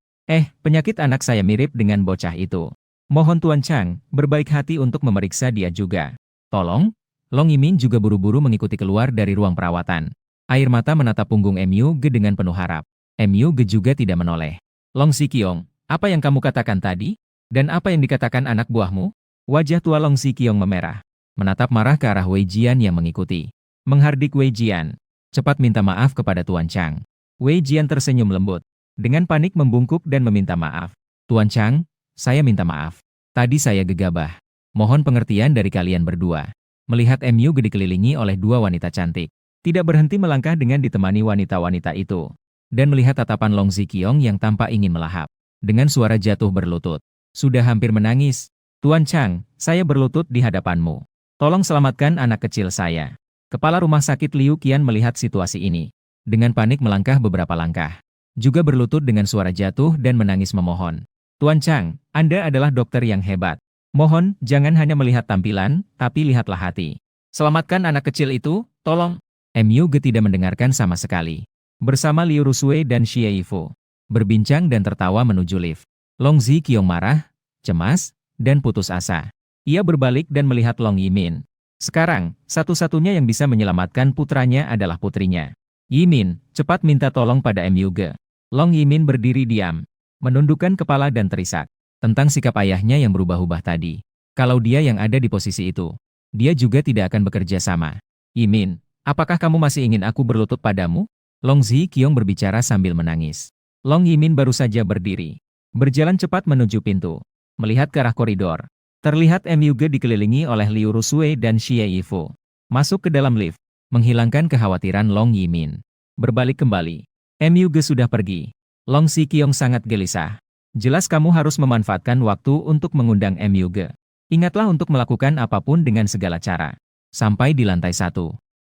Penyakit anak saya mirip dengan bocah itu. Mohon Tuan Chang, berbaik hati untuk memeriksa dia juga. Tolong? Long Yimin juga buru-buru mengikuti keluar dari ruang perawatan. Air mata menatap punggung MUG dengan penuh harap. MUG juga tidak menoleh. Long Xiqiong, apa yang kamu katakan tadi? Dan apa yang dikatakan anak buahmu? Wajah tua Long Xiqiong memerah. Menatap marah ke arah Wei Jian yang mengikuti. Menghardik Wei Jian. Cepat minta maaf kepada Tuan Chang. Wei Jian tersenyum lembut. Dengan panik membungkuk dan meminta maaf. Tuan Chang, saya minta maaf. Tadi saya gegabah. Mohon pengertian dari kalian berdua. Melihat MUG dikelilingi oleh 2 wanita cantik. Tidak berhenti melangkah dengan ditemani wanita-wanita itu. Dan melihat tatapan Long Xiqiong yang tampak ingin melahap. Dengan suara jatuh berlutut. Sudah hampir menangis. Tuan Chang, saya berlutut di hadapanmu. Tolong selamatkan anak kecil saya. Kepala rumah sakit Liu Qian melihat situasi ini. Dengan panik melangkah beberapa langkah. juga berlutut dengan suara jatuh dan menangis memohon. Tuan Chang, Anda adalah dokter yang hebat. Mohon, jangan hanya melihat tampilan, tapi lihatlah hati. Selamatkan anak kecil itu, tolong. Myuge tidak mendengarkan sama sekali. Bersama Liu Rusue dan Xie Yifu, berbincang dan tertawa menuju lift. Long Ziqiong marah, cemas, dan putus asa. Ia berbalik dan melihat Long Yimin. Sekarang, satu-satunya yang bisa menyelamatkan putranya adalah putrinya. Yimin, cepat minta tolong pada Myuge. Long Yimin berdiri diam, menundukkan kepala dan terisak tentang sikap ayahnya yang berubah-ubah tadi. Kalau dia yang ada di posisi itu, dia juga tidak akan bekerja sama. Yimin, apakah kamu masih ingin aku berlutut padamu? Long Ziqiong berbicara sambil menangis. Long Yimin baru saja berdiri, berjalan cepat menuju pintu, melihat ke arah koridor. Terlihat Myuge dikelilingi oleh Liu Rusue dan Xie Yifu. Masuk ke dalam lift, menghilangkan kekhawatiran Long Yimin. Berbalik kembali, Myuge sudah pergi. Long Ziqiong sangat gelisah. Jelas kamu harus memanfaatkan waktu untuk mengundang Myuge. Ingatlah untuk melakukan apapun dengan segala cara. Sampai di lantai 1,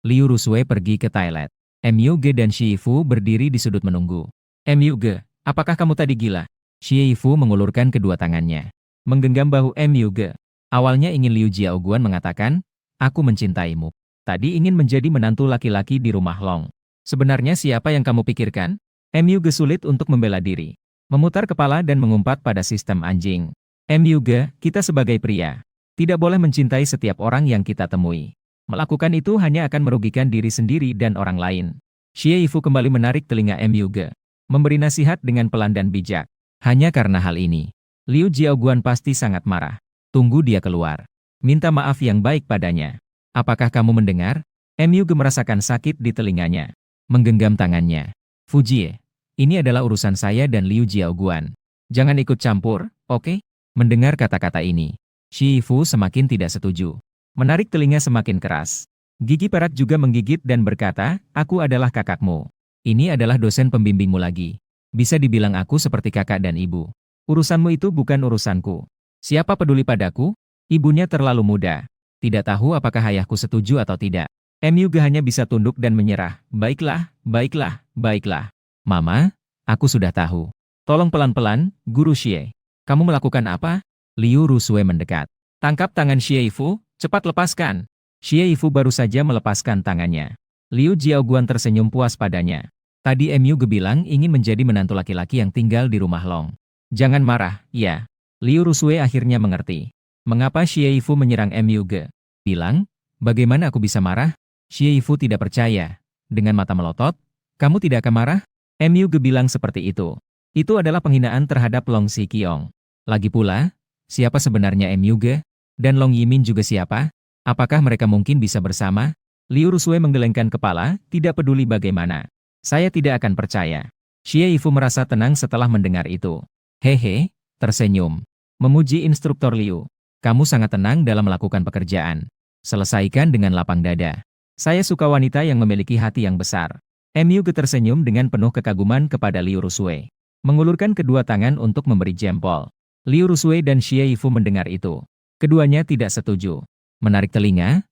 Liu Rusue pergi ke toilet. Myuge dan Xie Yifu berdiri di sudut menunggu. Myuge, apakah kamu tadi gila? Xie Yifu mengulurkan kedua tangannya, menggenggam bahu Myuge. Awalnya ingin Liu Jiaoguan mengatakan, aku mencintaimu. Tadi ingin menjadi menantu laki-laki di rumah Long. Sebenarnya siapa yang kamu pikirkan? Myuge sulit untuk membela diri, memutar kepala dan mengumpat pada sistem anjing. Myuge, kita sebagai pria, tidak boleh mencintai setiap orang yang kita temui. Melakukan itu hanya akan merugikan diri sendiri dan orang lain. Xie Yifu kembali menarik telinga Myuge, memberi nasihat dengan pelan dan bijak. Hanya karena hal ini, Liu Jiaoguan pasti sangat marah. Tunggu dia keluar. Minta maaf yang baik padanya. Apakah kamu mendengar? Myuge merasakan sakit di telinganya, menggenggam tangannya. Fujie, ini adalah urusan saya dan Liu Jiaoguan. Jangan ikut campur, oke? Mendengar kata-kata ini, Xie Yifu semakin tidak setuju. Menarik telinga semakin keras. Gigi perak juga menggigit dan berkata, aku adalah kakakmu. Ini adalah dosen pembimbingmu lagi. Bisa dibilang aku seperti kakak dan ibu. Urusanmu itu bukan urusanku. Siapa peduli padaku? Ibunya terlalu muda. Tidak tahu apakah ayahku setuju atau tidak. Myuge hanya bisa tunduk dan menyerah. Baiklah, baiklah, baiklah. Mama, aku sudah tahu. Tolong pelan-pelan, Guru Xie. Kamu melakukan apa? Liu Rusue mendekat. Tangkap tangan Xie Yifu, cepat lepaskan. Xie Yifu baru saja melepaskan tangannya. Liu Jiaoguan tersenyum puas padanya. Tadi Myuge bilang ingin menjadi menantu laki-laki yang tinggal di rumah Long. Jangan marah, ya. Liu Rusue akhirnya mengerti mengapa Xie Yifu menyerang Myuge. Bilang, bagaimana aku bisa marah? Xie Yifu tidak percaya. Dengan mata melotot, kamu tidak akan marah? Myuge bilang seperti itu. Itu adalah penghinaan terhadap Long Ziqiong. Lagi pula, siapa sebenarnya Myuge? Dan Long Yimin juga siapa? Apakah mereka mungkin bisa bersama? Liu Rusue menggelengkan kepala, tidak peduli bagaimana. Saya tidak akan percaya. Xie Yifu merasa tenang setelah mendengar itu. Hehe, tersenyum. Memuji instruktur Liu. Kamu sangat tenang dalam melakukan pekerjaan. Selesaikan dengan lapang dada. Saya suka wanita yang memiliki hati yang besar. Myuge tersenyum dengan penuh kekaguman kepada Liu Rusue. Mengulurkan kedua tangan untuk memberi jempol. Liu Rusue dan Xie Yifu mendengar itu. Keduanya tidak setuju. Menarik telinga,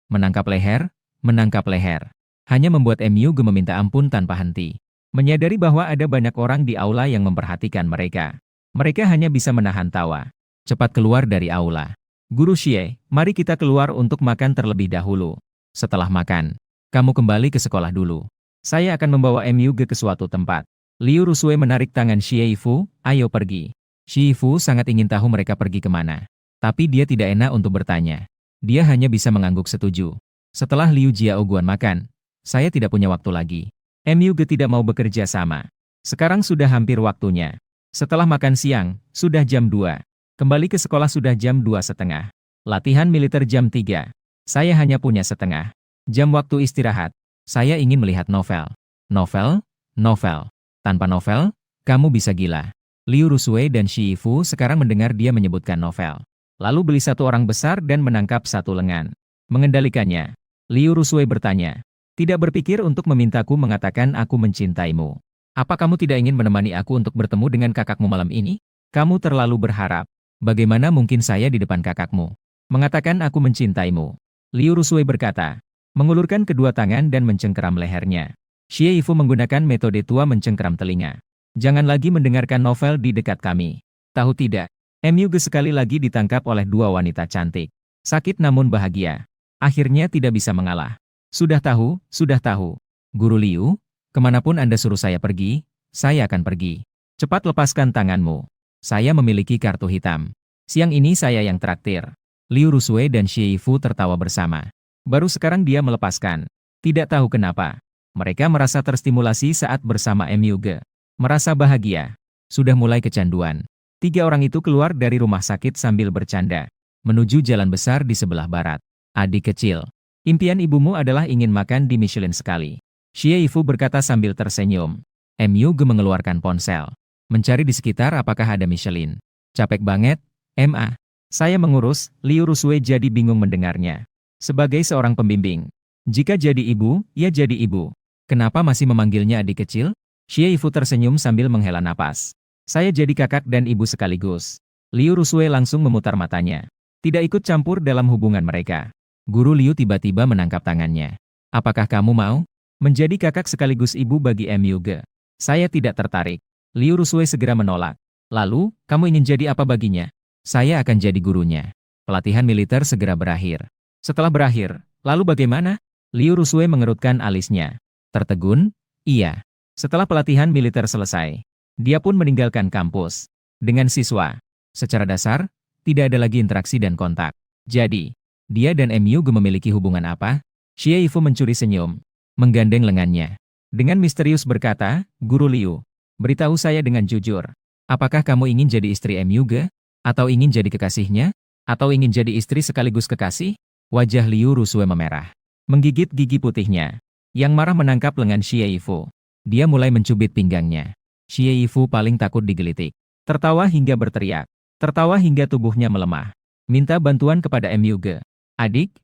menangkap leher, menangkap leher. Hanya membuat Myuge meminta ampun tanpa henti. Menyadari bahwa ada banyak orang di aula yang memperhatikan mereka. Mereka hanya bisa menahan tawa. Cepat keluar dari aula. Guru Xie, mari kita keluar untuk makan terlebih dahulu. Setelah makan, kamu kembali ke sekolah dulu. Saya akan membawa Myuge ke suatu tempat. Liu Rusue menarik tangan Xie Yifu, ayo pergi. Xie Yifu sangat ingin tahu mereka pergi kemana. Tapi dia tidak enak untuk bertanya. Dia hanya bisa mengangguk setuju. Setelah Liu Jiaoguan makan, saya tidak punya waktu lagi. Myuge tidak mau bekerja sama. Sekarang sudah hampir waktunya. Setelah makan siang, sudah jam 2. Kembali ke sekolah sudah jam 2:30. Latihan militer jam 3. Saya hanya punya setengah jam waktu istirahat. Saya ingin melihat novel. Novel? Novel. Tanpa novel, kamu bisa gila. Liu Rusue dan Xie Yifu sekarang mendengar dia menyebutkan novel. Lalu beli satu orang besar dan menangkap satu lengan. Mengendalikannya. Liu Rusue bertanya. Tidak berpikir untuk memintaku mengatakan aku mencintaimu. Apa kamu tidak ingin menemani aku untuk bertemu dengan kakakmu malam ini? Kamu terlalu berharap. Bagaimana mungkin saya di depan kakakmu mengatakan aku mencintaimu? Liu Rusue berkata, mengulurkan kedua tangan dan mencengkeram lehernya. Xie Yifu menggunakan metode tua mencengkeram telinga. Jangan lagi mendengarkan novel di dekat kami. Tahu tidak? Myuge sekali lagi ditangkap oleh dua wanita cantik. Sakit namun bahagia. Akhirnya tidak bisa mengalah. Sudah tahu, sudah tahu. Guru Liu, kemanapun Anda suruh saya pergi, saya akan pergi. Cepat lepaskan tanganmu. Saya memiliki kartu hitam. Siang ini saya yang traktir. Liu Rusue dan Xie Yifu tertawa bersama. Baru sekarang dia melepaskan. Tidak tahu kenapa. Mereka merasa terstimulasi saat bersama Myuge. Merasa bahagia. Sudah mulai kecanduan. Tiga orang itu keluar dari rumah sakit sambil bercanda. Menuju jalan besar di sebelah barat. Adik kecil. Impian ibumu adalah ingin makan di Michelin sekali. Xie Yifu berkata sambil tersenyum. Myuge mengeluarkan ponsel. Mencari di sekitar apakah ada Michelin. Capek banget, Ma. Saya mengurus, Liu Rusue jadi bingung mendengarnya. Sebagai seorang pembimbing. Jika jadi ibu, ya jadi ibu. Kenapa masih memanggilnya adik kecil? Xie Yifu tersenyum sambil menghela napas. Saya jadi kakak dan ibu sekaligus. Liu Rusue langsung memutar matanya. Tidak ikut campur dalam hubungan mereka. Guru Liu tiba-tiba menangkap tangannya. Apakah kamu mau menjadi kakak sekaligus ibu bagi Myuge? Saya tidak tertarik. Liu Rusue segera menolak. Lalu, kamu ingin jadi apa baginya? Saya akan jadi gurunya. Pelatihan militer segera berakhir. Setelah berakhir, lalu bagaimana? Liu Rusue mengerutkan alisnya. Tertegun, iya. Setelah pelatihan militer selesai, dia pun meninggalkan kampus. Dengan siswa, secara dasar, tidak ada lagi interaksi dan kontak. Jadi, dia dan Myuge memiliki hubungan apa? Xie Yifu mencuri senyum, menggandeng lengannya. Dengan misterius berkata, Guru Liu, beritahu saya dengan jujur. Apakah kamu ingin jadi istri Myuge? Atau ingin jadi kekasihnya? Atau ingin jadi istri sekaligus kekasih? Wajah Liu Rusue memerah. Menggigit gigi putihnya. Yang marah menangkap lengan Xie Yifu. Dia mulai mencubit pinggangnya. Xie Yifu paling takut digelitik. Tertawa hingga berteriak. Tertawa hingga tubuhnya melemah. Minta bantuan kepada Myuge. Adik,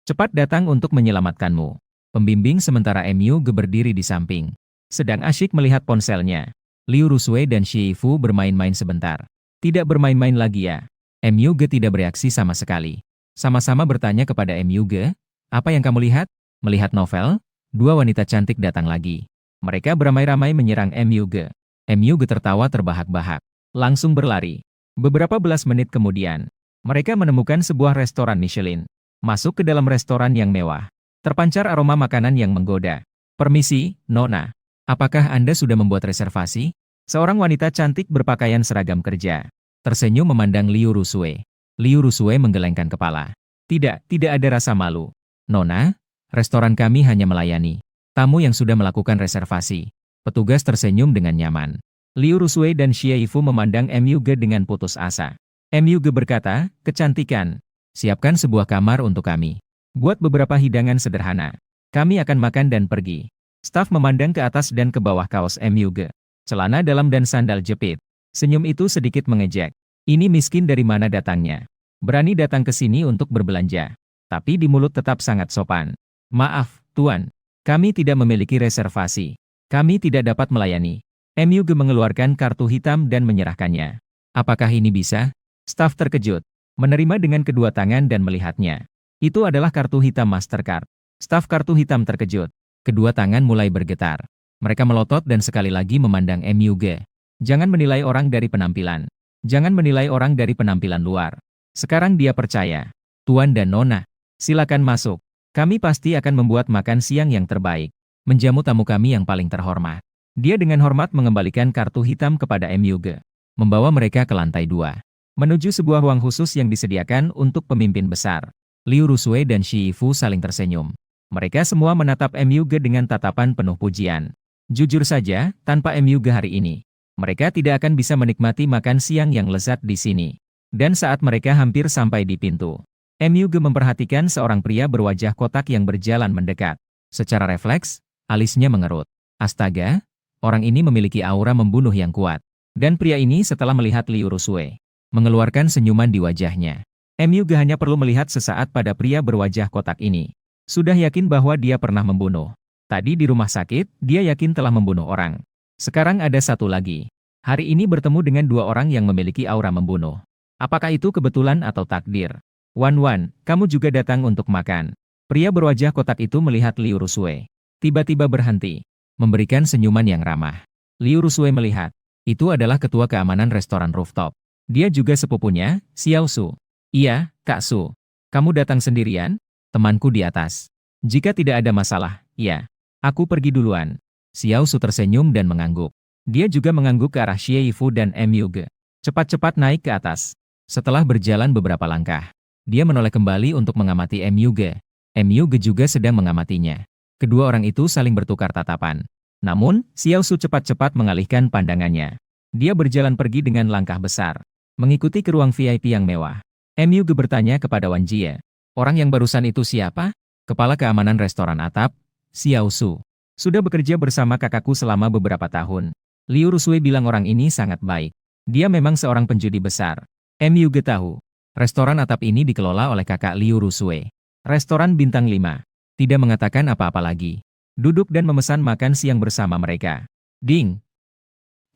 cepat datang untuk menyelamatkanmu. Pembimbing sementara Myuge berdiri di samping. Sedang asyik melihat ponselnya. Liu Rusue dan Xie Yifu bermain-main sebentar. Tidak bermain-main lagi ya. Myuge tidak bereaksi sama sekali. Sama-sama bertanya kepada Myuge, apa yang kamu lihat? Melihat novel, dua wanita cantik datang lagi. Mereka beramai-ramai menyerang Myuge. Myuge tertawa terbahak-bahak. Langsung berlari. Beberapa belas menit kemudian, mereka menemukan sebuah restoran Michelin. Masuk ke dalam restoran yang mewah. Terpancar aroma makanan yang menggoda. Permisi, Nona. Apakah Anda sudah membuat reservasi? Seorang wanita cantik berpakaian seragam kerja. Tersenyum memandang Liu Rusue. Liu Rusue menggelengkan kepala. Tidak ada rasa malu. Nona, restoran kami hanya melayani tamu yang sudah melakukan reservasi. Petugas tersenyum dengan nyaman. Liu Rusue dan Xie Yifu memandang Myuge dengan putus asa. Myuge berkata, kecantikan. Siapkan sebuah kamar untuk kami. Buat beberapa hidangan sederhana. Kami akan makan dan pergi. Staf memandang ke atas dan ke bawah kaos Myuge. Celana dalam dan sandal jepit. Senyum itu sedikit mengejek. Ini miskin dari mana datangnya? Berani datang ke sini untuk berbelanja. Tapi di mulut tetap sangat sopan. Maaf, Tuan. Kami tidak memiliki reservasi. Kami tidak dapat melayani. Myuge mengeluarkan kartu hitam dan menyerahkannya. Apakah ini bisa? Staf terkejut. Menerima dengan kedua tangan dan melihatnya. Itu adalah kartu hitam Mastercard. Staf kartu hitam terkejut. Kedua tangan mulai bergetar. Mereka melotot dan sekali lagi memandang Myuge. Jangan menilai orang dari penampilan. Jangan menilai orang dari penampilan luar. Sekarang dia percaya. Tuan dan Nona, silakan masuk. Kami pasti akan membuat makan siang yang terbaik. Menjamu tamu kami yang paling terhormat. Dia dengan hormat mengembalikan kartu hitam kepada Myuge. Membawa mereka ke lantai 2. Menuju sebuah ruang khusus yang disediakan untuk pemimpin besar. Liu Rusue dan Xie Yifu saling tersenyum. Mereka semua menatap Myuge dengan tatapan penuh pujian. Jujur saja, tanpa Myuge hari ini, mereka tidak akan bisa menikmati makan siang yang lezat di sini. Dan saat mereka hampir sampai di pintu, Myuge memperhatikan seorang pria berwajah kotak yang berjalan mendekat. Secara refleks, alisnya mengerut. Astaga, orang ini memiliki aura membunuh yang kuat. Dan pria ini setelah melihat Liu Rusue, mengeluarkan senyuman di wajahnya. Myuge hanya perlu melihat sesaat pada pria berwajah kotak ini. Sudah yakin bahwa dia pernah membunuh. Tadi di rumah sakit, dia yakin telah membunuh orang. Sekarang ada satu lagi. Hari ini bertemu dengan dua orang yang memiliki aura membunuh. Apakah itu kebetulan atau takdir? Wan, kamu juga datang untuk makan. Pria berwajah kotak itu melihat Liu Rusue. Tiba-tiba berhenti, memberikan senyuman yang ramah. Liu Rusue melihat, itu adalah ketua keamanan restoran rooftop. Dia juga sepupunya, Xiao Su. Iya, Kak Su. Kamu datang sendirian? Temanku di atas. Jika tidak ada masalah, ya. Aku pergi duluan. Xiao Su tersenyum dan mengangguk. Dia juga mengangguk ke arah Xie Yifu dan M Yuge. Cepat-cepat naik ke atas. Setelah berjalan beberapa langkah, dia menoleh kembali untuk mengamati M Yuge. M Yuge juga sedang mengamatinya. Kedua orang itu saling bertukar tatapan. Namun, Xiao Su cepat-cepat mengalihkan pandangannya. Dia berjalan pergi dengan langkah besar, mengikuti ke ruang VIP yang mewah. M Yuge bertanya kepada Wan Jie. Orang yang barusan itu siapa? Kepala keamanan restoran atap, Xiao Su. Sudah bekerja bersama kakakku selama beberapa tahun. Liu Rusue bilang orang ini sangat baik. Dia memang seorang penjudi besar. M Yuge tahu. Restoran atap ini dikelola oleh kakak Liu Rusue. Restoran bintang 5. Tidak mengatakan apa-apa lagi. Duduk dan memesan makan siang bersama mereka. Ding!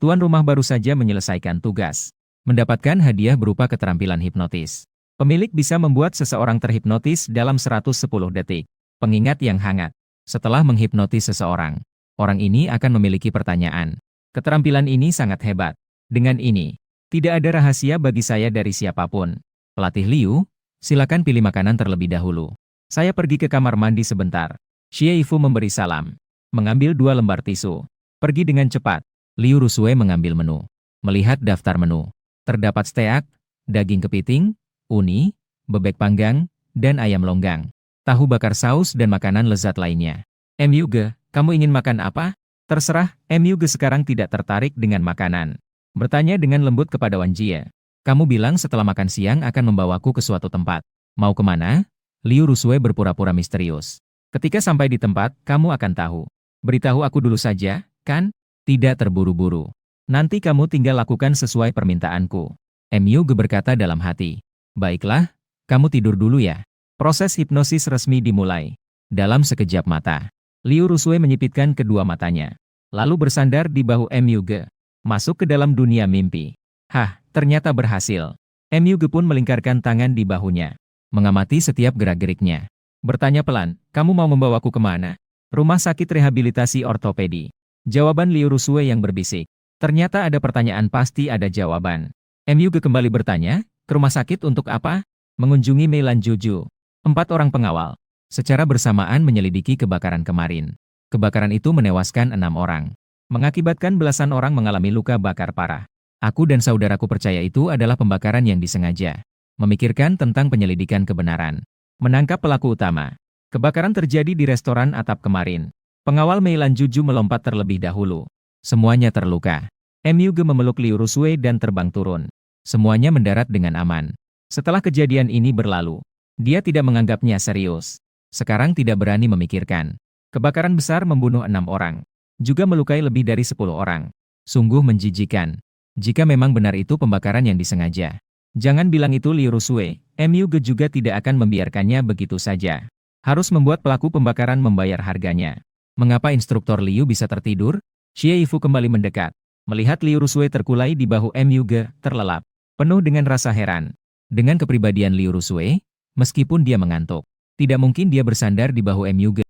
Tuan rumah baru saja menyelesaikan tugas. Mendapatkan hadiah berupa keterampilan hipnotis. Pemilik bisa membuat seseorang terhipnotis dalam 110 detik. Pengingat yang hangat. Setelah menghipnotis seseorang, orang ini akan memiliki pertanyaan. Keterampilan ini sangat hebat. Dengan ini, tidak ada rahasia bagi saya dari siapapun. Pelatih Liu, silakan pilih makanan terlebih dahulu. Saya pergi ke kamar mandi sebentar. Xie Yifu memberi salam. Mengambil 2 lembar tisu. Pergi dengan cepat. Liu Rusue mengambil menu. Melihat daftar menu. Terdapat steak, daging kepiting, uni, bebek panggang, dan ayam longgang. Tahu bakar saus dan makanan lezat lainnya. M Yuge, kamu ingin makan apa? Terserah, M Yuge sekarang tidak tertarik dengan makanan. Bertanya dengan lembut kepada Wan Jie. Kamu bilang setelah makan siang akan membawaku ke suatu tempat. Mau kemana? Liu Rusue berpura-pura misterius. Ketika sampai di tempat, kamu akan tahu. Beritahu aku dulu saja, kan? Tidak terburu-buru. Nanti kamu tinggal lakukan sesuai permintaanku. M Yuge berkata dalam hati. Baiklah, kamu tidur dulu ya. Proses hipnosis resmi dimulai. Dalam sekejap mata, Liu Rusue menyipitkan kedua matanya. Lalu bersandar di bahu M Yuge. Masuk ke dalam dunia mimpi. Hah, ternyata berhasil. M Yuge pun melingkarkan tangan di bahunya. Mengamati setiap gerak-geriknya. Bertanya pelan, kamu mau membawaku kemana? Rumah sakit rehabilitasi ortopedi. Jawaban Liu Rusue yang berbisik. Ternyata ada pertanyaan pasti ada jawaban. M Yuge kembali bertanya, ke rumah sakit untuk apa? Mengunjungi Meilan Juju. 4 orang pengawal. Secara bersamaan menyelidiki kebakaran kemarin. Kebakaran itu menewaskan 6 orang. Mengakibatkan belasan orang mengalami luka bakar parah. Aku dan saudaraku percaya itu adalah pembakaran yang disengaja. Memikirkan tentang penyelidikan kebenaran. Menangkap pelaku utama. Kebakaran terjadi di restoran atap kemarin. Pengawal Meilan Juju melompat terlebih dahulu. Semuanya terluka. M Yuge memeluk Liu Rusue dan terbang turun. Semuanya mendarat dengan aman. Setelah kejadian ini berlalu, dia tidak menganggapnya serius. Sekarang tidak berani memikirkan. Kebakaran besar membunuh 6 orang. Juga melukai lebih dari 10 orang. Sungguh menjijikan. Jika memang benar itu pembakaran yang disengaja. Jangan bilang itu Liu Rusue, M Yuge juga tidak akan membiarkannya begitu saja. Harus membuat pelaku pembakaran membayar harganya. Mengapa instruktur Liu bisa tertidur? Xie Yifu kembali mendekat. Melihat Liu Rusue terkulai di bahu M Yuge, terlelap. Penuh dengan rasa heran. Dengan kepribadian Liu Rusue, meskipun dia mengantuk, tidak mungkin dia bersandar di bahu M Yuge.